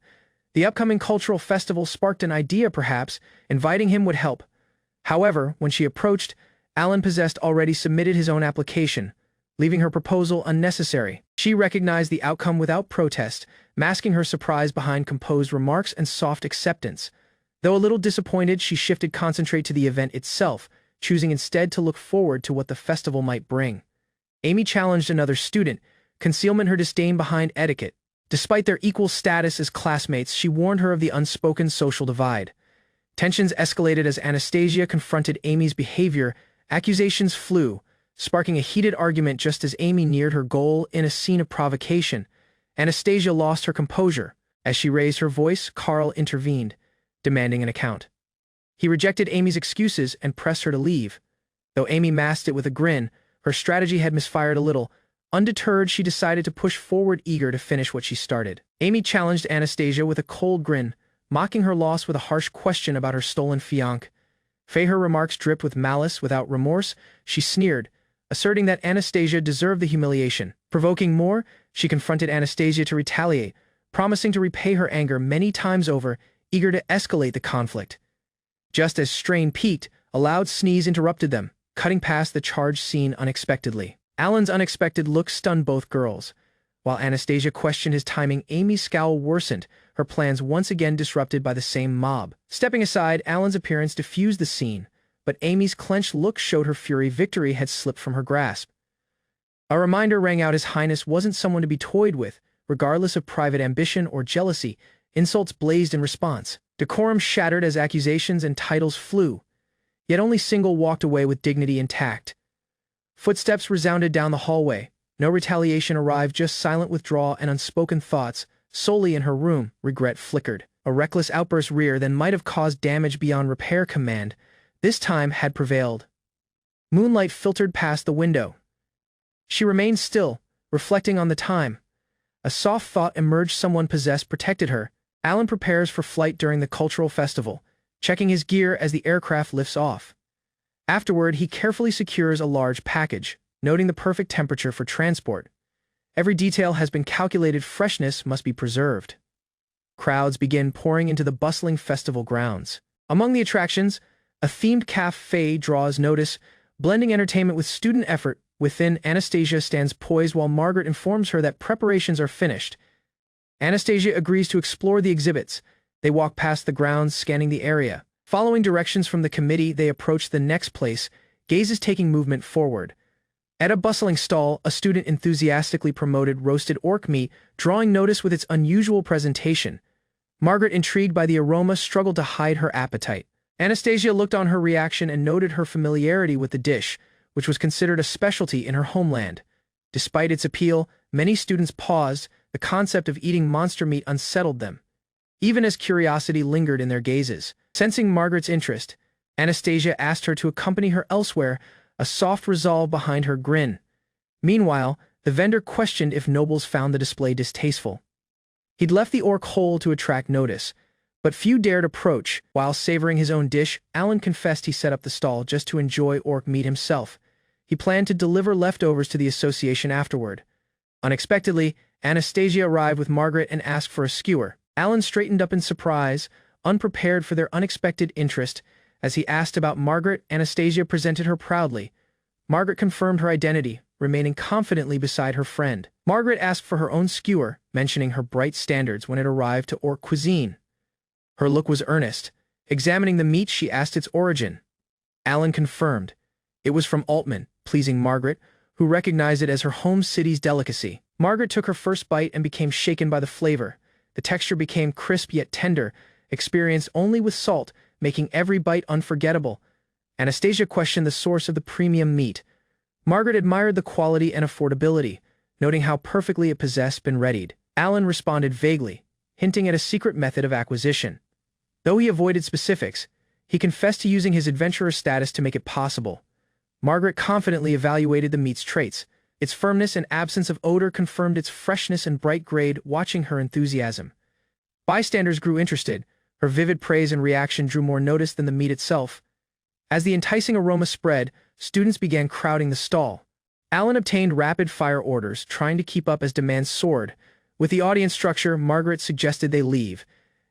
The upcoming cultural festival sparked an idea. Perhaps inviting him would help. However, when she approached, Alan already submitted his own application, leaving her proposal unnecessary. She recognized the outcome without protest, masking her surprise behind composed remarks and soft acceptance. Though a little disappointed, she shifted concentrate to the event itself, choosing instead to look forward to what the festival might bring. Amy challenged another student, concealment her disdain behind etiquette. Despite their equal status as classmates, she warned her of the unspoken social divide. Tensions escalated as Anastasia confronted Amy's behavior. Accusations flew, sparking a heated argument just as Amy neared her goal. In a scene of provocation, Anastasia lost her composure. As she raised her voice, Carl intervened, demanding an account. He rejected Amy's excuses and pressed her to leave. Though Amy masked it with a grin, her strategy had misfired a little. Undeterred, she decided to push forward, eager to finish what she started. Amy challenged Anastasia with a cold grin, mocking her loss with a harsh question about her stolen fiancé. Her remarks dripped with malice. Without remorse, she sneered, asserting that Anastasia deserved the humiliation. Provoking more, she confronted Anastasia to retaliate, promising to repay her anger many times over, eager to escalate the conflict. Just as strain peaked, a loud sneeze interrupted them, cutting past the charged scene unexpectedly. Alan's unexpected look stunned both girls. While Anastasia questioned his timing, Amy's scowl worsened, her plans once again disrupted by the same mob. Stepping aside, Alan's appearance diffused the scene, but Amy's clenched look showed her fury. Victory had slipped from her grasp. A reminder rang out: His Highness wasn't someone to be toyed with, regardless of private ambition or jealousy. Insults blazed in response. Decorum shattered as accusations and titles flew. Yet only Single walked away with dignity intact. Footsteps resounded down the hallway. No retaliation arrived, just silent withdrawal and unspoken thoughts. Solely in her room, regret flickered. A reckless outburst rear then might have caused damage beyond repair. Command this time had prevailed. Moonlight filtered past the window. She remained still, reflecting on the time. A soft thought emerged: someone possessed protected her. Alan prepares for flight during the cultural festival, checking his gear as the aircraft lifts off. Afterward, he carefully secures a large package, noting the perfect temperature for transport. Every detail has been calculated. Freshness must be preserved. Crowds begin pouring into the bustling festival grounds. Among the attractions, a themed cafe draws notice, blending entertainment with student effort. Within, Anastasia stands poised while Margaret informs her that preparations are finished. Anastasia agrees to explore the exhibits. They walk past the grounds, scanning the area. Following directions from the committee, they approach the next place, gazes taking movement forward. At a bustling stall, a student enthusiastically promoted roasted orc meat, drawing notice with its unusual presentation. Margaret, intrigued by the aroma, struggled to hide her appetite. Anastasia looked on her reaction and noted her familiarity with the dish, which was considered a specialty in her homeland. Despite its appeal, many students paused. The concept of eating monster meat unsettled them, even as curiosity lingered in their gazes. Sensing Margaret's interest, Anastasia asked her to accompany her elsewhere, a soft resolve behind her grin. Meanwhile, the vendor questioned if nobles found the display distasteful. He'd left the orc whole to attract notice, but few dared approach. While savoring his own dish, Alan confessed he set up the stall just to enjoy orc meat himself. He planned to deliver leftovers to the association afterward. Unexpectedly, Anastasia arrived with Margaret and asked for a skewer. Alan straightened up in surprise, unprepared for their unexpected interest. As he asked about Margaret, Anastasia presented her proudly. Margaret confirmed her identity, remaining confidently beside her friend. Margaret asked for her own skewer, mentioning her bright standards when it arrived to orc cuisine. Her look was earnest. Examining the meat, she asked its origin. Alan confirmed. It was from Altman, pleasing Margaret, who recognized it as her home city's delicacy. Margaret took her first bite and became shaken by the flavor. The texture became crisp yet tender, experienced only with salt, making every bite unforgettable. Anastasia questioned the source of the premium meat. Margaret admired the quality and affordability, noting how perfectly it possessed been readied. Alan responded vaguely, hinting at a secret method of acquisition. Though he avoided specifics, he confessed to using his adventurer status to make it possible. Margaret confidently evaluated the meat's traits. Its firmness and absence of odor confirmed its freshness and bright grade, watching her enthusiasm. Bystanders grew interested. Her vivid praise and reaction drew more notice than the meat itself. As the enticing aroma spread, students began crowding the stall. Alan obtained rapid-fire orders, trying to keep up as demand soared. With the audience structure, Margaret suggested they leave.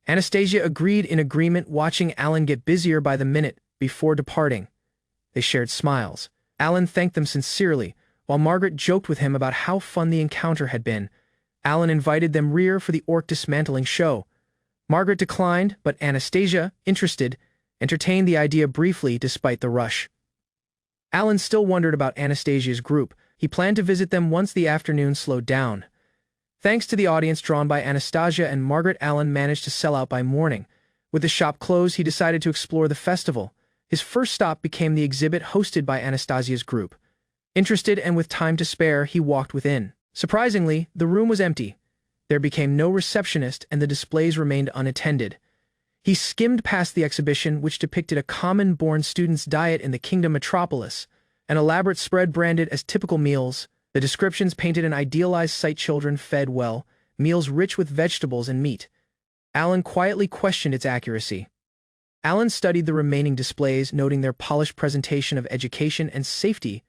Anastasia agreed in agreement, watching Alan get busier by the minute before departing. They shared smiles. Alan thanked them sincerely, while Margaret joked with him about how fun the encounter had been. Alan invited them rear for the orc dismantling show. Margaret declined, but Anastasia, interested, entertained the idea briefly despite the rush. Alan still wondered about Anastasia's group. He planned to visit them once the afternoon slowed down. Thanks to the audience drawn by Anastasia and Margaret, Alan managed to sell out by morning. With the shop closed, he decided to explore the festival. His first stop became the exhibit hosted by Anastasia's group. Interested and with time to spare, he walked within. Surprisingly, the room was empty. There became no receptionist and the displays remained unattended. He skimmed past the exhibition, which depicted a common-born student's diet in the kingdom metropolis, an elaborate spread branded as typical meals. The descriptions painted an idealized sight: children fed well, meals rich with vegetables and meat. Alan quietly questioned its accuracy. Alan studied the remaining displays, noting their polished presentation of education and safety.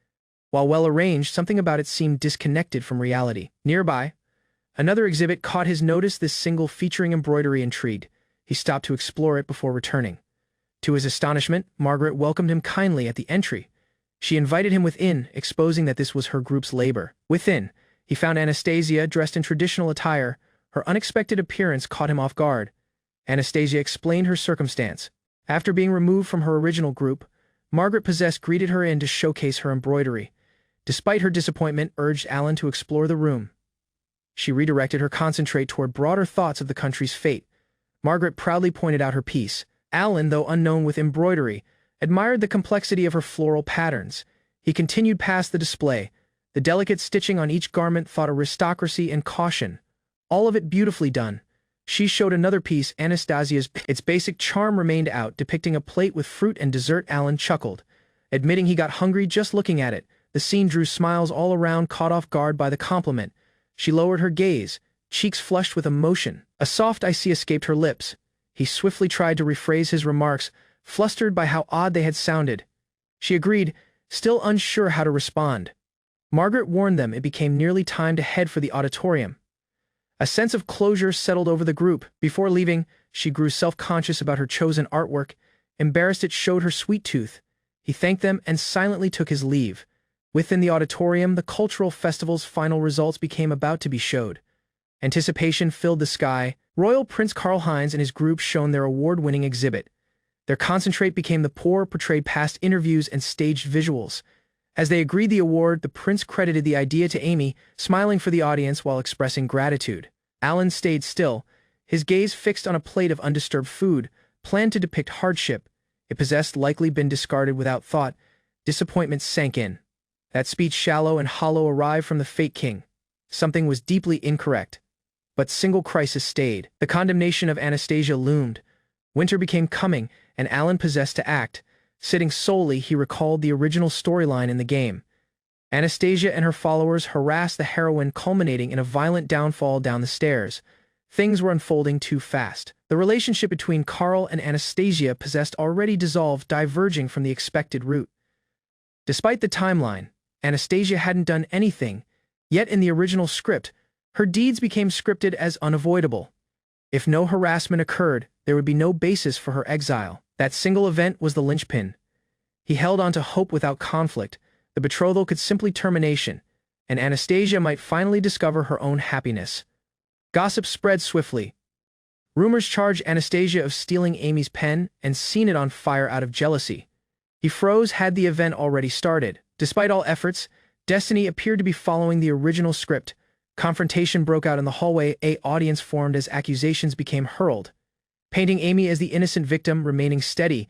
While well-arranged, something about it seemed disconnected from reality. Nearby, another exhibit caught his notice. This single featuring embroidery intrigued. He stopped to explore it before returning. To his astonishment, Margaret welcomed him kindly at the entry. She invited him within, exposing that this was her group's labor. Within, he found Anastasia dressed in traditional attire. Her unexpected appearance caught him off guard. Anastasia explained her circumstance. After being removed from her original group, Margaret greeted her in to showcase her embroidery. Despite her disappointment, urged Alan to explore the room. She redirected her concentrate toward broader thoughts of the country's fate. Margaret proudly pointed out her piece. Alan, though unknown with embroidery, admired the complexity of her floral patterns. He continued past the display. The delicate stitching on each garment thought aristocracy and caution. All of it beautifully done. She showed another piece, Anastasia's. Its basic charm remained out, depicting a plate with fruit and dessert. Alan chuckled, admitting he got hungry just looking at it. The scene drew smiles all around, caught off guard by the compliment. She lowered her gaze, cheeks flushed with emotion. A soft icy escaped her lips. He swiftly tried to rephrase his remarks, flustered by how odd they had sounded. She agreed, still unsure how to respond. Margaret warned them it became nearly time to head for the auditorium. A sense of closure settled over the group. Before leaving, she grew self-conscious about her chosen artwork. Embarrassed, it showed her sweet tooth. He thanked them and silently took his leave. Within the auditorium, the cultural festival's final results became about to be showed. Anticipation filled the sky. Royal Prince Karl-Heinz and his group shone their award-winning exhibit. Their concentrate became the poor, portrayed past interviews and staged visuals. As they agreed the award, the prince credited the idea to Amy, smiling for the audience while expressing gratitude. Alan stayed still, his gaze fixed on a plate of undisturbed food, planned to depict hardship. It possessed likely been discarded without thought. Disappointment sank in. That speech, shallow and hollow, arrived from the fake king. Something was deeply incorrect. But single crisis stayed. The condemnation of Anastasia loomed. Winter became coming, and Alan possessed to act. Sitting solely, he recalled the original storyline in the game. Anastasia and her followers harassed the heroine, culminating in a violent downfall down the stairs. Things were unfolding too fast. The relationship between Karl and Anastasia possessed already dissolved, diverging from the expected route. Despite the timeline, Anastasia hadn't done anything, yet in the original script, her deeds became scripted as unavoidable. If no harassment occurred, there would be no basis for her exile. That single event was the linchpin. He held on to hope without conflict. The betrothal could simply termination, and Anastasia might finally discover her own happiness. Gossip spread swiftly. Rumors charged Anastasia of stealing Amy's pen and seen it on fire out of jealousy. He froze. Had the event already started? Despite all efforts, Destiny appeared to be following the original script. Confrontation broke out in the hallway. An audience formed as accusations became hurled. Painting Amy as the innocent victim, remaining steady,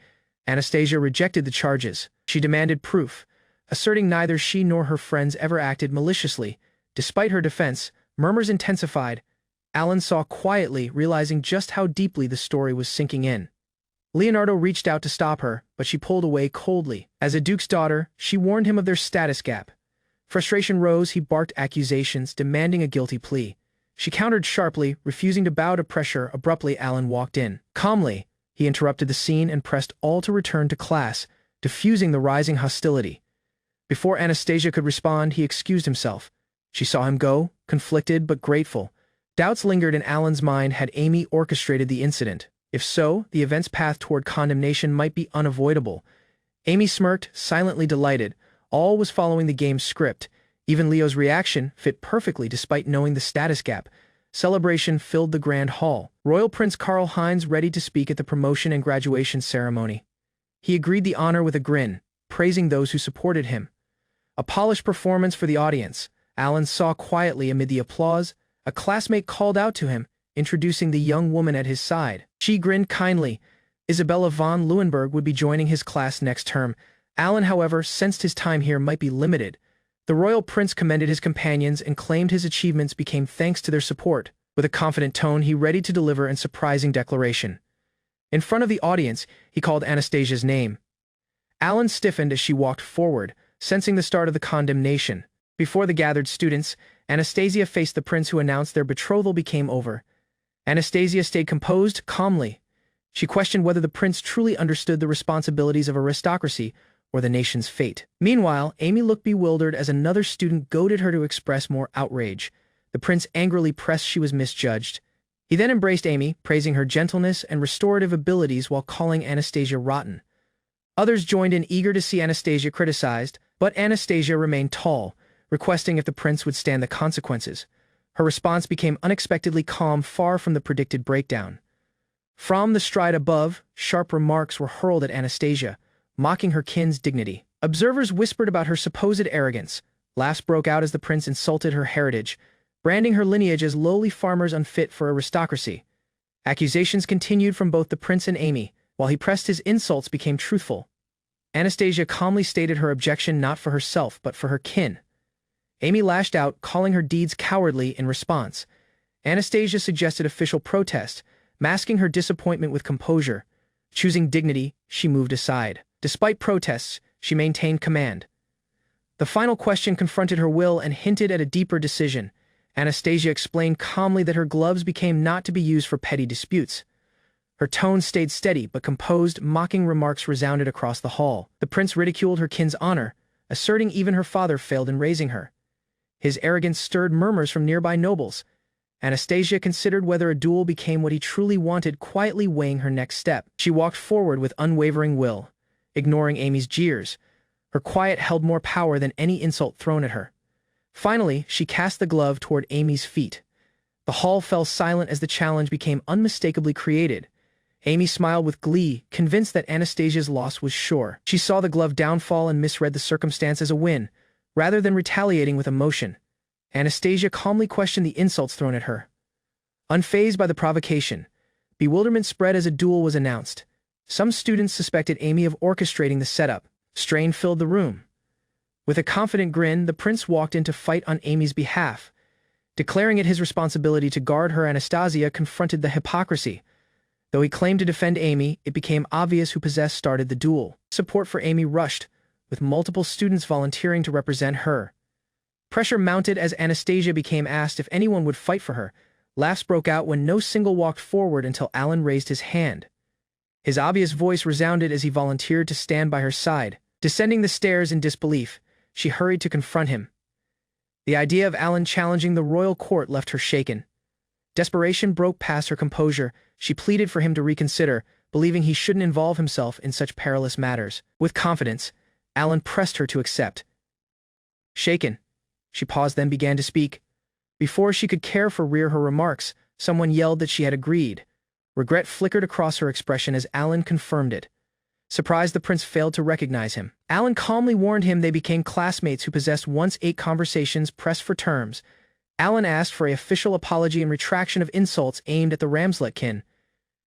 Anastasia rejected the charges. She demanded proof, asserting neither she nor her friends ever acted maliciously. Despite her defense, murmurs intensified. Alan saw quietly, realizing just how deeply the story was sinking in. Leonardo reached out to stop her, but she pulled away coldly. As a duke's daughter, she warned him of their status gap. Frustration rose. He barked accusations, demanding a guilty plea. She countered sharply, refusing to bow to pressure. Abruptly, Alan walked in. Calmly, he interrupted the scene and pressed all to return to class, diffusing the rising hostility. Before Anastasia could respond, he excused himself. She saw him go, conflicted but grateful. Doubts lingered in Alan's mind. Had Amy orchestrated the incident? If so, the event's path toward condemnation might be unavoidable. Amy smirked, silently delighted. All was following the game's script. Even Leo's reaction fit perfectly despite knowing the status gap. Celebration filled the grand hall. Royal Prince Karl Heinz ready to speak at the promotion and graduation ceremony. He agreed the honor with a grin, praising those who supported him. A polished performance for the audience. Alan saw quietly amid the applause. A classmate called out to him, introducing the young woman at his side. She grinned kindly. Isabella von Leeuwenberg would be joining his class next term. Alan, however, sensed his time here might be limited. The royal prince commended his companions and claimed his achievements became thanks to their support. With a confident tone, he readied to deliver a surprising declaration. In front of the audience, he called Anastasia's name. Alan stiffened as she walked forward, sensing the start of the condemnation. Before the gathered students, Anastasia faced the prince, who announced their betrothal became over. Anastasia stayed composed, calmly. She questioned whether the prince truly understood the responsibilities of aristocracy or the nation's fate. Meanwhile, Amy looked bewildered as another student goaded her to express more outrage. The prince angrily pressed she was misjudged. He then embraced Amy, praising her gentleness and restorative abilities while calling Anastasia rotten. Others joined in, eager to see Anastasia criticized, but Anastasia remained tall, requesting if the prince would stand the consequences. Her response became unexpectedly calm, far from the predicted breakdown. From the stride above, sharp remarks were hurled at Anastasia, mocking her kin's dignity. Observers whispered about her supposed arrogance. Laughs broke out as the prince insulted her heritage, branding her lineage as lowly farmers unfit for aristocracy. Accusations continued from both the prince and Amy. While he pressed, his insults became truthful. Anastasia calmly stated her objection not for herself but for her kin. Amy lashed out, calling her deeds cowardly in response. Anastasia suggested official protest, masking her disappointment with composure. Choosing dignity, she moved aside. Despite protests, she maintained command. The final question confronted her will and hinted at a deeper decision. Anastasia explained calmly that her gloves became not to be used for petty disputes. Her tone stayed steady but composed. Mocking remarks resounded across the hall. The prince ridiculed her kin's honor, asserting even her father failed in raising her. His arrogance stirred murmurs from nearby nobles. Anastasia considered whether a duel became what he truly wanted, quietly weighing her next step. She walked forward with unwavering will, ignoring Amy's jeers. Her quiet held more power than any insult thrown at her. Finally, she cast the glove toward Amy's feet. The hall fell silent as the challenge became unmistakably created. Amy smiled with glee, convinced that Anastasia's loss was sure. She saw the glove downfall and misread the circumstance as a win, rather than retaliating with emotion. Anastasia calmly questioned the insults thrown at her. Unfazed by the provocation, bewilderment spread as a duel was announced. Some students suspected Amy of orchestrating the setup. Strain filled the room. With a confident grin, the prince walked in to fight on Amy's behalf. Declaring it his responsibility to guard her, Anastasia confronted the hypocrisy. Though he claimed to defend Amy, it became obvious who started the duel. Support for Amy rushed, with multiple students volunteering to represent her. Pressure mounted as Anastasia became asked if anyone would fight for her. Laughs broke out when no single walked forward until Alan raised his hand. His obvious voice resounded as he volunteered to stand by her side. Descending the stairs in disbelief, she hurried to confront him. The idea of Alan challenging the royal court left her shaken. Desperation broke past her composure. She pleaded for him to reconsider, believing he shouldn't involve himself in such perilous matters. With confidence, Alan pressed her to accept. Shaken, she paused, then began to speak. Before she could rear her remarks, someone yelled that she had agreed. Regret flickered across her expression as Alan confirmed it. Surprised, the prince failed to recognize him. Alan calmly warned him they became classmates who possessed once 8 conversations pressed for terms. Alan asked for an official apology and retraction of insults aimed at the Ramslet-kin.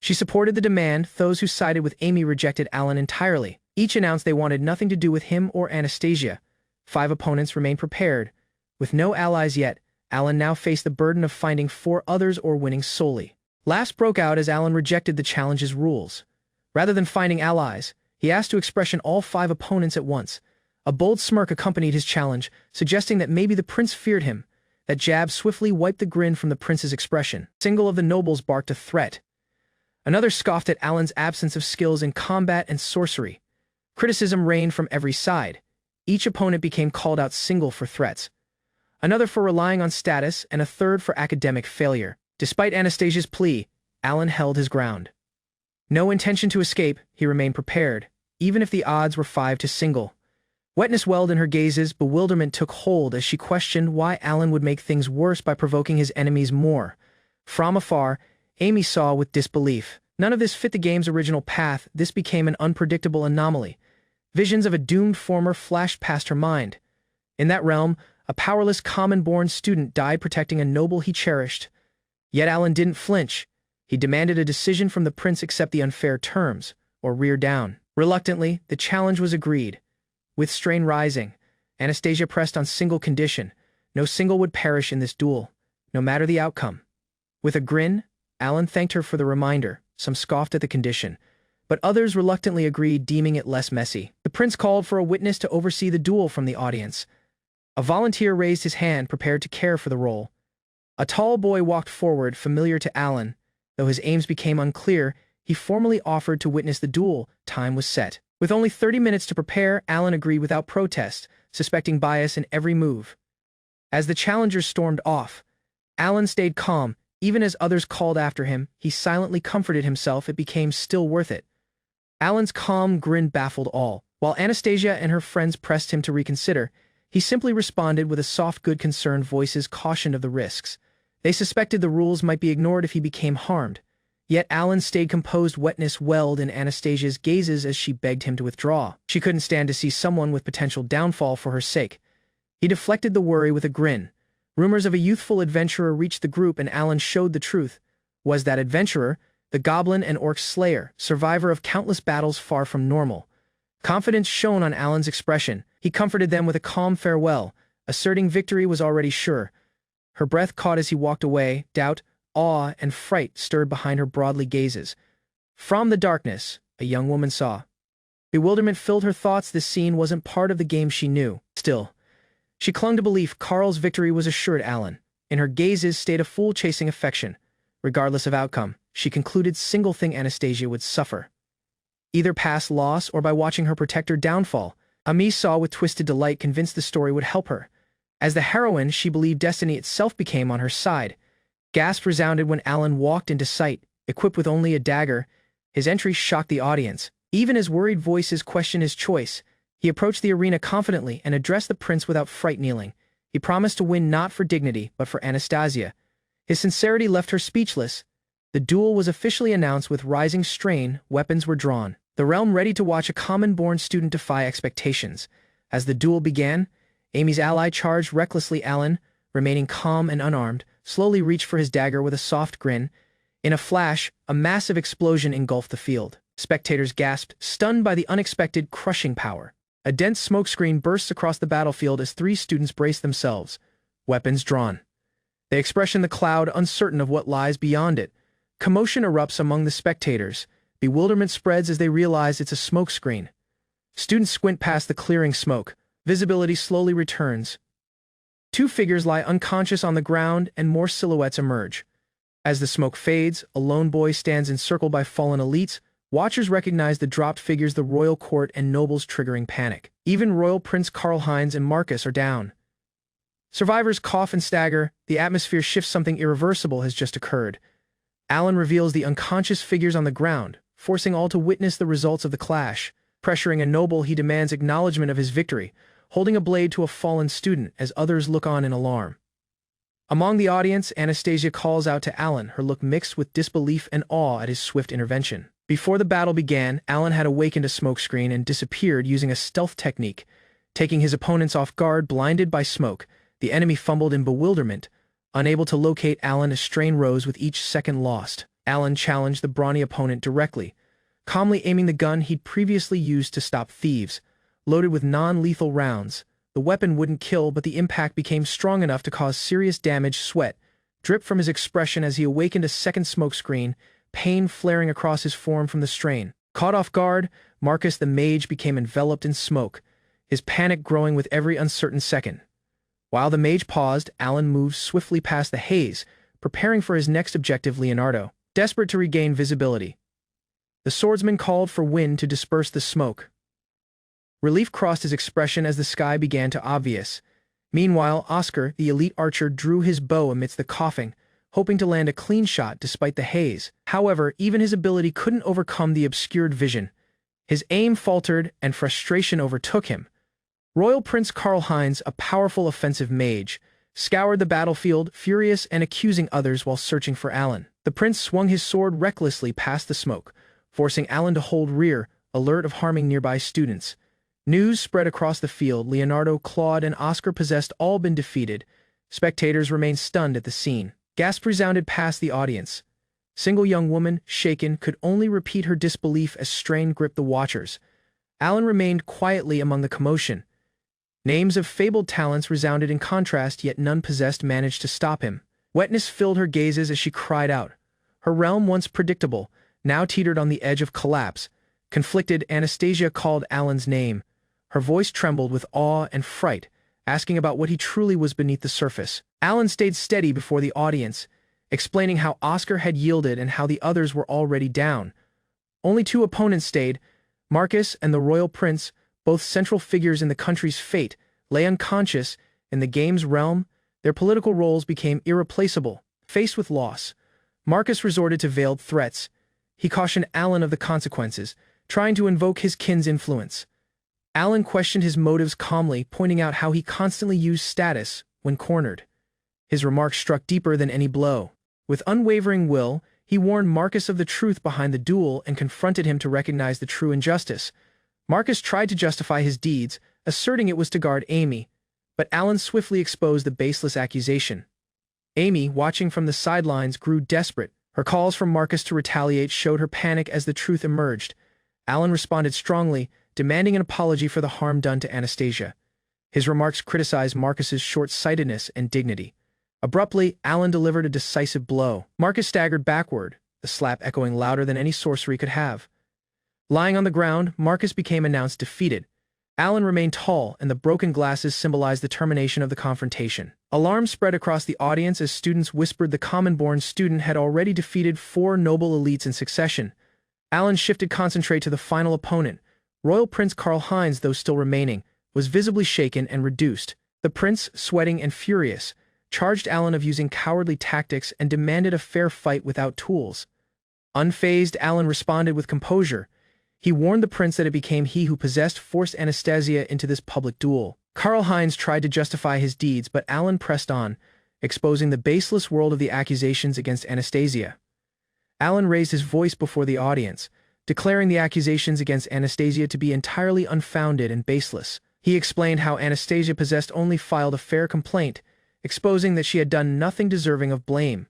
She supported the demand. Those who sided with Amy rejected Alan entirely. Each announced they wanted nothing to do with him or Anastasia. 5 opponents remained prepared. With no allies yet, Alan now faced the burden of finding 4 others or winning solely. Laughs broke out as Alan rejected the challenge's rules. Rather than finding allies, he asked to expression all 5 opponents at once. A bold smirk accompanied his challenge, suggesting that maybe the prince feared him. That jab swiftly wiped the grin from the prince's expression. A single of the nobles barked a threat. Another scoffed at Alan's absence of skills in combat and sorcery. Criticism rained from every side. Each opponent became called out single for threats, another for relying on status, and a third for academic failure. Despite Anastasia's plea, Alan held his ground. No intention to escape, he remained prepared, even if the odds were 5-0. Wetness welled in her gazes. Bewilderment took hold as she questioned why Alan would make things worse by provoking his enemies more. From afar, Amy saw with disbelief. None of this fit the game's original path. This became an unpredictable anomaly. Visions of a doomed former flashed past her mind. In that realm, a powerless common-born student died protecting a noble he cherished. Yet Alan didn't flinch. He demanded a decision from the prince: accept the unfair terms, or rear down. Reluctantly, the challenge was agreed. With strain rising, Anastasia pressed on single condition. No single would perish in this duel, no matter the outcome. With a grin, Alan thanked her for the reminder. Some scoffed at the condition, but others reluctantly agreed, deeming it less messy. The prince called for a witness to oversee the duel from the audience. A volunteer raised his hand, prepared to care for the role. A tall boy walked forward, familiar to Alan. Though his aims became unclear, he formally offered to witness the duel. Time was set. With only 30 minutes to prepare, Alan agreed without protest, suspecting bias in every move. As the challengers stormed off, Alan stayed calm. Even as others called after him, he silently comforted himself. It became still worth it. Alan's calm grin baffled all. While Anastasia and her friends pressed him to reconsider, he simply responded with a soft good. Concerned voices cautioned of the risks. They suspected the rules might be ignored if he became harmed. Yet Alan stayed composed. Wetness welled in Anastasia's gazes as she begged him to withdraw. She couldn't stand to see someone with potential downfall for her sake. He deflected the worry with a grin. Rumors of a youthful adventurer reached the group, and Alan showed the truth. Was that adventurer the goblin and orc slayer, survivor of countless battles, far from normal? Confidence shone on Alan's expression. He comforted them with a calm farewell, asserting victory was already sure. Her breath caught as he walked away. Doubt, awe, and fright stirred behind her broadly gazes. From the darkness, a young woman saw. Bewilderment filled her thoughts. This scene wasn't part of the game she knew. Still, she clung to belief. Carl's victory was assured. Alan, in her gazes, stayed a fool chasing affection. Regardless of outcome, she concluded single thing: Anastasia would suffer, either past loss or by watching her protector downfall. Amy saw with twisted delight, convinced the story would help her. As the heroine, she believed destiny itself became on her side. Gasps resounded when Alan walked into sight, equipped with only a dagger. His entry shocked the audience. Even as worried voices questioned his choice, he approached the arena confidently and addressed the prince without fright. Kneeling, he promised to win not for dignity, but for Anastasia. His sincerity left her speechless. The duel was officially announced. With rising strain, weapons were drawn. The realm ready to watch a common-born student defy expectations. As the duel began, Amy's ally charged recklessly. Alan, remaining calm and unarmed, slowly reached for his dagger with a soft grin. In a flash, a massive explosion engulfed the field. Spectators gasped, stunned by the unexpected, crushing power. A dense smokescreen bursts across the battlefield as 3 students brace themselves, weapons drawn. They expression the cloud, uncertain of what lies beyond it. Commotion erupts among the spectators. Bewilderment spreads as they realize it's a smokescreen. Students squint past the clearing smoke. Visibility slowly returns. 2 figures lie unconscious on the ground, and more silhouettes emerge. As the smoke fades, a lone boy stands encircled by fallen elites. Watchers recognize the dropped figures: the royal court and nobles, triggering panic. Even Royal Prince Karl-Heinz and Marcus are down. Survivors cough and stagger. The atmosphere shifts. Something irreversible has just occurred. Alan reveals the unconscious figures on the ground, forcing all to witness the results of the clash. Pressuring a noble, he demands acknowledgement of his victory, holding a blade to a fallen student as others look on in alarm. Among the audience, Anastasia calls out to Alan, her look mixed with disbelief and awe at his swift intervention. Before the battle began, Alan had awakened a smokescreen and disappeared using a stealth technique. Taking his opponents off guard, blinded by smoke, the enemy fumbled in bewilderment. Unable to locate Alan, a strain rose with each second lost. Alan challenged the brawny opponent directly, calmly aiming the gun he'd previously used to stop thieves. Loaded with non-lethal rounds, the weapon wouldn't kill, but the impact became strong enough to cause serious damage. Sweat dripped from his expression as he awakened a second smokescreen, pain flaring across his form from the strain. Caught off guard, Marcus the mage became enveloped in smoke, his panic growing with every uncertain second. While the mage paused, Alan moved swiftly past the haze, preparing for his next objective. Leonardo, desperate to regain visibility, the swordsman called for wind to disperse the smoke. Relief crossed his expression as the sky began to obvious. Meanwhile, Oscar, the elite archer, drew his bow amidst the coughing, hoping to land a clean shot despite the haze. However, even his ability couldn't overcome the obscured vision. His aim faltered and frustration overtook him. Royal Prince Karl-Heinz, a powerful offensive mage, scoured the battlefield, furious and accusing others while searching for Alan. The prince swung his sword recklessly past the smoke, forcing Alan to hold rear, alert of harming nearby students. News spread across the field. Leonardo, Claude, and Oscar possessed all been defeated. Spectators remained stunned at the scene. Gasps resounded past the audience. Single young woman, shaken, could only repeat her disbelief as strain gripped the watchers. Alan remained quietly among the commotion. Names of fabled talents resounded in contrast, yet none possessed managed to stop him. Wetness filled her gazes as she cried out. Her realm, once predictable, now teetered on the edge of collapse. Conflicted, Anastasia called Alan's name. Her voice trembled with awe and fright, asking about what he truly was beneath the surface. Alan stayed steady before the audience, explaining how Oscar had yielded and how the others were already down. Only two opponents stayed, Marcus and the royal prince, both central figures in the country's fate, lay unconscious. In the game's realm, their political roles became irreplaceable. Faced with loss, Marcus resorted to veiled threats. He cautioned Alan of the consequences, trying to invoke his kin's influence. Alan questioned his motives calmly, pointing out how he constantly used status when cornered. His remarks struck deeper than any blow. With unwavering will, he warned Marcus of the truth behind the duel and confronted him to recognize the true injustice. Marcus tried to justify his deeds, asserting it was to guard Amy, but Alan swiftly exposed the baseless accusation. Amy, watching from the sidelines, grew desperate. Her calls for Marcus to retaliate showed her panic as the truth emerged. Alan responded strongly, demanding an apology for the harm done to Anastasia. His remarks criticized Marcus's short-sightedness and dignity. Abruptly, Alan delivered a decisive blow. Marcus staggered backward, the slap echoing louder than any sorcery could have. Lying on the ground, Marcus became announced defeated. Alan remained tall, and the broken glasses symbolized the termination of the confrontation. Alarm spread across the audience as students whispered the common-born student had already defeated 4 noble elites in succession. Alan shifted concentrate to the final opponent. Royal Prince Karl-Heinz, though still remaining, was visibly shaken and reduced. The prince, sweating and furious, charged Alan of using cowardly tactics and demanded a fair fight without tools. Unfazed, Alan responded with composure. He warned the prince that it became he who forced Anastasia into this public duel. Karl-Heinz tried to justify his deeds, but Alan pressed on, exposing the baseless world of the accusations against Anastasia. Alan raised his voice before the audience, declaring the accusations against Anastasia to be entirely unfounded and baseless. He explained how Anastasia only filed a fair complaint, exposing that she had done nothing deserving of blame.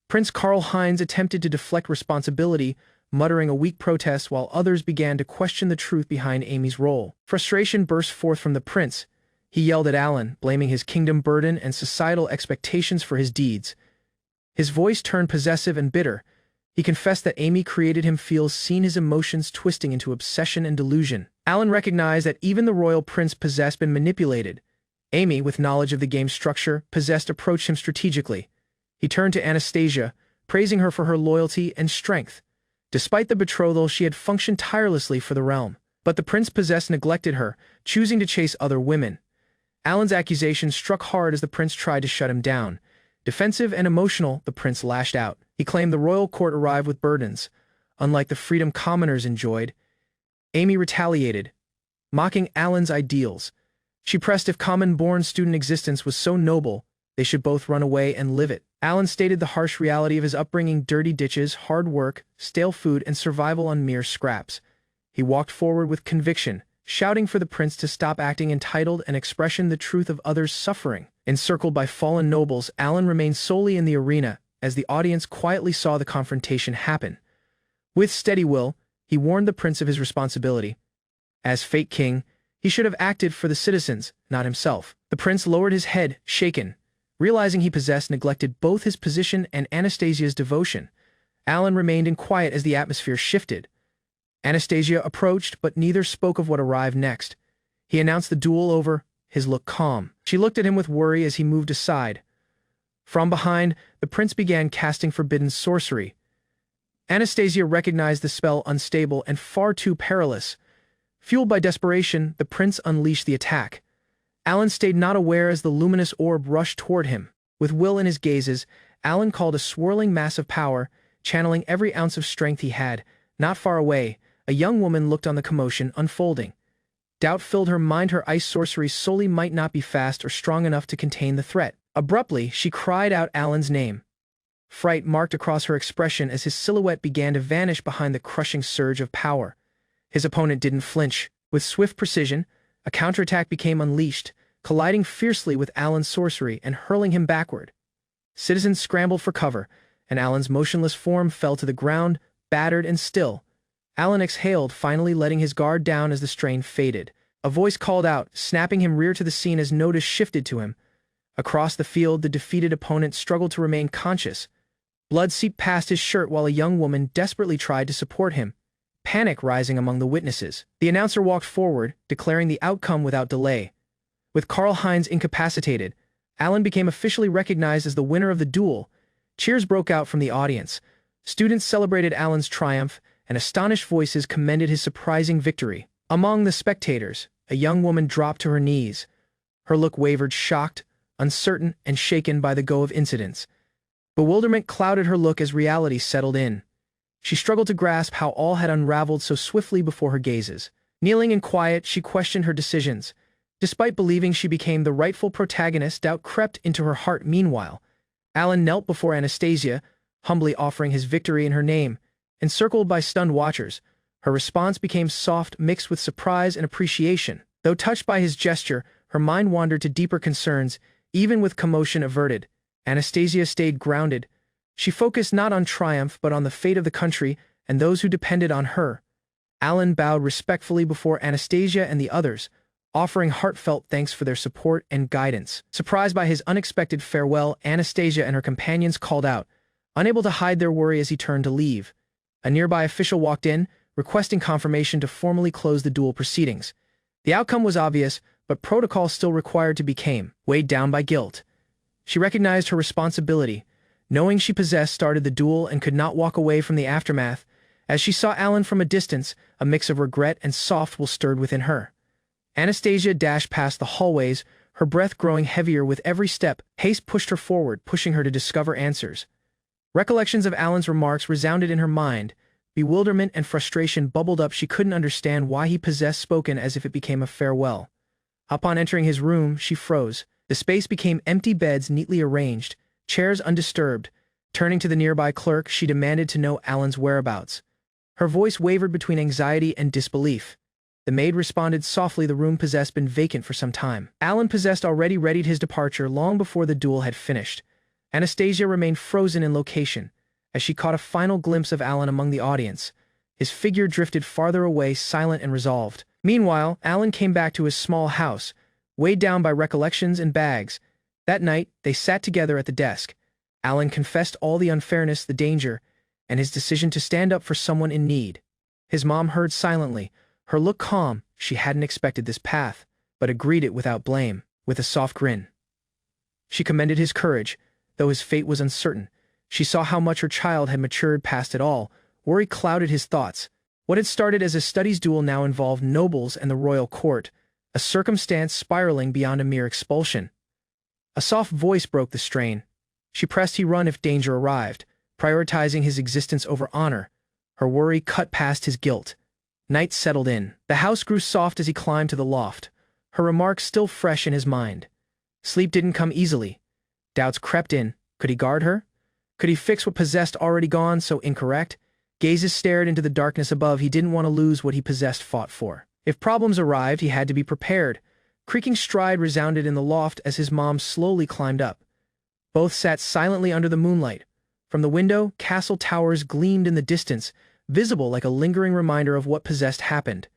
Prince Karl-Heinz attempted to deflect responsibility, muttering a weak protest while others began to question the truth behind Amy's role. Frustration burst forth from the prince. He yelled at Alan, blaming his kingdom burden and societal expectations for his deeds. His voice turned possessive and bitter. He confessed that Amy created him feel seen, his emotions twisting into obsession and delusion. Alan recognized that even the royal prince been manipulated. Amy, with knowledge of the game's structure, approached him strategically. He turned to Anastasia, praising her for her loyalty and strength. Despite the betrothal, she had functioned tirelessly for the realm. But the prince neglected her, choosing to chase other women. Alan's accusations struck hard as the prince tried to shut him down. Defensive and emotional, the prince lashed out. He claimed the royal court arrived with burdens, unlike the freedom commoners enjoyed. Amy retaliated, mocking Alan's ideals. She pressed if common-born student existence was so noble, They should both run away and live it. Alan stated the harsh reality of his upbringing: dirty ditches, hard work, stale food, and survival on mere scraps. He walked forward with conviction, shouting for the prince to stop acting entitled and expressing the truth of others' suffering. Encircled by fallen nobles, Alan remained solely in the arena as the audience quietly saw the confrontation happen. With steady will, he warned the prince of his responsibility. As Fate King, he should have acted for the citizens, not himself. The prince lowered his head, shaken, realizing he neglected both his position and Anastasia's devotion. Alan remained in quiet as the atmosphere shifted. Anastasia approached, but neither spoke of what arrived next. He announced the duel over, his look calm. She looked at him with worry as he moved aside. From behind, the prince began casting forbidden sorcery. Anastasia recognized the spell unstable and far too perilous. Fueled by desperation, the prince unleashed the attack. Alan stayed not aware as the luminous orb rushed toward him. With will in his gazes, Alan called a swirling mass of power, channeling every ounce of strength he had. Not far away, a young woman looked on the commotion unfolding. Doubt filled her mind. Her ice sorcery solely might not be fast or strong enough to contain the threat. Abruptly, she cried out Alan's name. Fright marked across her expression as his silhouette began to vanish behind the crushing surge of power. His opponent didn't flinch. With swift precision, a counterattack became unleashed, colliding fiercely with Alan's sorcery and hurling him backward. Citizens scrambled for cover, and Alan's motionless form fell to the ground, battered and still. Alan exhaled, finally letting his guard down as the strain faded. A voice called out, snapping him rear to the scene as notice shifted to him. Across the field, the defeated opponent struggled to remain conscious. Blood seeped past his shirt while a young woman desperately tried to support him, panic rising among the witnesses. The announcer walked forward, declaring the outcome without delay. With Karl-Heinz incapacitated, Alan became officially recognized as the winner of the duel. Cheers broke out from the audience. Students celebrated Alan's triumph, and astonished voices commended his surprising victory. Among the spectators, a young woman dropped to her knees. Her look wavered, shocked, uncertain, and shaken by the go of incidents. Bewilderment clouded her look as reality settled in. She struggled to grasp how all had unraveled so swiftly before her gazes. Kneeling in quiet, she questioned her decisions. Despite believing she became the rightful protagonist, doubt crept into her heart. Meanwhile, Alan knelt before Anastasia, humbly offering his victory in her name. Encircled by stunned watchers, her response became soft, mixed with surprise and appreciation. Though touched by his gesture, her mind wandered to deeper concerns. Even with commotion averted, Anastasia stayed grounded. She focused not on triumph but on the fate of the country and those who depended on her. Alan bowed respectfully before Anastasia and the others, offering heartfelt thanks for their support and guidance. Surprised by his unexpected farewell, Anastasia and her companions called out, unable to hide their worry as he turned to leave. A nearby official walked in, requesting confirmation to formally close the duel proceedings. The outcome was obvious, but protocol still required to be came. Weighed down by guilt, she recognized her responsibility. Knowing she started the duel and could not walk away from the aftermath. As she saw Alan from a distance, a mix of regret and soft will stirred within her. Anastasia dashed past the hallways, her breath growing heavier with every step. Haste pushed her forward, pushing her to discover answers. Recollections of Alan's remarks resounded in her mind. Bewilderment and frustration bubbled up. She couldn't understand why he spoken as if it became a farewell. Upon entering his room, she froze. The space became empty, beds neatly arranged, chairs undisturbed. Turning to the nearby clerk, she demanded to know Alan's whereabouts. Her voice wavered between anxiety and disbelief. The maid responded softly, the room been vacant for some time. Alan already readied his departure long before the duel had finished. Anastasia remained frozen in location, as she caught a final glimpse of Alan among the audience. His figure drifted farther away, silent and resolved. Meanwhile, Alan came back to his small house, weighed down by recollections and bags. That night, they sat together at the desk. Alan confessed all the unfairness, the danger, and his decision to stand up for someone in need. His mom heard silently, her look calm. She hadn't expected this path, but agreed it without blame. With a soft grin, she commended his courage, though his fate was uncertain. She saw how much her child had matured past it all. Worry clouded his thoughts. What had started as a studies duel now involved nobles and the royal court, a circumstance spiraling beyond a mere expulsion. A soft voice broke the strain. She pressed he run if danger arrived, prioritizing his existence over honor. Her worry cut past his guilt. Night settled in. The house grew soft as he climbed to the loft, her remarks still fresh in his mind. Sleep didn't come easily. Doubts crept in. Could he guard her? Could he fix what possessed already gone so incorrect? Gazes stared into the darkness above. He didn't want to lose what he possessed fought for. If problems arrived, he had to be prepared. Creaking stride resounded in the loft as his mom slowly climbed up. Both sat silently under the moonlight. From the window, castle towers gleamed in the distance, visible like a lingering reminder of what possessed happened.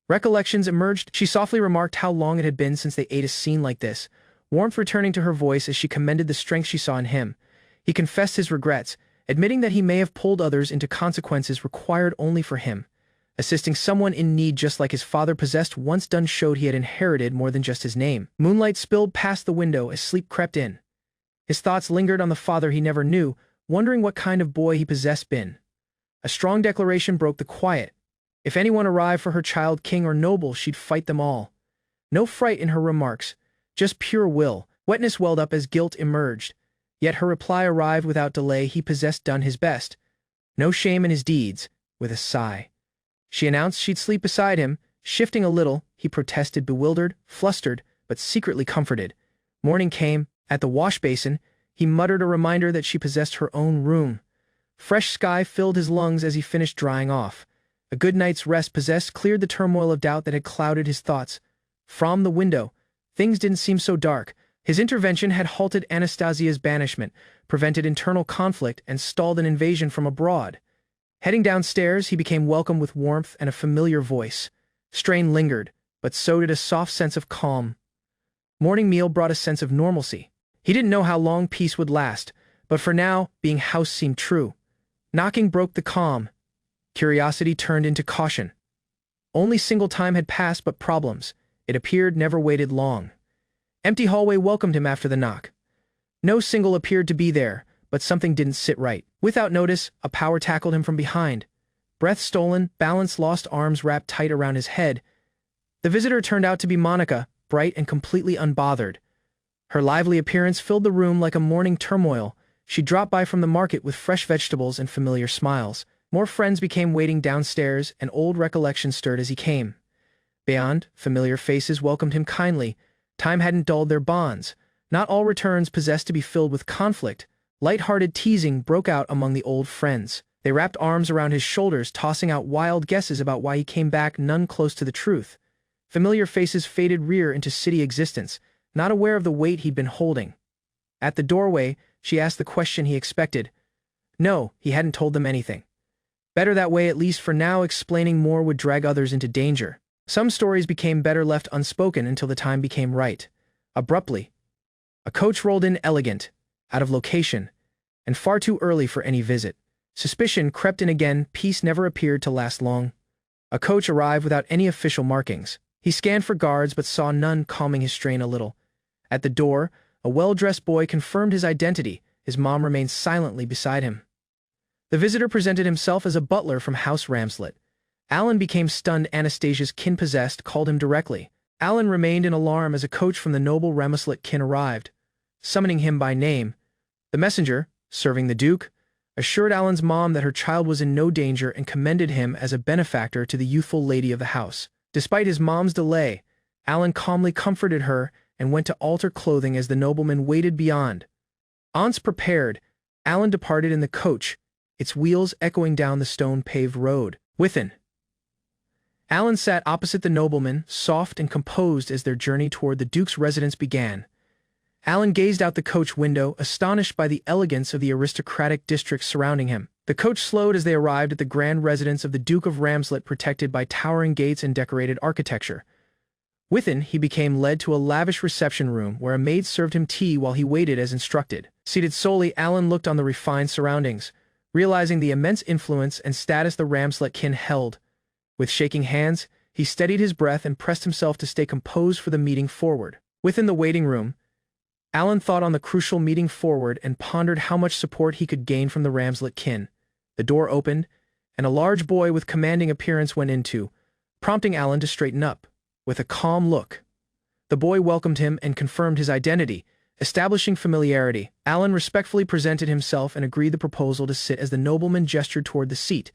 Recollections emerged. She softly remarked how long it had been since they ate a scene like this, warmth returning to her voice as she commended the strength she saw in him. He confessed his regrets, admitting that he may have pulled others into consequences required only for him. Assisting someone in need just like his father possessed once done showed he had inherited more than just his name. Moonlight spilled past the window as sleep crept in. His thoughts lingered on the father he never knew, wondering what kind of boy he possessed been. A strong declaration broke the quiet. If anyone arrived for her child, king or noble, she'd fight them all. No fright in her remarks, just pure will. Wetness welled up as guilt emerged. Yet her reply arrived without delay. He possessed done his best. No shame in his deeds, with a sigh. She announced she'd sleep beside him, shifting a little. He protested, bewildered, flustered, but secretly comforted. Morning came. At the wash basin, he muttered a reminder that she possessed her own room. Fresh sky filled his lungs as he finished drying off. A good night's rest possessed cleared the turmoil of doubt that had clouded his thoughts. From the window, things didn't seem so dark. His intervention had halted Anastasia's banishment, prevented internal conflict, and stalled an invasion from abroad. Heading downstairs, he became welcomed with warmth and a familiar voice. Strain lingered, but so did a soft sense of calm. Morning meal brought a sense of normalcy. He didn't know how long peace would last, but for now, being house seemed true. Knocking broke the calm. Curiosity turned into caution. Only single time had passed, but problems, it appeared, never waited long. Empty hallway welcomed him after the knock. No single appeared to be there, but something didn't sit right. Without notice, a power tackled him from behind. Breath stolen, balance lost, arms wrapped tight around his head. The visitor turned out to be Monica, bright and completely unbothered. Her lively appearance filled the room like a morning turmoil. She dropped by from the market with fresh vegetables and familiar smiles. More friends became waiting downstairs, and old recollections stirred as he came. Beyond, familiar faces welcomed him kindly. Time hadn't dulled their bonds. Not all returns possessed to be filled with conflict. Light-hearted teasing broke out among the old friends. They wrapped arms around his shoulders, tossing out wild guesses about why he came back, none close to the truth. Familiar faces faded rear into city existence, not aware of the weight he'd been holding. At the doorway, she asked the question he expected. No, he hadn't told them anything. Better that way, at least for now. Explaining more would drag others into danger. Some stories became better left unspoken until the time became right. Abruptly, a coach rolled in, elegant, out of location, and far too early for any visit. Suspicion crept in again. Peace never appeared to last long. A coach arrived without any official markings. He scanned for guards but saw none, calming his strain a little. At the door, a well-dressed boy confirmed his identity. His mom remained silently beside him. The visitor presented himself as a butler from House Ramslet. Alan became stunned. Anastasia's kin possessed called him directly. Alan remained in alarm as a coach from the noble Ramslet kin arrived, summoning him by name. The messenger, serving the Duke, assured Alan's mom that her child was in no danger and commended him as a benefactor to the youthful lady of the house. Despite his mom's delay, Alan calmly comforted her and went to alter clothing as the nobleman waited beyond. Aunts prepared, Alan departed in the coach, its wheels echoing down the stone-paved road. Within, Alan sat opposite the nobleman, soft and composed as their journey toward the Duke's residence began. Alan gazed out the coach window, astonished by the elegance of the aristocratic district surrounding him. The coach slowed as they arrived at the grand residence of the Duke of Ramslet, protected by towering gates and decorated architecture. Within, he became led to a lavish reception room where a maid served him tea while he waited as instructed. Seated solely, Alan looked on the refined surroundings, realizing the immense influence and status the Ramslet kin held. With shaking hands, he steadied his breath and pressed himself to stay composed for the meeting forward. Within the waiting room, Alan thought on the crucial meeting forward and pondered how much support he could gain from the Ramslet kin. The door opened, and a large boy with commanding appearance went into, prompting Alan to straighten up. With a calm look, the boy welcomed him and confirmed his identity, establishing familiarity. Alan respectfully presented himself and agreed the proposal to sit as the nobleman gestured toward the seat.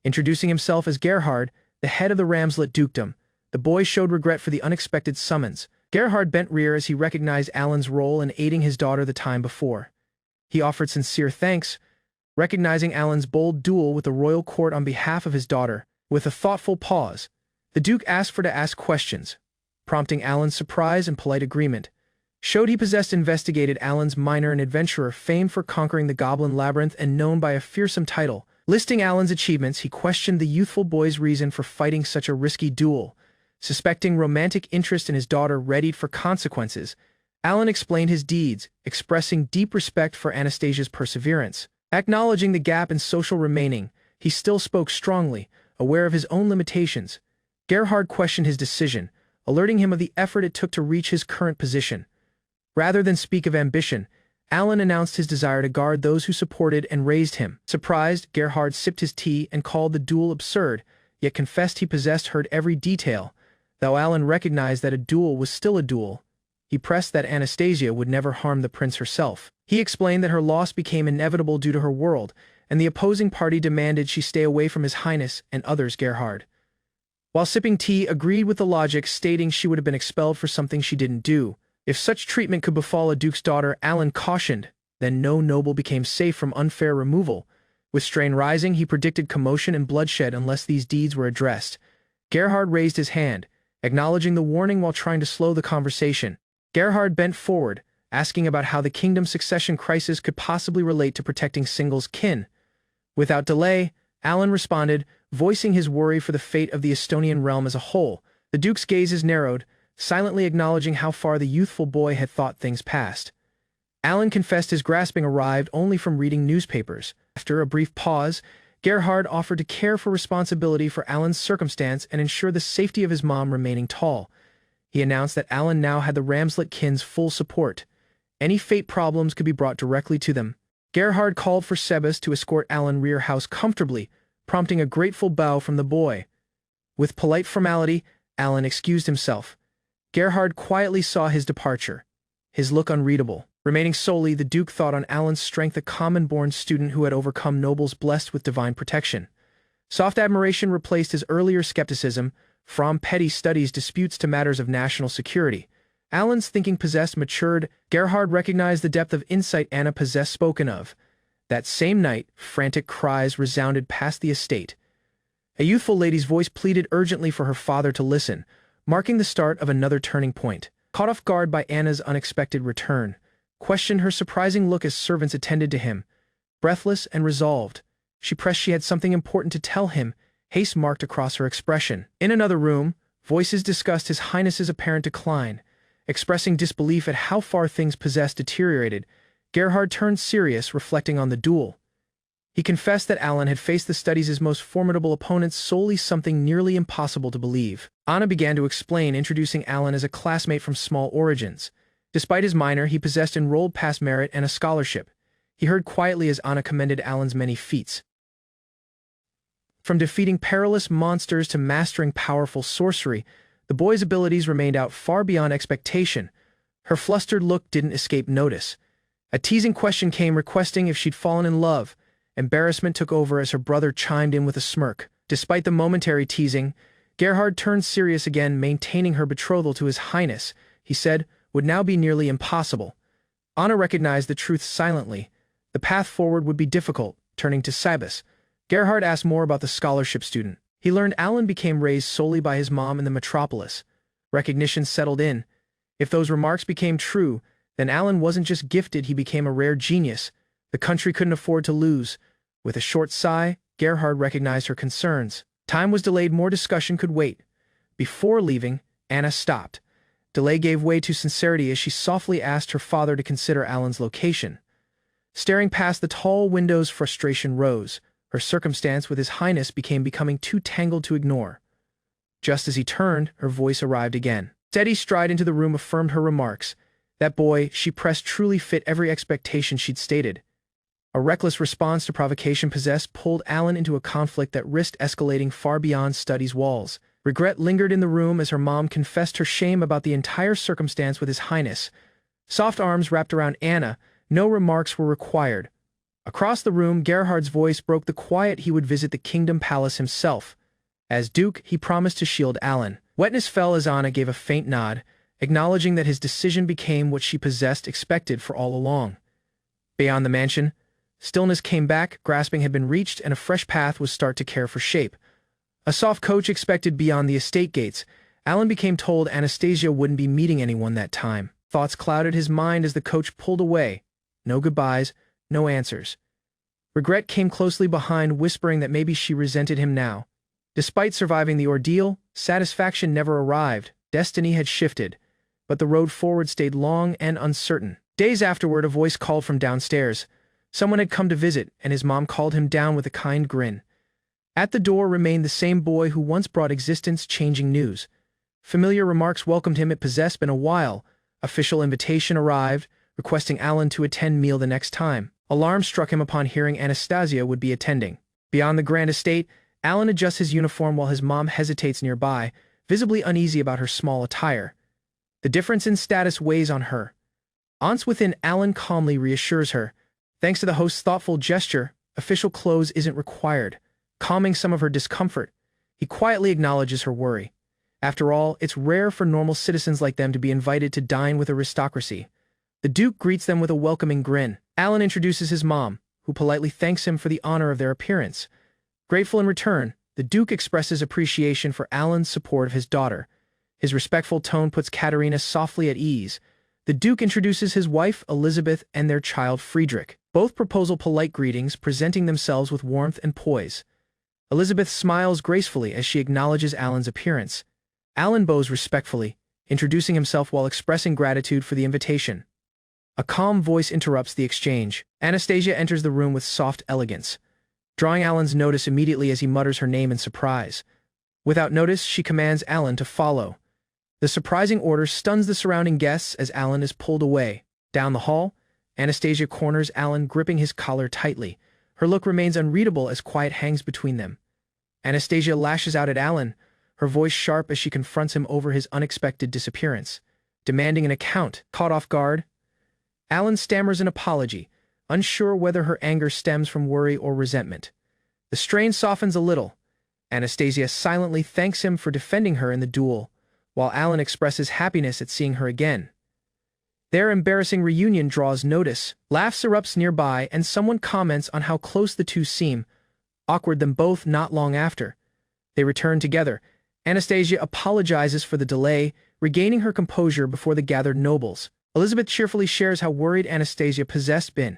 Introducing himself as Gerhard, the head of the Ramslet dukedom, the boy showed regret for the unexpected summons, Gerhard bent rear as he recognized Alan's role in aiding his daughter the time before. He offered sincere thanks, recognizing Alan's bold duel with the royal court on behalf of his daughter. With a thoughtful pause, the Duke asked to ask questions, prompting Alan's surprise and polite agreement. Showed he possessed investigated Alan's miner and adventurer famed for conquering the Goblin Labyrinth and known by a fearsome title. Listing Alan's achievements, he questioned the youthful boy's reason for fighting such a risky duel. Suspecting romantic interest in his daughter readied for consequences, Alan explained his deeds, expressing deep respect for Anastasia's perseverance. Acknowledging the gap in social remaining, he still spoke strongly, aware of his own limitations. Gerhard questioned his decision, alerting him of the effort it took to reach his current position. Rather than speak of ambition, Alan announced his desire to guard those who supported and raised him. Surprised, Gerhard sipped his tea and called the duel absurd, yet confessed he heard every detail. Though Alan recognized that a duel was still a duel, he pressed that Anastasia would never harm the prince herself. He explained that her loss became inevitable due to her world, and the opposing party demanded she stay away from His Highness and others. Gerhard, while sipping tea, agreed with the logic, stating she would have been expelled for something she didn't do. If such treatment could befall a duke's daughter, Alan cautioned, then no noble became safe from unfair removal. With strain rising, he predicted commotion and bloodshed unless these deeds were addressed. Gerhard raised his hand, acknowledging the warning while trying to slow the conversation. Gerhard bent forward, asking about how the kingdom's succession crisis could possibly relate to protecting Single's kin. Without delay, Alan responded, voicing his worry for the fate of the Estonian realm as a whole. The duke's gazes narrowed, silently acknowledging how far the youthful boy had thought things past. Alan confessed his grasping arrived only from reading newspapers. After a brief pause, Gerhard offered to care for responsibility for Alan's circumstance and ensure the safety of his mom remaining tall. He announced that Alan now had the Ramslet kin's full support. Any fate problems could be brought directly to them. Gerhard called for Sebas to escort Alan rear house comfortably, prompting a grateful bow from the boy. With polite formality, Alan excused himself. Gerhard quietly saw his departure, his look unreadable. Remaining solely, the Duke thought on Alan's strength, a common-born student who had overcome nobles blessed with divine protection. Soft admiration replaced his earlier skepticism, from petty studies disputes to matters of national security. Alan's thinking matured. Gerhard recognized the depth of insight Anna possessed spoken of. That same night, frantic cries resounded past the estate. A youthful lady's voice pleaded urgently for her father to listen, marking the start of another turning point. Caught off guard by Anna's unexpected return, questioned her surprising look as servants attended to him. Breathless and resolved, she pressed she had something important to tell him, haste marked across her expression. In another room, voices discussed His Highness's apparent decline. Expressing disbelief at how far things deteriorated, Gerhard turned serious, reflecting on the duel. He confessed that Alan had faced the study's most formidable opponents solely something nearly impossible to believe. Anna began to explain, introducing Alan as a classmate from small origins. Despite his minor, he possessed enrolled past merit and a scholarship. He heard quietly as Anna commended Alan's many feats. From defeating perilous monsters to mastering powerful sorcery, the boy's abilities remained out far beyond expectation. Her flustered look didn't escape notice. A teasing question came, requesting if she'd fallen in love. Embarrassment took over as her brother chimed in with a smirk. Despite the momentary teasing, Gerhard turned serious again, maintaining her betrothal to His Highness, he said, would now be nearly impossible. Anna recognized the truth silently. The path forward would be difficult. Turning to Sebas, Gerhard asked more about the scholarship student. He learned Alan became raised solely by his mom in the metropolis. Recognition settled in. If those remarks became true, then Alan wasn't just gifted, he became a rare genius. The country couldn't afford to lose. With a short sigh, Gerhard recognized her concerns. Time was delayed, more discussion could wait. Before leaving, Anna stopped. Delay gave way to sincerity as she softly asked her father to consider Alan's location. Staring past the tall windows, frustration rose. Her circumstance with His Highness becoming too tangled to ignore. Just as he turned, her voice arrived again. Steady stride into the room affirmed her remarks. That boy, she pressed, truly fit every expectation she'd stated. A reckless response to provocation pulled Alan into a conflict that risked escalating far beyond study's walls. Regret lingered in the room as her mom confessed her shame about the entire circumstance with His Highness. Soft arms wrapped around Anna, no remarks were required. Across the room, Gerhard's voice broke the quiet. He would visit the kingdom palace himself. As Duke, he promised to shield Alan. Wetness fell as Anna gave a faint nod, acknowledging that his decision became what she possessed expected for all along. Beyond the mansion, stillness came back, grasping had been reached, and a fresh path was start to care for shape. A soft coach expected beyond the estate gates. Alan became told Anastasia wouldn't be meeting anyone that time. Thoughts clouded his mind as the coach pulled away. No goodbyes, no answers. Regret came closely behind, whispering that maybe she resented him now. Despite surviving the ordeal, satisfaction never arrived. Destiny had shifted, but the road forward stayed long and uncertain. Days afterward, a voice called from downstairs. Someone had come to visit, and his mom called him down with a kind grin. At the door remained the same boy who once brought existence-changing news. Familiar remarks welcomed him. It possessed been a while. Official invitation arrived, requesting Alan to attend meal the next time. Alarm struck him upon hearing Anastasia would be attending. Beyond the grand estate, Alan adjusts his uniform while his mom hesitates nearby, visibly uneasy about her small attire. The difference in status weighs on her. Aunts within, Alan calmly reassures her. Thanks to the host's thoughtful gesture, official clothes isn't required. Calming some of her discomfort, he quietly acknowledges her worry. After all, it's rare for normal citizens like them to be invited to dine with aristocracy. The Duke greets them with a welcoming grin. Alan introduces his mom, who politely thanks him for the honor of their appearance. Grateful in return, the Duke expresses appreciation for Alan's support of his daughter. His respectful tone puts Katerina softly at ease. The Duke introduces his wife, Elizabeth, and their child, Friedrich. Both propose polite greetings, presenting themselves with warmth and poise. Elizabeth smiles gracefully as she acknowledges Alan's appearance. Alan bows respectfully, introducing himself while expressing gratitude for the invitation. A calm voice interrupts the exchange. Anastasia enters the room with soft elegance, drawing Alan's notice immediately as he mutters her name in surprise. Without notice, she commands Alan to follow. The surprising order stuns the surrounding guests as Alan is pulled away. Down the hall, Anastasia corners Alan, gripping his collar tightly. Her look remains unreadable as quiet hangs between them. Anastasia lashes out at Alan, her voice sharp as she confronts him over his unexpected disappearance, demanding an account. Caught off guard, Alan stammers an apology, unsure whether her anger stems from worry or resentment. The strain softens a little. Anastasia silently thanks him for defending her in the duel, while Alan expresses happiness at seeing her again. Their embarrassing reunion draws notice. Laughs erupts nearby, and someone comments on how close the two seem. Awkward them both not long after. They return together. Anastasia apologizes for the delay, regaining her composure before the gathered nobles. Elizabeth cheerfully shares how worried Anastasia possessed been,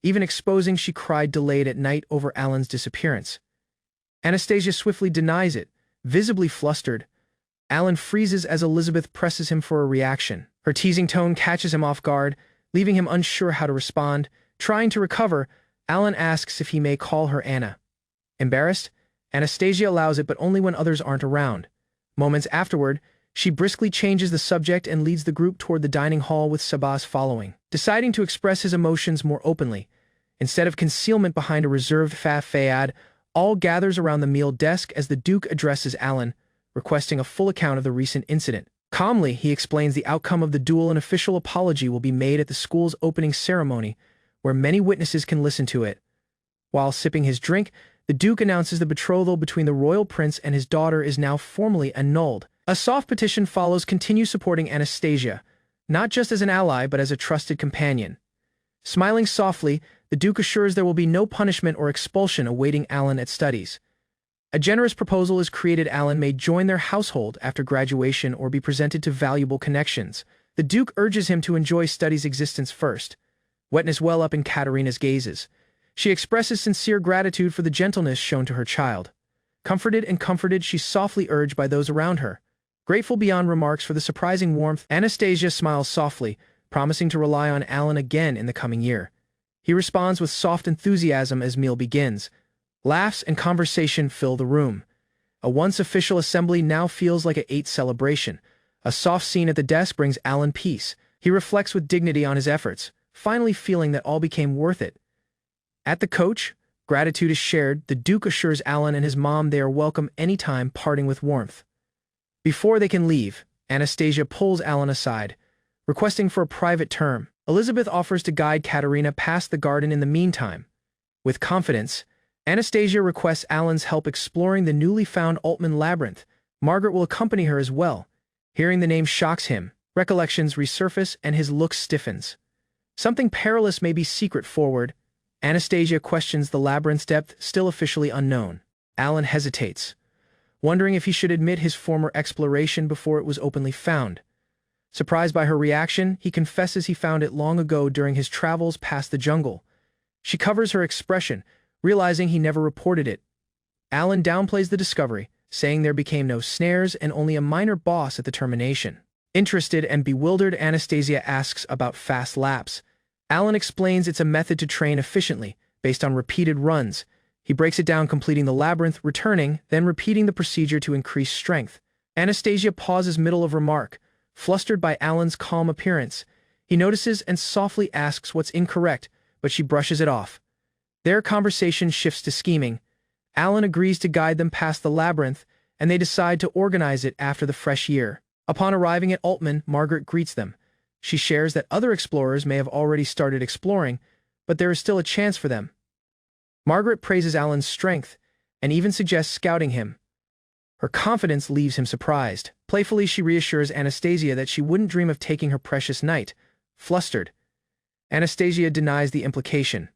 even exposing she cried delayed at night over Alan's disappearance. Anastasia swiftly denies it, visibly flustered. Alan freezes as Elizabeth presses him for a reaction. Her teasing tone catches him off guard, leaving him unsure how to respond. Trying to recover, Alan asks if he may call her Anna. Embarrassed, Anastasia allows it, but only when others aren't around. Moments afterward, she briskly changes the subject and leads the group toward the dining hall, with Sabas following. Deciding to express his emotions more openly, instead of concealment behind a reserved facade, all gathers around the meal desk as the Duke addresses Alan, requesting a full account of the recent incident. Calmly, he explains the outcome of the duel. An official apology will be made at the school's opening ceremony, where many witnesses can listen to it. While sipping his drink, the Duke announces the betrothal between the royal prince and his daughter is now formally annulled. A soft petition follows. Continue supporting Anastasia, not just as an ally but as a trusted companion. Smiling softly, the Duke assures there will be no punishment or expulsion awaiting Alan at studies. A generous proposal is created. Alan may join their household after graduation or be presented to valuable connections. The Duke urges him to enjoy studies' existence first. Wetness well up in Katerina's gazes. She expresses sincere gratitude for the gentleness shown to her child. Comforted, she's softly urged by those around her. Grateful beyond remarks for the surprising warmth, Anastasia smiles softly, promising to rely on Alan again in the coming year. He responds with soft enthusiasm as meal begins. Laughs and conversation fill the room. A once official assembly now feels like a celebration. A soft scene at the desk brings Alan peace. He reflects with dignity on his efforts, finally feeling that all became worth it. At the coach, gratitude is shared. The Duke assures Alan and his mom they are welcome anytime, parting with warmth. Before they can leave, Anastasia pulls Alan aside, requesting for a private term. Elizabeth offers to guide Katerina past the garden in the meantime. With confidence, Anastasia requests Alan's help exploring the newly found Altman labyrinth. Margaret will accompany her as well. Hearing the name shocks him, Recollections resurface and his look stiffens. Something perilous may be secret forward. Anastasia questions the labyrinth's depth, still officially unknown. Alan hesitates, wondering if he should admit his former exploration before it was openly found. Surprised by her reaction, he confesses he found it long ago during his travels past the jungle. She covers her expression, realizing he never reported it. Alan downplays the discovery, saying there became no snares and only a minor boss at the termination. Interested and bewildered, Anastasia asks about fast laps. Alan explains it's a method to train efficiently, based on repeated runs. He breaks it down, completing the labyrinth, returning, then repeating the procedure to increase strength. Anastasia pauses middle of remark, flustered by Alan's calm appearance. He notices and softly asks what's incorrect, but she brushes it off. Their conversation shifts to scheming. Alan agrees to guide them past the labyrinth, and they decide to organize it after the fresh year. Upon arriving at Altman, Margaret greets them. She shares that other explorers may have already started exploring, but there is still a chance for them. Margaret praises Alan's strength, and even suggests scouting him. Her confidence leaves him surprised. Playfully, she reassures Anastasia that she wouldn't dream of taking her precious knight. Flustered, Anastasia denies the implication.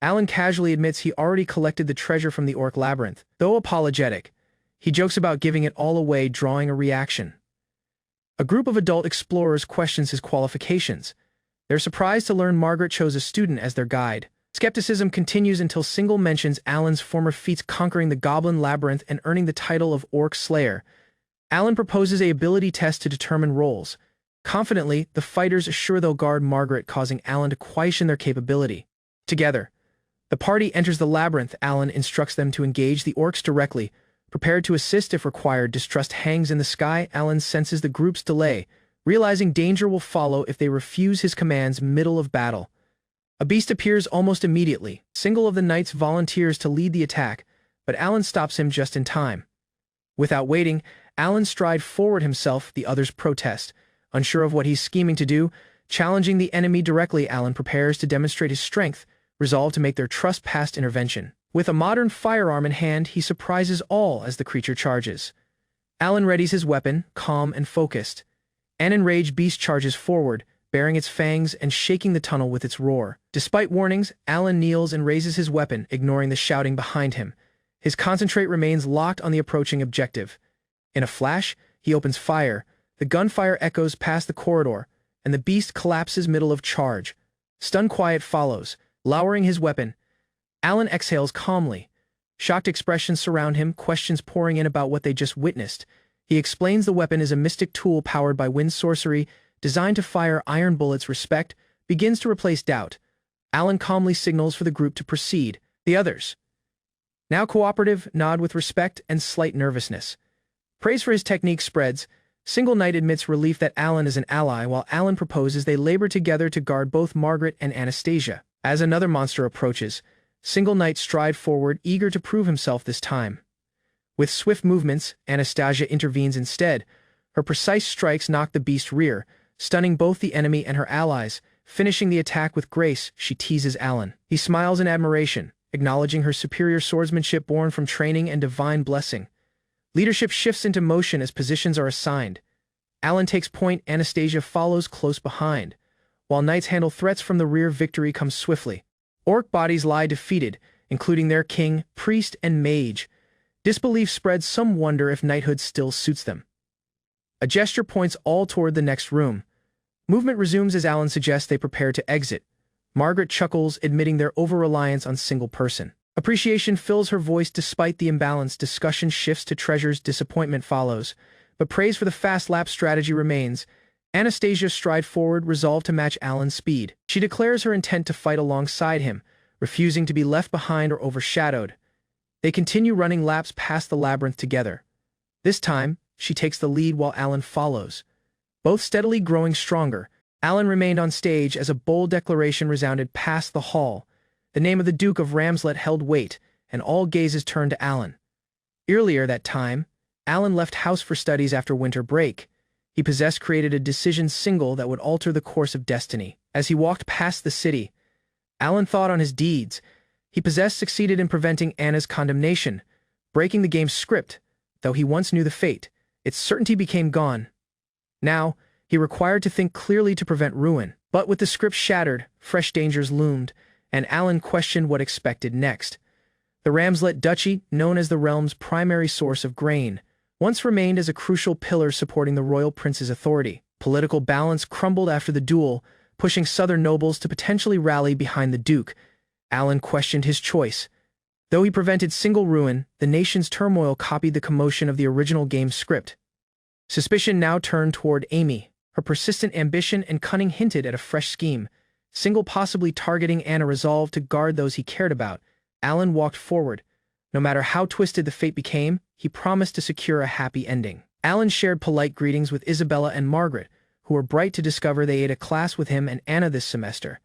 Alan casually admits he already collected the treasure from the Orc Labyrinth. Though apologetic, he jokes about giving it all away, drawing a reaction. A group of adult explorers questions his qualifications. They're surprised to learn Margaret chose a student as their guide. Skepticism continues until Single mentions Alan's former feats conquering the Goblin Labyrinth and earning the title of Orc Slayer. Alan proposes an ability test to determine roles. Confidently, the fighters assure they'll guard Margaret, causing Alan to question their capability. Together, the party enters the labyrinth. Alan instructs them to engage the orcs directly. Prepared to assist if required, distrust hangs in the sky. Alan senses the group's delay, realizing danger will follow if they refuse his commands middle of battle. A beast appears almost immediately. Single of the knights volunteers to lead the attack, but Alan stops him just in time. Without waiting, Alan strides forward himself. The others protest. Unsure of what he's scheming to do, challenging the enemy directly, Alan prepares to demonstrate his strength, resolved to make their trust past intervention. With a modern firearm in hand, he surprises all as the creature charges. Alan readies his weapon, calm and focused. An enraged beast charges forward, baring its fangs and shaking the tunnel with its roar. Despite warnings, Alan kneels and raises his weapon, ignoring the shouting behind him. His concentrate remains locked on the approaching objective. In a flash, he opens fire. The gunfire echoes past the corridor, and the beast collapses middle of charge. Stunned quiet follows, lowering his weapon. Alan exhales calmly. Shocked expressions surround him, questions pouring in about what they just witnessed. He explains the weapon is a mystic tool powered by wind sorcery, designed to fire iron bullets. Respect begins to replace doubt. Alan calmly signals for the group to proceed. The others, now cooperative, nod with respect and slight nervousness. Praise for his technique spreads. Single Knight admits relief that Alan is an ally, while Alan proposes they labor together to guard both Margaret and Anastasia. As another monster approaches, Single Knight strides forward, eager to prove himself this time. With swift movements, Anastasia intervenes instead. Her precise strikes knock the beast rear, stunning both the enemy and her allies. Finishing the attack with grace, she teases Alan. He smiles in admiration, acknowledging her superior swordsmanship born from training and divine blessing. Leadership shifts into motion as positions are assigned. Alan takes point, Anastasia follows close behind. While knights handle threats from the rear, victory comes swiftly. Orc bodies lie defeated, including their king, priest, and mage. Disbelief spreads, some wonder if knighthood still suits them. A gesture points all toward the next room. Movement resumes as Alan suggests they prepare to exit. Margaret chuckles, admitting their over-reliance on single person. Appreciation fills her voice despite the imbalance. Discussion shifts to treasures. Disappointment follows, but praise for the fast lap strategy remains. Anastasia strides forward, resolved to match Alan's speed. She declares her intent to fight alongside him, refusing to be left behind or overshadowed. They continue running laps past the labyrinth together. This time, she takes the lead while Alan follows. Both steadily growing stronger, Alan remained on stage as a bold declaration resounded past the hall. The name of the Duke of Ramslet held weight, and all gazes turned to Alan. Earlier that time, Alan left house for studies after winter break. He created a decision single that would alter the course of destiny. As he walked past the city, Alan thought on his deeds. He succeeded in preventing Anna's condemnation, breaking the game's script. Though he once knew the fate, its certainty became gone. Now, He required to think clearly to prevent ruin. But with the script shattered, fresh dangers loomed, and Alan questioned what expected next. The Ramslet Duchy, known as the realm's primary source of grain, once remained as a crucial pillar supporting the royal prince's authority. Political balance crumbled after the duel, pushing southern nobles to potentially rally behind the duke. Alan questioned his choice. Though he prevented single ruin, the nation's turmoil copied the commotion of the original game's script. Suspicion now turned toward Amy. Her persistent ambition and cunning hinted at a fresh scheme, single possibly targeting Anna. Resolved to guard those he cared about, Alan walked forward. No matter how twisted the fate became, he promised to secure a happy ending. Alan shared polite greetings with Isabella and Margaret, who were bright to discover they ate a class with him and Anna this semester.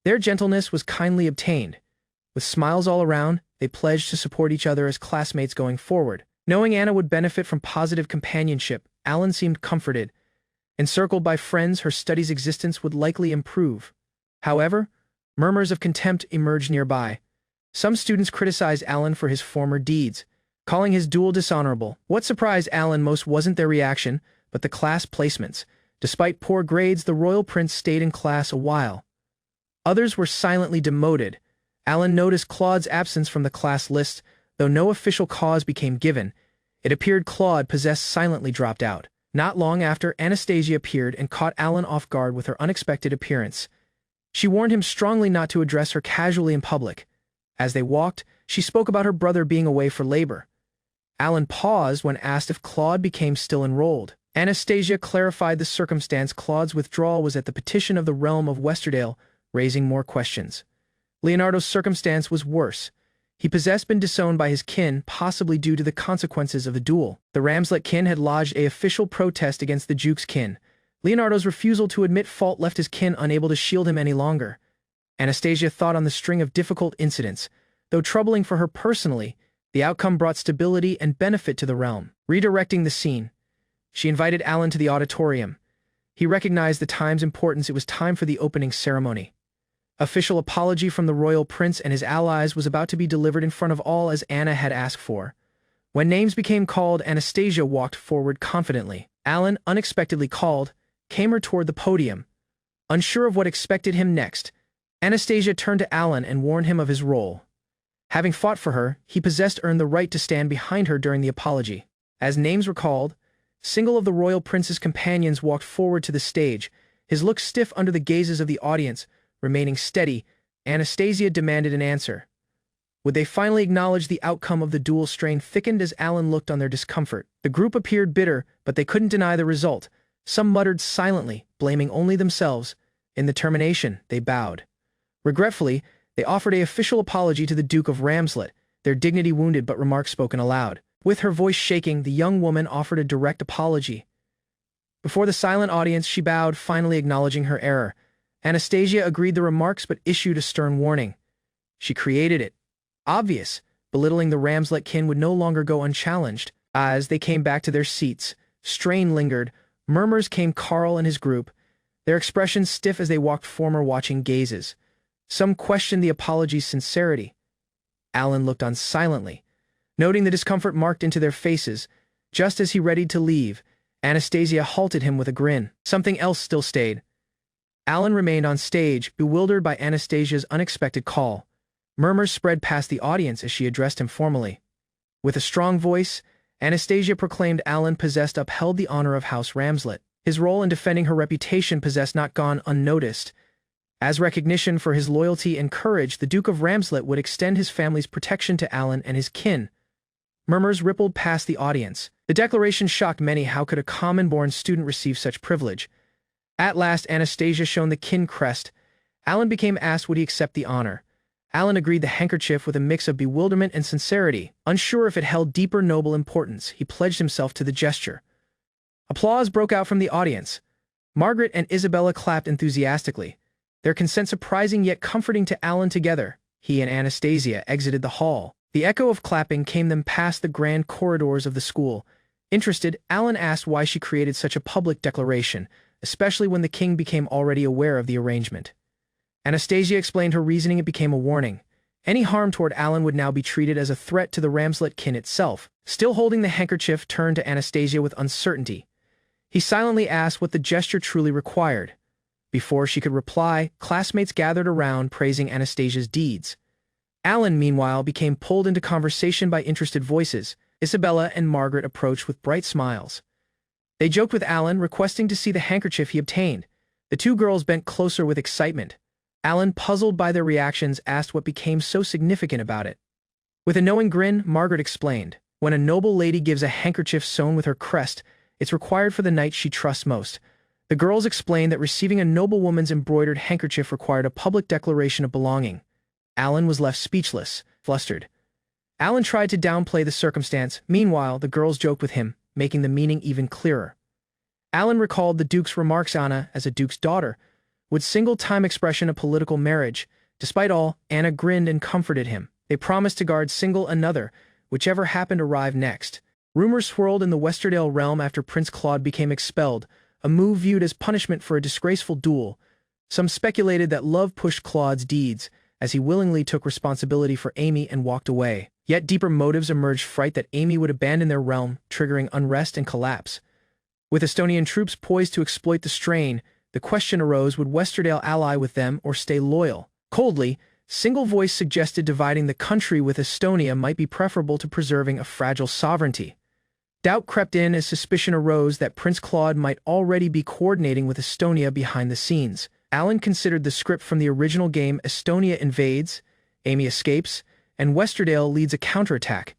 Their gentleness was kindly obtained. With smiles all around, they pledged to support each other as classmates going forward. Knowing Anna would benefit from positive companionship, Alan seemed comforted. Encircled by friends, her studies' existence would likely improve. However, murmurs of contempt emerged nearby. Some students criticized Alan for his former deeds, calling his duel dishonorable. What surprised Alan most wasn't their reaction, but the class placements. Despite poor grades, the royal prince stayed in class a while. Others were silently demoted. Alan noticed Claude's absence from the class list, though no official cause became given. It appeared Claude, possessed, silently dropped out. Not long after, Anastasia appeared and caught Alan off guard with her unexpected appearance. She warned him strongly not to address her casually in public. As they walked, she spoke about her brother being away for labor. Alan paused when asked if Claude became still enrolled. Anastasia clarified the circumstance. Claude's withdrawal was at the petition of the realm of Westerdale, raising more questions. Leonardo's circumstance was worse. He possessed been disowned by his kin, possibly due to the consequences of the duel. The Ramslet kin had lodged an official protest against the Duke's kin. Leonardo's refusal to admit fault left his kin unable to shield him any longer. Anastasia thought on the string of difficult incidents. Though troubling for her personally, the outcome brought stability and benefit to the realm. Redirecting the scene, she invited Alan to the auditorium. He recognized the time's importance. It was time for the opening ceremony. Official apology from the royal prince and his allies was about to be delivered in front of all as Anna had asked for. When names became called, Anastasia walked forward confidently. Alan, unexpectedly called, came her toward the podium. Unsure of what expected him next, Anastasia turned to Alan and warned him of his role. Having fought for her, he possessed earned the right to stand behind her during the apology. As names were called, single of the royal prince's companions walked forward to the stage, his look stiff under the gazes of the audience. Remaining steady, Anastasia demanded an answer. Would they finally acknowledge the outcome of the duel? Strain thickened as Alan looked on their discomfort. The group appeared bitter, but they couldn't deny the result. Some muttered silently, blaming only themselves. In the termination, they bowed. Regretfully, they offered an official apology to the Duke of Ramslet, their dignity wounded but remarks spoken aloud. With her voice shaking, the young woman offered a direct apology. Before the silent audience, she bowed, finally acknowledging her error. Anastasia agreed the remarks but issued a stern warning. She created it obvious. Belittling the Ramslet kin would no longer go unchallenged. As they came back to their seats, strain lingered. Murmurs came. Carl and his group, their expressions stiff as they walked former watching gazes. Some questioned the apology's sincerity. Alan looked on silently, noting the discomfort marked into their faces. Just as he readied to leave, Anastasia halted him with a grin. Something else still stayed. Alan remained on stage, bewildered by Anastasia's unexpected call. Murmurs spread past the audience as she addressed him formally. With a strong voice, Anastasia proclaimed Alan possessed upheld the honor of House Ramslet. His role in defending her reputation possessed not gone unnoticed. As recognition for his loyalty and courage, the Duke of Ramslet would extend his family's protection to Alan and his kin. Murmurs rippled past the audience. The declaration shocked many. How could a common-born student receive such privilege? At last, Anastasia shone the kin crest. Alan became asked would he accept the honor. Alan agreed, the handkerchief with a mix of bewilderment and sincerity. Unsure if it held deeper noble importance, he pledged himself to the gesture. Applause broke out from the audience. Margaret and Isabella clapped enthusiastically, their consent surprising yet comforting to Alan. Together, he and Anastasia exited the hall. The echo of clapping came them past the grand corridors of the school. Interested, Alan asked why she created such a public declaration, especially when the king became already aware of the arrangement. Anastasia explained her reasoning. It became a warning. Any harm toward Alan would now be treated as a threat to the Ramslet kin itself. Still holding the handkerchief, turned to Anastasia with uncertainty. He silently asked what the gesture truly required. Before she could reply, classmates gathered around praising Anastasia's deeds. Alan, meanwhile, became pulled into conversation by interested voices. Isabella and Margaret approached with bright smiles. They joked with Alan, requesting to see the handkerchief he obtained. The two girls bent closer with excitement. Alan, puzzled by their reactions, asked what became so significant about it. With a knowing grin, Margaret explained, "When a noble lady gives a handkerchief sewn with her crest, it's required for the knight she trusts most." The girls explained that receiving a noblewoman's embroidered handkerchief required a public declaration of belonging. Alan was left speechless, flustered. Alan tried to downplay the circumstance. Meanwhile, the girls joked with him, making the meaning even clearer. Alan recalled the Duke's remarks. Anna, as a Duke's daughter, would single-time expression a political marriage. Despite all, Anna grinned and comforted him. They promised to guard single another, whichever happened arrived next. Rumors swirled in the Westerdale realm after Prince Claude became expelled, a move viewed as punishment for a disgraceful duel. Some speculated that love pushed Claude's deeds, as he willingly took responsibility for Amy and walked away. Yet deeper motives emerged: fright that Amy would abandon their realm, triggering unrest and collapse. With Estonian troops poised to exploit the strain, the question arose: would Westerdale ally with them or stay loyal? Coldly, Single Voice suggested dividing the country with Estonia might be preferable to preserving a fragile sovereignty. Doubt crept in as suspicion arose that Prince Claude might already be coordinating with Estonia behind the scenes. Alan considered the script from the original game: Estonia invades, Amy escapes, and Westerdale leads a counterattack.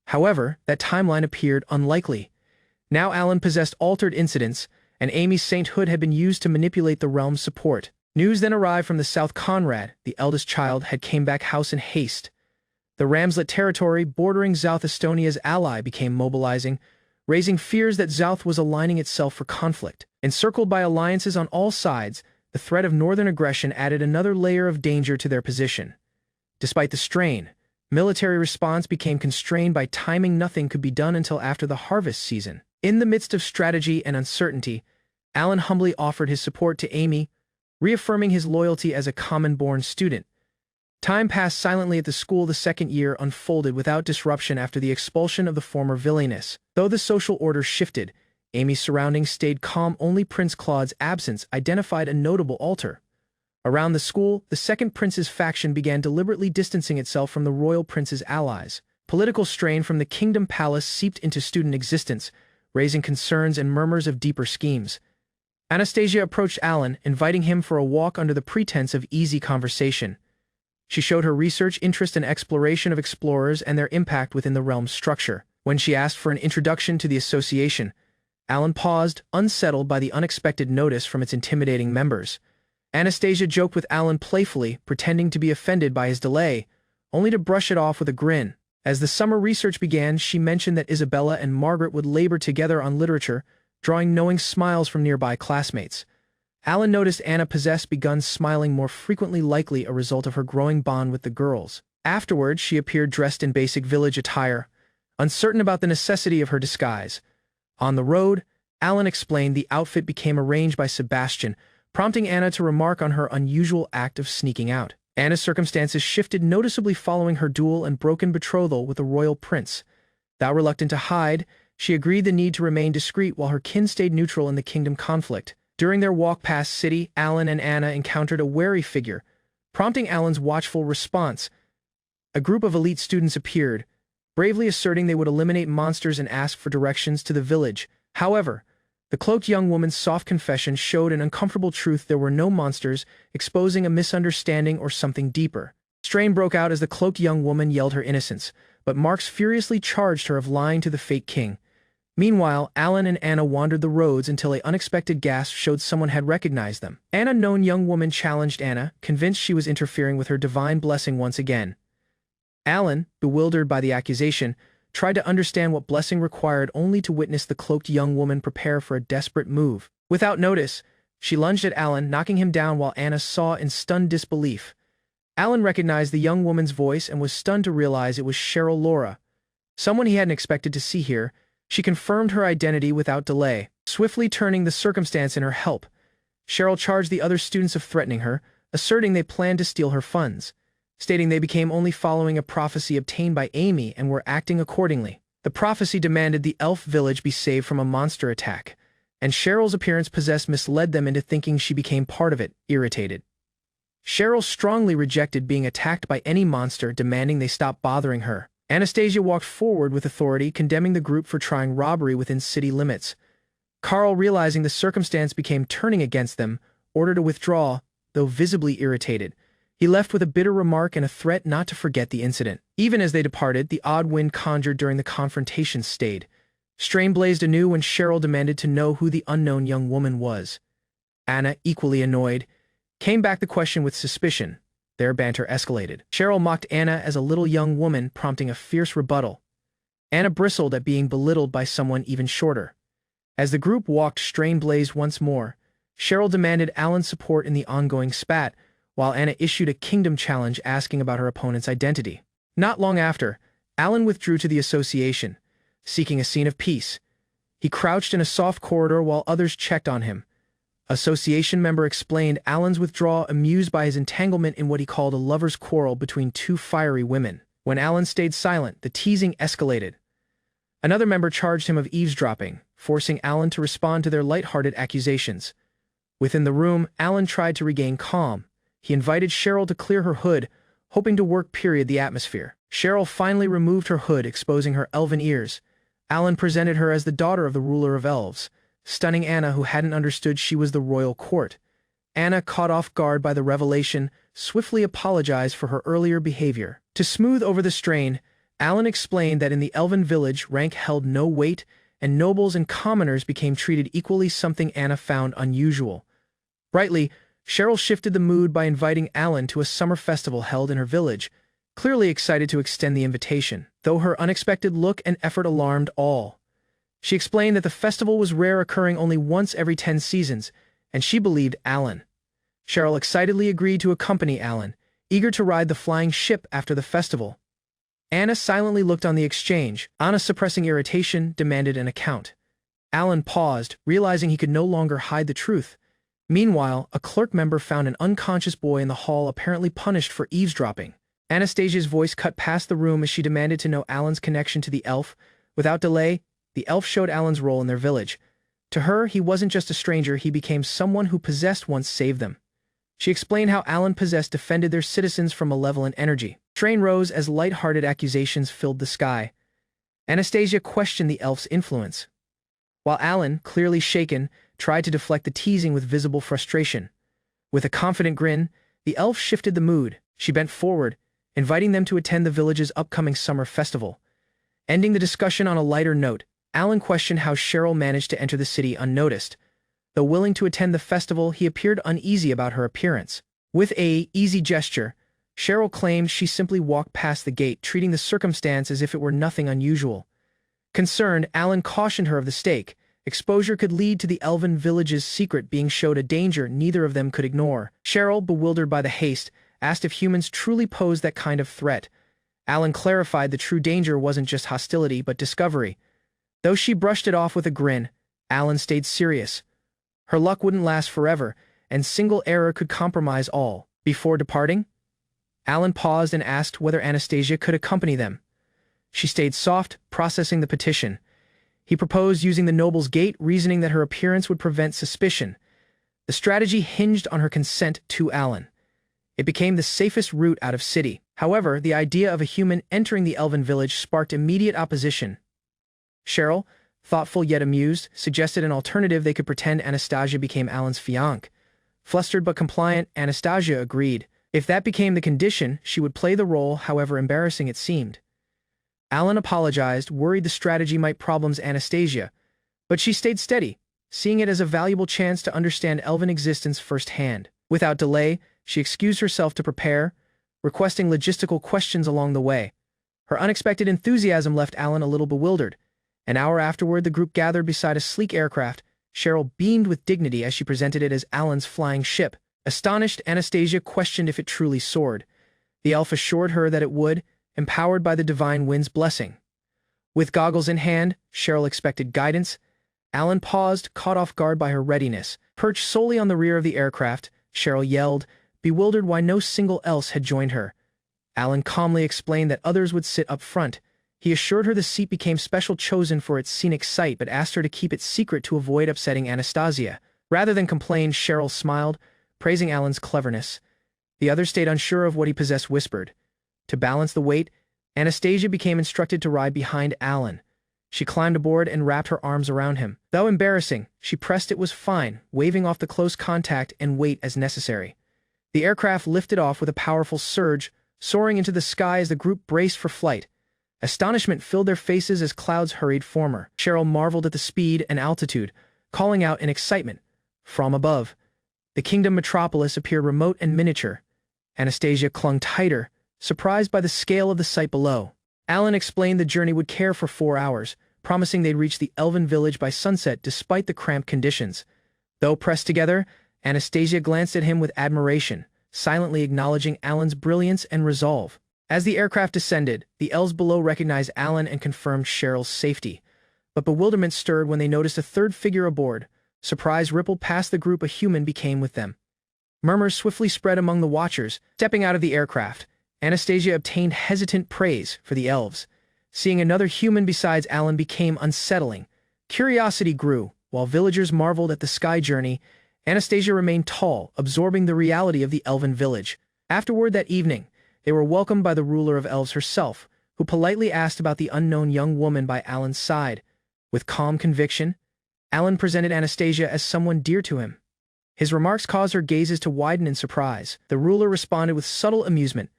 However, that timeline appeared unlikely. Now Alan possessed altered incidents, and Amy's sainthood had been used to manipulate the realm's support. News then arrived from the south. Conrad, the eldest child, had came back house in haste. The Ramslet territory bordering South Estonia's ally became mobilizing, raising fears that South was aligning itself for conflict. Encircled by alliances on all sides, the threat of northern aggression added another layer of danger to their position. Despite the strain, military response became constrained by timing. Nothing could be done until after the harvest season. In the midst of strategy and uncertainty, Alan humbly offered his support to Amy, reaffirming his loyalty as a common-born student. Time passed silently at the school. The second year unfolded without disruption after the expulsion of the former villainess. Though the social order shifted, Amy's surroundings stayed calm. Only Prince Claude's absence identified a notable alter. Around the school, the second prince's faction began deliberately distancing itself from the royal prince's allies. Political strain from the kingdom palace seeped into student existence, raising concerns and murmurs of deeper schemes. Anastasia approached Alan, inviting him for a walk under the pretense of easy conversation. She showed her research interest and exploration of explorers and their impact within the realm's structure. When she asked for an introduction to the association, Alan paused, unsettled by the unexpected notice from its intimidating members. Anastasia joked with Alan playfully, pretending to be offended by his delay, only to brush it off with a grin. As the summer research began, she mentioned that Isabella and Margaret would labor together on literature, drawing knowing smiles from nearby classmates. Alan noticed Anna begun smiling more frequently, likely a result of her growing bond with the girls. Afterwards, she appeared dressed in basic village attire, uncertain about the necessity of her disguise. On the road, Alan explained the outfit became arranged by Sebastian, prompting Anna to remark on her unusual act of sneaking out. Anna's circumstances shifted noticeably following her duel and broken betrothal with the royal prince. Though reluctant to hide, she agreed the need to remain discreet while her kin stayed neutral in the kingdom conflict. During their walk past city, Alan and Anna encountered a wary figure, prompting Alan's watchful response. A group of elite students appeared, bravely asserting they would eliminate monsters and ask for directions to the village. However, the cloaked young woman's soft confession showed an uncomfortable truth: there were no monsters, exposing a misunderstanding or something deeper. Strain broke out as the cloaked young woman yelled her innocence, but Marx furiously charged her of lying to the fake king. Meanwhile, Alan and Anna wandered the roads until an unexpected gasp showed someone had recognized them. An unknown young woman challenged Anna, convinced she was interfering with her divine blessing once again. Alan, bewildered by the accusation, tried to understand what blessing required, only to witness the cloaked young woman prepare for a desperate move. Without notice, she lunged at Alan, knocking him down while Anna saw in stunned disbelief. Alan recognized the young woman's voice and was stunned to realize it was Cheryl Laura, someone he hadn't expected to see here. She confirmed her identity without delay, swiftly turning the circumstance in her help. Cheryl charged the other students of threatening her, asserting they planned to steal her funds, stating they became only following a prophecy obtained by Amy and were acting accordingly. The prophecy demanded the elf village be saved from a monster attack. and Cheryl's appearance misled them into thinking she became part of it, irritated. Cheryl strongly rejected being attacked by any monster, demanding they stop bothering her. Anastasia walked forward with authority, condemning the group for trying robbery within city limits. Carl, realizing the circumstance became turning against them, ordered to withdraw, though visibly irritated. He left with a bitter remark and a threat not to forget the incident. Even as they departed, the odd wind conjured during the confrontation stayed. Strain blazed anew when Cheryl demanded to know who the unknown young woman was. Anna, equally annoyed, came back the question with suspicion. Their banter escalated. Cheryl mocked Anna as a little young woman, prompting a fierce rebuttal. Anna bristled at being belittled by someone even shorter. As the group walked, Strain blazed once more. Cheryl demanded Alan's support in the ongoing spat, while Anna issued a kingdom challenge asking about her opponent's identity. Not long after, Alan withdrew to the association, seeking a scene of peace. He crouched in a soft corridor while others checked on him. Association member explained Alan's withdrawal, amused by his entanglement in what he called a lover's quarrel between two fiery women. When Alan stayed silent, the teasing escalated. Another member charged him of eavesdropping, forcing Alan to respond to their light-hearted accusations. Within the room, Alan tried to regain calm. He invited Cheryl to clear her hood, hoping to work the atmosphere. Cheryl finally removed her hood, exposing her elven ears. Alan presented her as the daughter of the ruler of elves, stunning Anna, who hadn't understood she was the royal court. Anna, caught off guard by the revelation, swiftly apologized for her earlier behavior. To smooth over the strain, Alan explained that in the elven village, rank held no weight, and nobles and commoners became treated equally, something Anna found unusual. Brightly, Cheryl shifted the mood by inviting Alan to a summer festival held in her village, clearly excited to extend the invitation, though her unexpected look and effort alarmed all. She explained that the festival was rare, occurring only once every 10 seasons, and she believed Alan. Cheryl excitedly agreed to accompany Alan, eager to ride the flying ship after the festival. Anna silently looked on the exchange. Anna, suppressing irritation, demanded an account. Alan paused, realizing he could no longer hide the truth. Meanwhile, a clerk member found an unconscious boy in the hall, apparently punished for eavesdropping. Anastasia's voice cut past the room as she demanded to know Alan's connection to the elf. Without delay, the elf showed Alan's role in their village. To her, he wasn't just a stranger, he became someone who possessed once saved them. She explained how Alan defended their citizens from malevolent energy. Strain rose as light-hearted accusations filled the sky. Anastasia questioned the elf's influence, while Alan, clearly shaken, tried to deflect the teasing with visible frustration. With a confident grin, the elf shifted the mood. She bent forward, inviting them to attend the village's upcoming summer festival. Ending the discussion on a lighter note, Alan questioned how Cheryl managed to enter the city unnoticed. Though willing to attend the festival, he appeared uneasy about her appearance. With an easy gesture, Cheryl claimed she simply walked past the gate, treating the circumstance as if it were nothing unusual. Concerned, Alan cautioned her of the stake. Exposure could lead to the elven village's secret being showed, a danger neither of them could ignore. Cheryl, bewildered by the haste, asked if humans truly posed that kind of threat. Alan clarified the true danger wasn't just hostility but discovery. Though she brushed it off with a grin, Alan stayed serious. Her luck wouldn't last forever, and single error could compromise all. Before departing, Alan paused and asked whether Anastasia could accompany them. She stayed soft, processing the petition. He proposed using the noble's gate, reasoning that her appearance would prevent suspicion. The strategy hinged on her consent to Alan. It became the safest route out of city. However, the idea of a human entering the elven village sparked immediate opposition. Cheryl, thoughtful yet amused, suggested an alternative: they could pretend Anastasia became Alan's fiancé. Flustered but compliant, Anastasia agreed. If that became the condition, she would play the role, however embarrassing it seemed. Alan apologized, worried the strategy might problems Anastasia, but she stayed steady, seeing it as a valuable chance to understand elven existence firsthand. Without delay, she excused herself to prepare, requesting logistical questions along the way. Her unexpected enthusiasm left Alan a little bewildered. An hour afterward, the group gathered beside a sleek aircraft. Cheryl beamed with dignity as she presented it as Alan's flying ship. Astonished, Anastasia questioned if it truly soared. The elf assured her that it would, empowered by the divine wind's blessing. With goggles in hand, Cheryl expected guidance. Alan paused, caught off guard by her readiness. Perched solely on the rear of the aircraft, Cheryl yelled, bewildered why no single else had joined her. Alan calmly explained that others would sit up front. He assured her the seat became special chosen for its scenic sight but asked her to keep it secret to avoid upsetting Anastasia. Rather than complain, Cheryl smiled, praising Alan's cleverness. The others stayed unsure of what he possessed whispered. To balance the weight, Anastasia became instructed to ride behind Alan. She climbed aboard and wrapped her arms around him. Though embarrassing, she pressed it was fine, waving off the close contact and weight as necessary. The aircraft lifted off with a powerful surge, soaring into the sky as the group braced for flight. Astonishment filled their faces as clouds hurried former. Cheryl marveled at the speed and altitude, calling out in excitement. From above, the kingdom metropolis appeared remote and miniature. Anastasia clung tighter, surprised by the scale of the sight below. Alan explained the journey would care for 4 hours, promising they'd reach the elven village by sunset despite the cramped conditions. Though pressed together, Anastasia glanced at him with admiration, silently acknowledging Alan's brilliance and resolve. As the aircraft descended, the elves below recognized Alan and confirmed Cheryl's safety. But bewilderment stirred when they noticed a third figure aboard. Surprise rippled past the group a human became with them. Murmurs swiftly spread among the watchers. Stepping out of the aircraft, Anastasia obtained hesitant praise for the elves. Seeing another human besides Alan became unsettling. Curiosity grew. While villagers marveled at the sky journey, Anastasia remained tall, absorbing the reality of the elven village. Afterward that evening, they were welcomed by the ruler of elves herself, who politely asked about the unknown young woman by Alan's side. With calm conviction, Alan presented Anastasia as someone dear to him. His remarks caused her gazes to widen in surprise. The ruler responded with subtle amusement,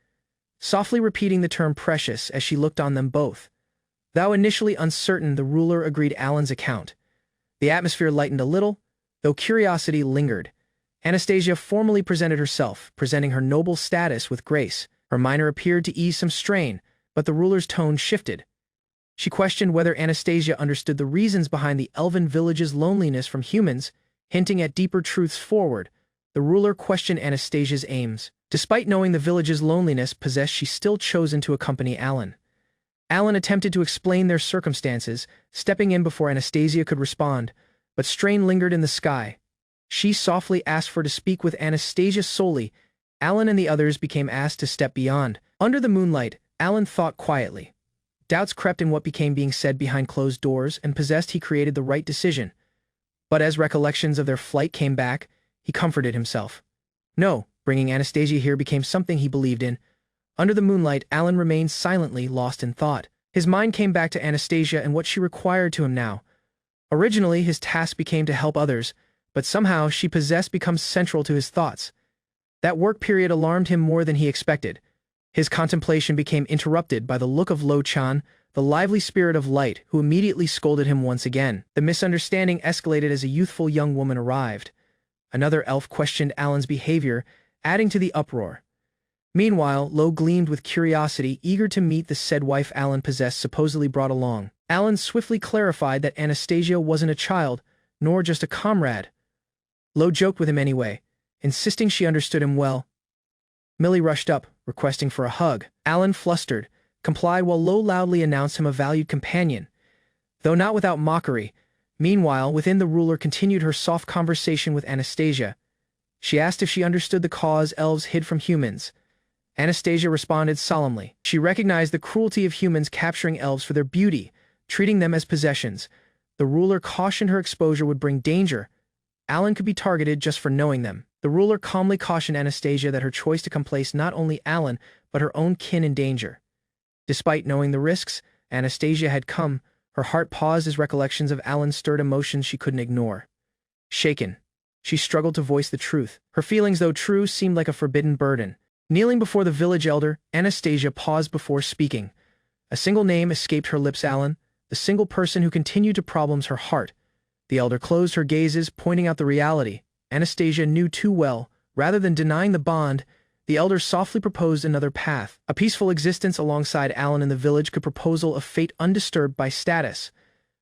softly repeating the term precious as she looked on them both. Though initially uncertain, the ruler agreed Alan's account. The atmosphere lightened a little, though curiosity lingered. Anastasia formally presented herself, presenting her noble status with grace. Her manner appeared to ease some strain, but the ruler's tone shifted. She questioned whether Anastasia understood the reasons behind the elven village's loneliness from humans, hinting at deeper truths forward. The ruler questioned Anastasia's aims. Despite knowing the village's loneliness possessed, she still chosen to accompany Alan. Alan attempted to explain their circumstances, stepping in before Anastasia could respond, but strain lingered in the sky. She softly asked for to speak with Anastasia solely. Alan and the others became asked to step beyond. Under the moonlight, Alan thought quietly. Doubts crept in what became being said behind closed doors, and possessed he created the right decision. But as recollections of their flight came back, he comforted himself. No, bringing Anastasia here became something he believed in. Under the moonlight, Alan remained silently lost in thought. His mind came back to Anastasia and what she required to him now. Originally, his task became to help others, but somehow she possessed becomes central to his thoughts. That work period alarmed him more than he expected. His contemplation became interrupted by the look of Lo-chan, the lively spirit of light, who immediately scolded him once again. The misunderstanding escalated as a youthful young woman arrived. Another elf questioned Alan's behavior, adding to the uproar. Meanwhile, Lo gleamed with curiosity, eager to meet the said wife Alan possessed supposedly brought along. Alan swiftly clarified that Anastasia wasn't a child, nor just a comrade. Lo joked with him anyway, insisting she understood him well. Millie rushed up, requesting for a hug. Alan, flustered, complied while Lo loudly announced him a valued companion, though not without mockery. Meanwhile, within the ruler continued her soft conversation with Anastasia. She asked if she understood the cause elves hid from humans. Anastasia responded solemnly. She recognized the cruelty of humans capturing elves for their beauty, treating them as possessions. The ruler cautioned her exposure would bring danger. Alan could be targeted just for knowing them. The ruler calmly cautioned Anastasia that her choice to come place not only Alan, but her own kin in danger. Despite knowing the risks Anastasia had come, her heart paused as recollections of Alan stirred emotions she couldn't ignore. Shaken, she struggled to voice the truth. Her feelings, though true, seemed like a forbidden burden. Kneeling before the village elder, Anastasia paused before speaking. A single name escaped her lips: Alan, the single person who continued to problems her heart. The elder closed her gazes, pointing out the reality Anastasia knew too well. Rather than denying the bond, the elder softly proposed another path. A peaceful existence alongside Alan in the village, a proposal of fate undisturbed by status.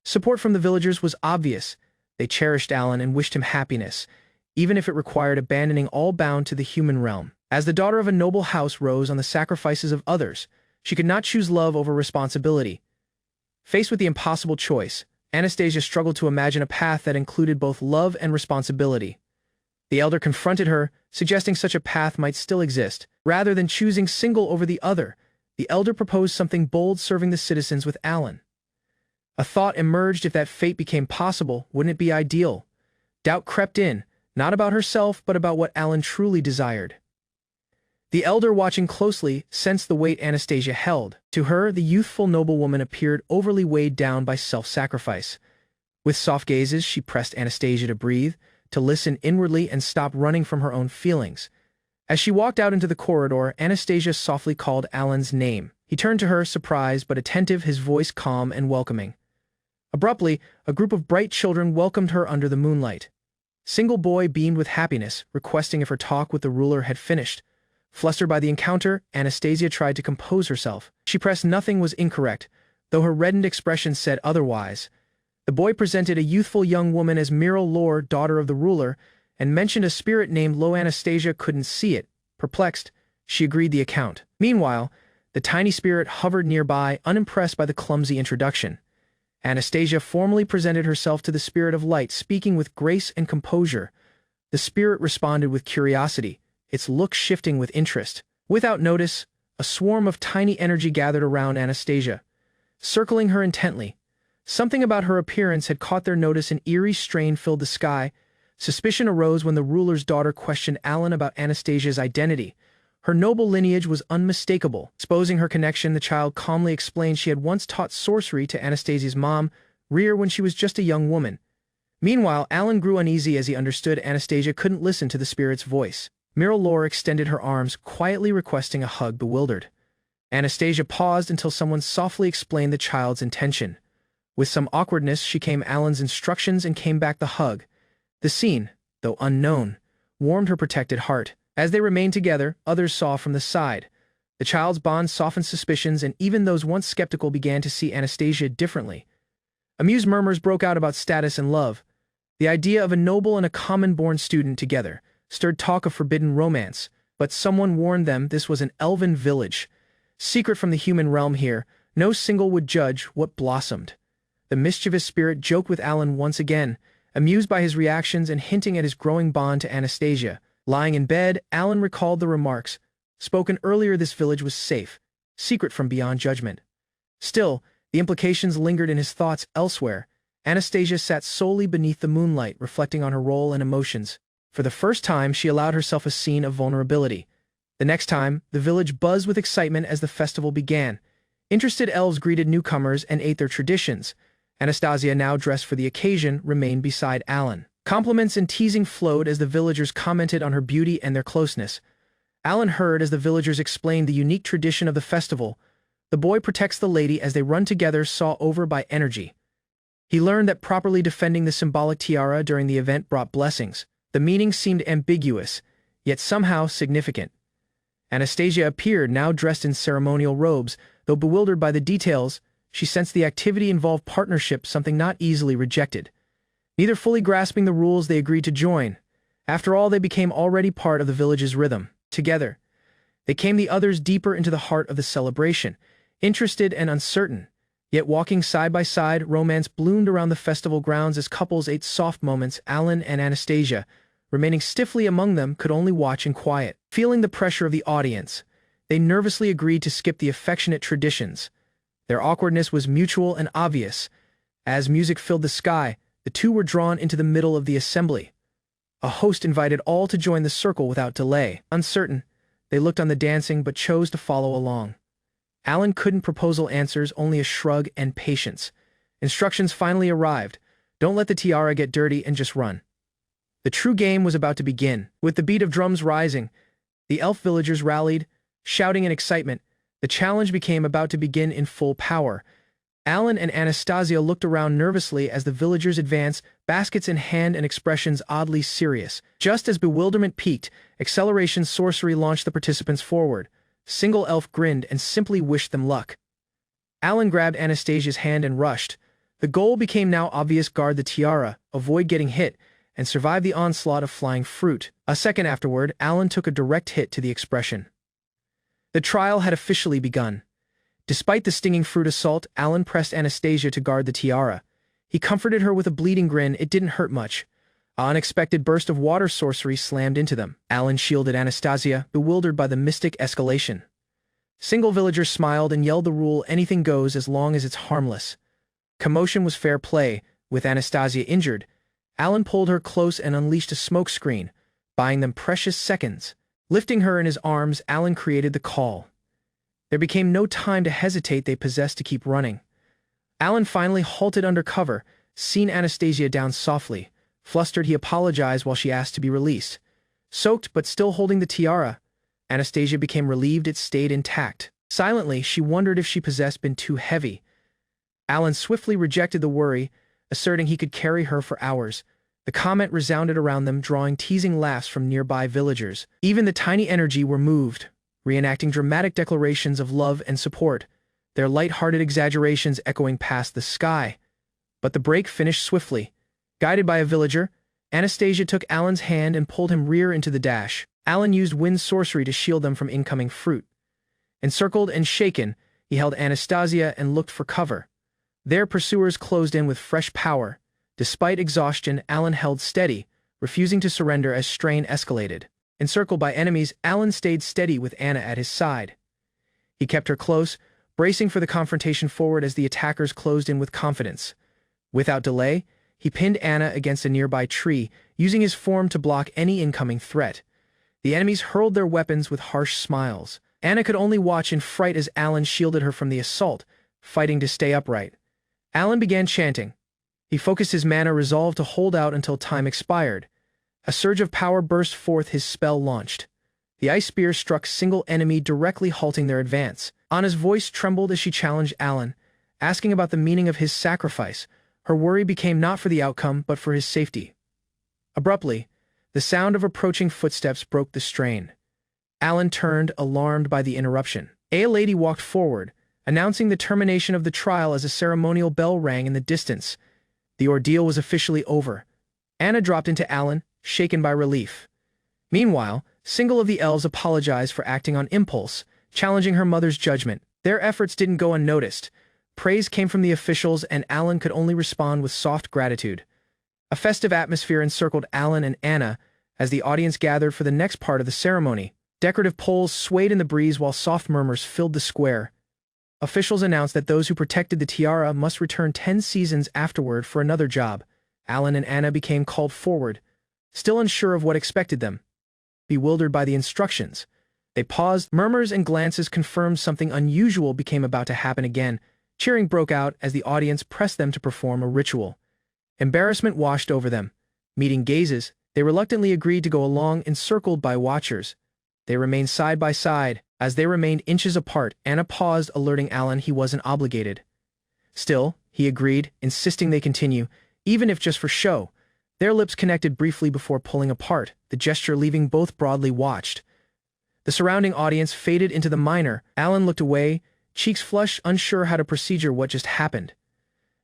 Support from the villagers was obvious. They cherished Alan and wished him happiness, even if it required abandoning all bound to the human realm. As the daughter of a noble house rose on the sacrifices of others, she could not choose love over responsibility. Faced with the impossible choice, Anastasia struggled to imagine a path that included both love and responsibility. The elder confronted her, suggesting such a path might still exist. Rather than choosing single over the other, the elder proposed something bold, serving the citizens with Alan. A thought emerged: if that fate became possible, wouldn't it be ideal? Doubt crept in, not about herself, but about what Alan truly desired. The elder, watching closely, sensed the weight Anastasia held. To her, the youthful noblewoman appeared overly weighed down by self-sacrifice. With soft gazes, she pressed Anastasia to breathe, to listen inwardly and stop running from her own feelings. As she walked out into the corridor, Anastasia softly called Alan's name. He turned to her, surprised but attentive, his voice calm and welcoming. Abruptly, a group of bright children welcomed her under the moonlight. Single boy beamed with happiness, requesting if her talk with the ruler had finished. Flustered by the encounter, Anastasia tried to compose herself. She pressed nothing was incorrect, though her reddened expression said otherwise. The boy presented a youthful young woman as Miral Lore, daughter of the ruler, and mentioned a spirit named Lo. Anastasia couldn't see it. Perplexed, she agreed the account. Meanwhile, the tiny spirit hovered nearby, unimpressed by the clumsy introduction. Anastasia formally presented herself to the spirit of light, speaking with grace and composure. The spirit responded with curiosity, its look shifting with interest. Without notice, a swarm of tiny energy gathered around Anastasia, circling her intently. Something about her appearance had caught their notice. An eerie strain filled the sky. Suspicion arose when the ruler's daughter questioned Alan about Anastasia's identity. Her noble lineage was unmistakable. Exposing her connection, the child calmly explained she had once taught sorcery to Anastasia's mom, Rear, when she was just a young woman. Meanwhile, Alan grew uneasy as he understood Anastasia couldn't listen to the spirit's voice. Miral Lore extended her arms, quietly requesting a hug, bewildered. Anastasia paused until someone softly explained the child's intention. With some awkwardness, she came Alan's instructions and came back the hug. The scene, though unknown, warmed her protected heart. As they remained together, others saw from the side. The child's bond softened suspicions, and even those once skeptical began to see Anastasia differently. Amused murmurs broke out about status and love. The idea of a noble and a common-born student together stirred talk of forbidden romance, but someone warned them this was an elven village. Secret from the human realm here, no single would judge what blossomed. The mischievous spirit joked with Alan once again, amused by his reactions and hinting at his growing bond to Anastasia. Lying in bed, Alan recalled the remarks spoken earlier: this village was safe, secret from beyond judgment. Still, the implications lingered in his thoughts elsewhere. Anastasia sat solely beneath the moonlight, reflecting on her role and emotions. For the first time, she allowed herself a scene of vulnerability. The next time, the village buzzed with excitement as the festival began. Interested elves greeted newcomers and ate their traditions. Anastasia, now dressed for the occasion, remained beside Alan. Compliments and teasing flowed as the villagers commented on her beauty and their closeness. Alan heard as the villagers explained the unique tradition of the festival. The boy protects the lady as they run together, saw over by energy. He learned that properly defending the symbolic tiara during the event brought blessings. The meaning seemed ambiguous, yet somehow significant. Anastasia appeared, now dressed in ceremonial robes. Though bewildered by the details, she sensed the activity involved partnership, something not easily rejected. Neither fully grasping the rules, they agreed to join. After all, they became already part of the village's rhythm. Together, they came the others deeper into the heart of the celebration, interested and uncertain. Yet walking side by side, romance bloomed around the festival grounds as couples ate soft moments. Alan and Anastasia, remaining stiffly among them, could only watch in quiet. Feeling the pressure of the audience, they nervously agreed to skip the affectionate traditions. Their awkwardness was mutual and obvious. As music filled the sky, the two were drawn into the middle of the assembly. A host invited all to join the circle without delay. Uncertain, they looked on the dancing but chose to follow along. Alan couldn't proposal answers, only a shrug and patience. Instructions finally arrived. Don't let the tiara get dirty and just run. The true game was about to begin. With the beat of drums rising, the elf villagers rallied, shouting in excitement. The challenge became about to begin in full power. Alan and Anastasia looked around nervously as the villagers advanced, baskets in hand and expressions oddly serious. Just as bewilderment peaked, acceleration sorcery launched the participants forward. Single elf grinned and simply wished them luck. Alan grabbed Anastasia's hand and rushed. The goal became now obvious: guard the tiara, avoid getting hit, and survive the onslaught of flying fruit. A second afterward, Alan took a direct hit to the expression. The trial had officially begun. Despite the stinging fruit assault, Alan pressed Anastasia to guard the tiara. He comforted her with a bleeding grin. It didn't hurt much. An unexpected burst of water sorcery slammed into them. Alan shielded Anastasia, bewildered by the mystic escalation. Single villager smiled and yelled the rule anything goes as long as it's harmless. Commotion was fair play. With Anastasia injured, Alan pulled her close and unleashed a smoke screen, buying them precious seconds. Lifting her in his arms, Alan created the call. There became no time to hesitate. They possessed to keep running. Alan finally halted under cover, seeing Anastasia down softly. Flustered, he apologized while she asked to be released. Soaked but still holding the tiara, Anastasia became relieved it stayed intact. Silently, she wondered if she possessed been too heavy. Alan swiftly rejected the worry, asserting he could carry her for hours. The comment resounded around them, drawing teasing laughs from nearby villagers. Even the tiny energy were moved, reenacting dramatic declarations of love and support, their light-hearted exaggerations echoing past the sky. But the break finished swiftly. Guided by a villager, Anastasia took Alan's hand and pulled him rear into the dash. Alan used wind sorcery to shield them from incoming fruit. Encircled and shaken, he held Anastasia and looked for cover. Their pursuers closed in with fresh power. Despite exhaustion, Alan held steady, refusing to surrender as strain escalated. Encircled by enemies, Alan stayed steady with Anna at his side. He kept her close, bracing for the confrontation forward as the attackers closed in with confidence. Without delay, he pinned Anna against a nearby tree, using his form to block any incoming threat. The enemies hurled their weapons with harsh smiles. Anna could only watch in fright as Alan shielded her from the assault, fighting to stay upright. Alan began chanting. He focused his mana, resolved to hold out until time expired. A surge of power burst forth, his spell launched. The ice spear struck single enemy, directly halting their advance. Anna's voice trembled as she challenged Alan, asking about the meaning of his sacrifice. Her worry became not for the outcome, but for his safety. Abruptly, the sound of approaching footsteps broke the strain. Alan turned, alarmed by the interruption. A lady walked forward, announcing the termination of the trial as a ceremonial bell rang in the distance. The ordeal was officially over. Anna dropped into Alan, shaken by relief. Meanwhile, single of the elves apologized for acting on impulse, challenging her mother's judgment. Their efforts didn't go unnoticed. Praise came from the officials, and Alan could only respond with soft gratitude. A festive atmosphere encircled Alan and Anna as the audience gathered for the next part of the ceremony. Decorative poles swayed in the breeze while soft murmurs filled the square. Officials announced that those who protected the tiara must return 10 seasons afterward for another job. Alan and Anna became called forward, still unsure of what expected them. Bewildered by the instructions, they paused. Murmurs and glances confirmed something unusual became about to happen again. Cheering broke out as the audience pressed them to perform a ritual. Embarrassment washed over them. Meeting gazes, they reluctantly agreed to go along, encircled by watchers. They remained side by side. As they remained inches apart, Anna paused, alerting Alan he wasn't obligated. Still, he agreed, insisting they continue, even if just for show. Their lips connected briefly before pulling apart, the gesture leaving both broadly watched. The surrounding audience faded into the minor. Alan looked away, cheeks flushed, unsure how to procedure what just happened.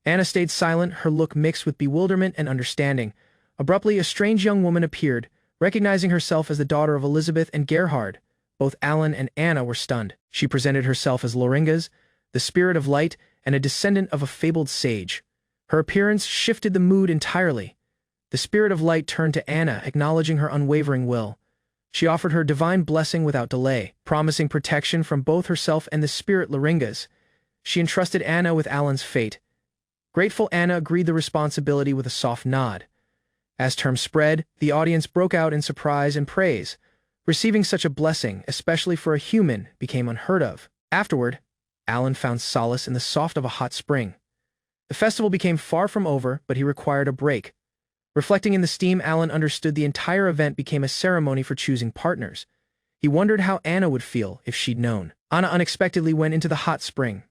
Anna stayed silent, her look mixed with bewilderment and understanding. Abruptly, a strange young woman appeared, recognizing herself as the daughter of Elizabeth and Gerhard. Both Alan and Anna were stunned. She presented herself as Loringas, the spirit of light and a descendant of a fabled sage. Her appearance shifted the mood entirely. The spirit of light turned to Anna, acknowledging her unwavering will. She offered her divine blessing without delay, promising protection from both herself and the spirit Loringas. She entrusted Anna with Alan's fate. Grateful Anna agreed the responsibility with a soft nod. As terms spread, the audience broke out in surprise and praise. Receiving such a blessing, especially for a human, became unheard of. Afterward, Alan found solace in the soft of a hot spring. The festival became far from over, but he required a break. Reflecting in the steam, Alan understood the entire event became a ceremony for choosing partners. He wondered how Anna would feel if she'd known. Anna unexpectedly went into the hot spring,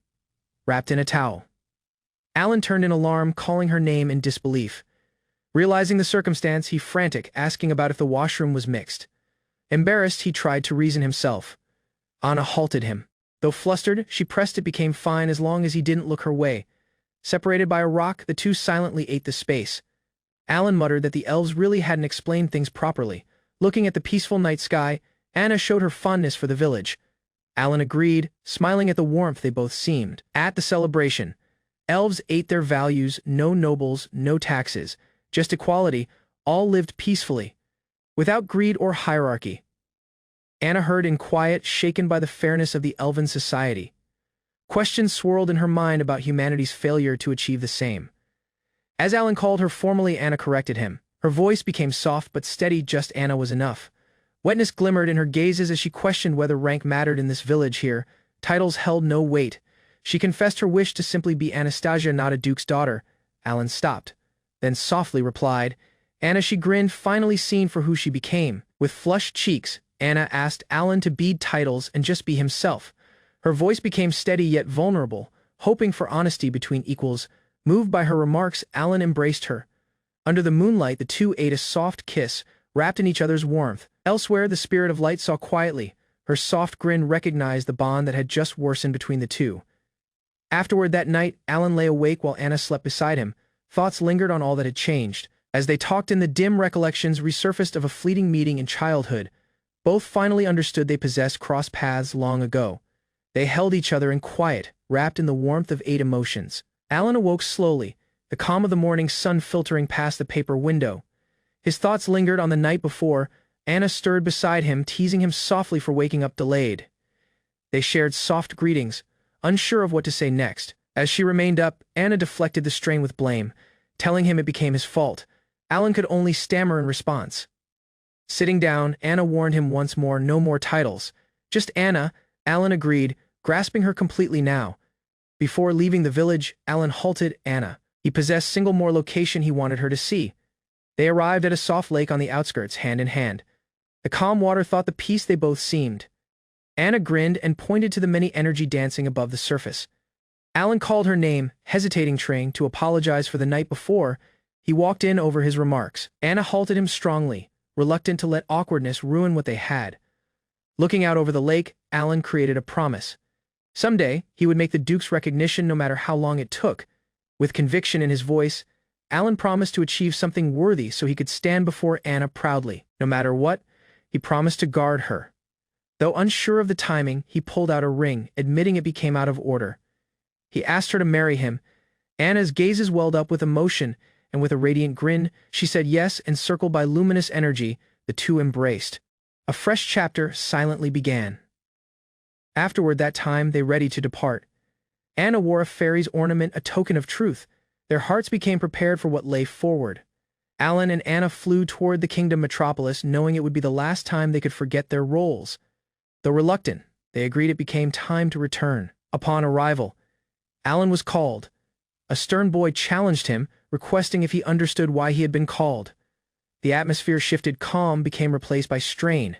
wrapped in a towel. Alan turned in alarm, calling her name in disbelief. Realizing the circumstance, he frantic, asking about if the washroom was mixed. Embarrassed, he tried to reason himself. Anna halted him. Though flustered, she pressed it became fine as long as he didn't look her way. Separated by a rock, the two silently ate the space. Alan muttered that the elves really hadn't explained things properly. Looking at the peaceful night sky, Anna showed her fondness for the village. Alan agreed, smiling at the warmth they both seemed. At the celebration, elves ate their values, no nobles, no taxes, just equality, all lived peacefully, without greed or hierarchy. Anna heard in quiet, shaken by the fairness of the elven society. Questions swirled in her mind about humanity's failure to achieve the same. As Alan called her formally, Anna corrected him. Her voice became soft but steady. Just Anna was enough. Wetness glimmered in her gazes as she questioned whether rank mattered in this village here. Titles held no weight. She confessed her wish to simply be Anastasia, not a duke's daughter. Alan stopped, then softly replied, Anna. She grinned, finally seen for who she became. With flushed cheeks, Anna asked Alan to bead titles and just be himself. Her voice became steady yet vulnerable, hoping for honesty between equals. Moved by her remarks, Alan embraced her. Under the moonlight, the two ate a soft kiss, wrapped in each other's warmth. Elsewhere, the spirit of light saw quietly. Her soft grin recognized the bond that had just worsened between the two. Afterward that night, Alan lay awake while Anna slept beside him. Thoughts lingered on all that had changed. As they talked in the dim recollections resurfaced of a fleeting meeting in childhood, both finally understood they possessed crossed paths long ago. They held each other in quiet, wrapped in the warmth of 8 emotions. Alan awoke slowly, the calm of the morning sun filtering past the paper window. His thoughts lingered on the night before. Anna stirred beside him, teasing him softly for waking up delayed. They shared soft greetings, unsure of what to say next. As she remained up, Anna deflected the strain with blame, telling him it became his fault. Alan could only stammer in response. Sitting down, Anna warned him once more, no more titles. Just Anna. Alan agreed, grasping her completely now. Before leaving the village, Alan halted Anna. He possessed single more location he wanted her to see. They arrived at a soft lake on the outskirts, hand in hand. The calm water thought the peace they both seemed. Anna grinned and pointed to the many energy dancing above the surface. Alan called her name, hesitating, trying to apologize for the night before. He walked in over his remarks. Anna halted him strongly, reluctant to let awkwardness ruin what they had. Looking out over the lake, Alan created a promise. Someday, he would make the Duke's recognition no matter how long it took. With conviction in his voice, Alan promised to achieve something worthy so he could stand before Anna proudly. No matter what, he promised to guard her. Though unsure of the timing, he pulled out a ring, admitting it became out of order. He asked her to marry him. Anna's gazes welled up with emotion, and with a radiant grin, she said yes. Encircled by luminous energy, the two embraced. A fresh chapter silently began. Afterward that time, they ready to depart. Anna wore a fairy's ornament, a token of truth. Their hearts became prepared for what lay forward. Alan and Anna flew toward the kingdom metropolis, knowing it would be the last time they could forget their roles. Though reluctant, they agreed it became time to return. Upon arrival, Alan was called. A stern boy challenged him, requesting if he understood why he had been called. The atmosphere shifted, calm became replaced by strain.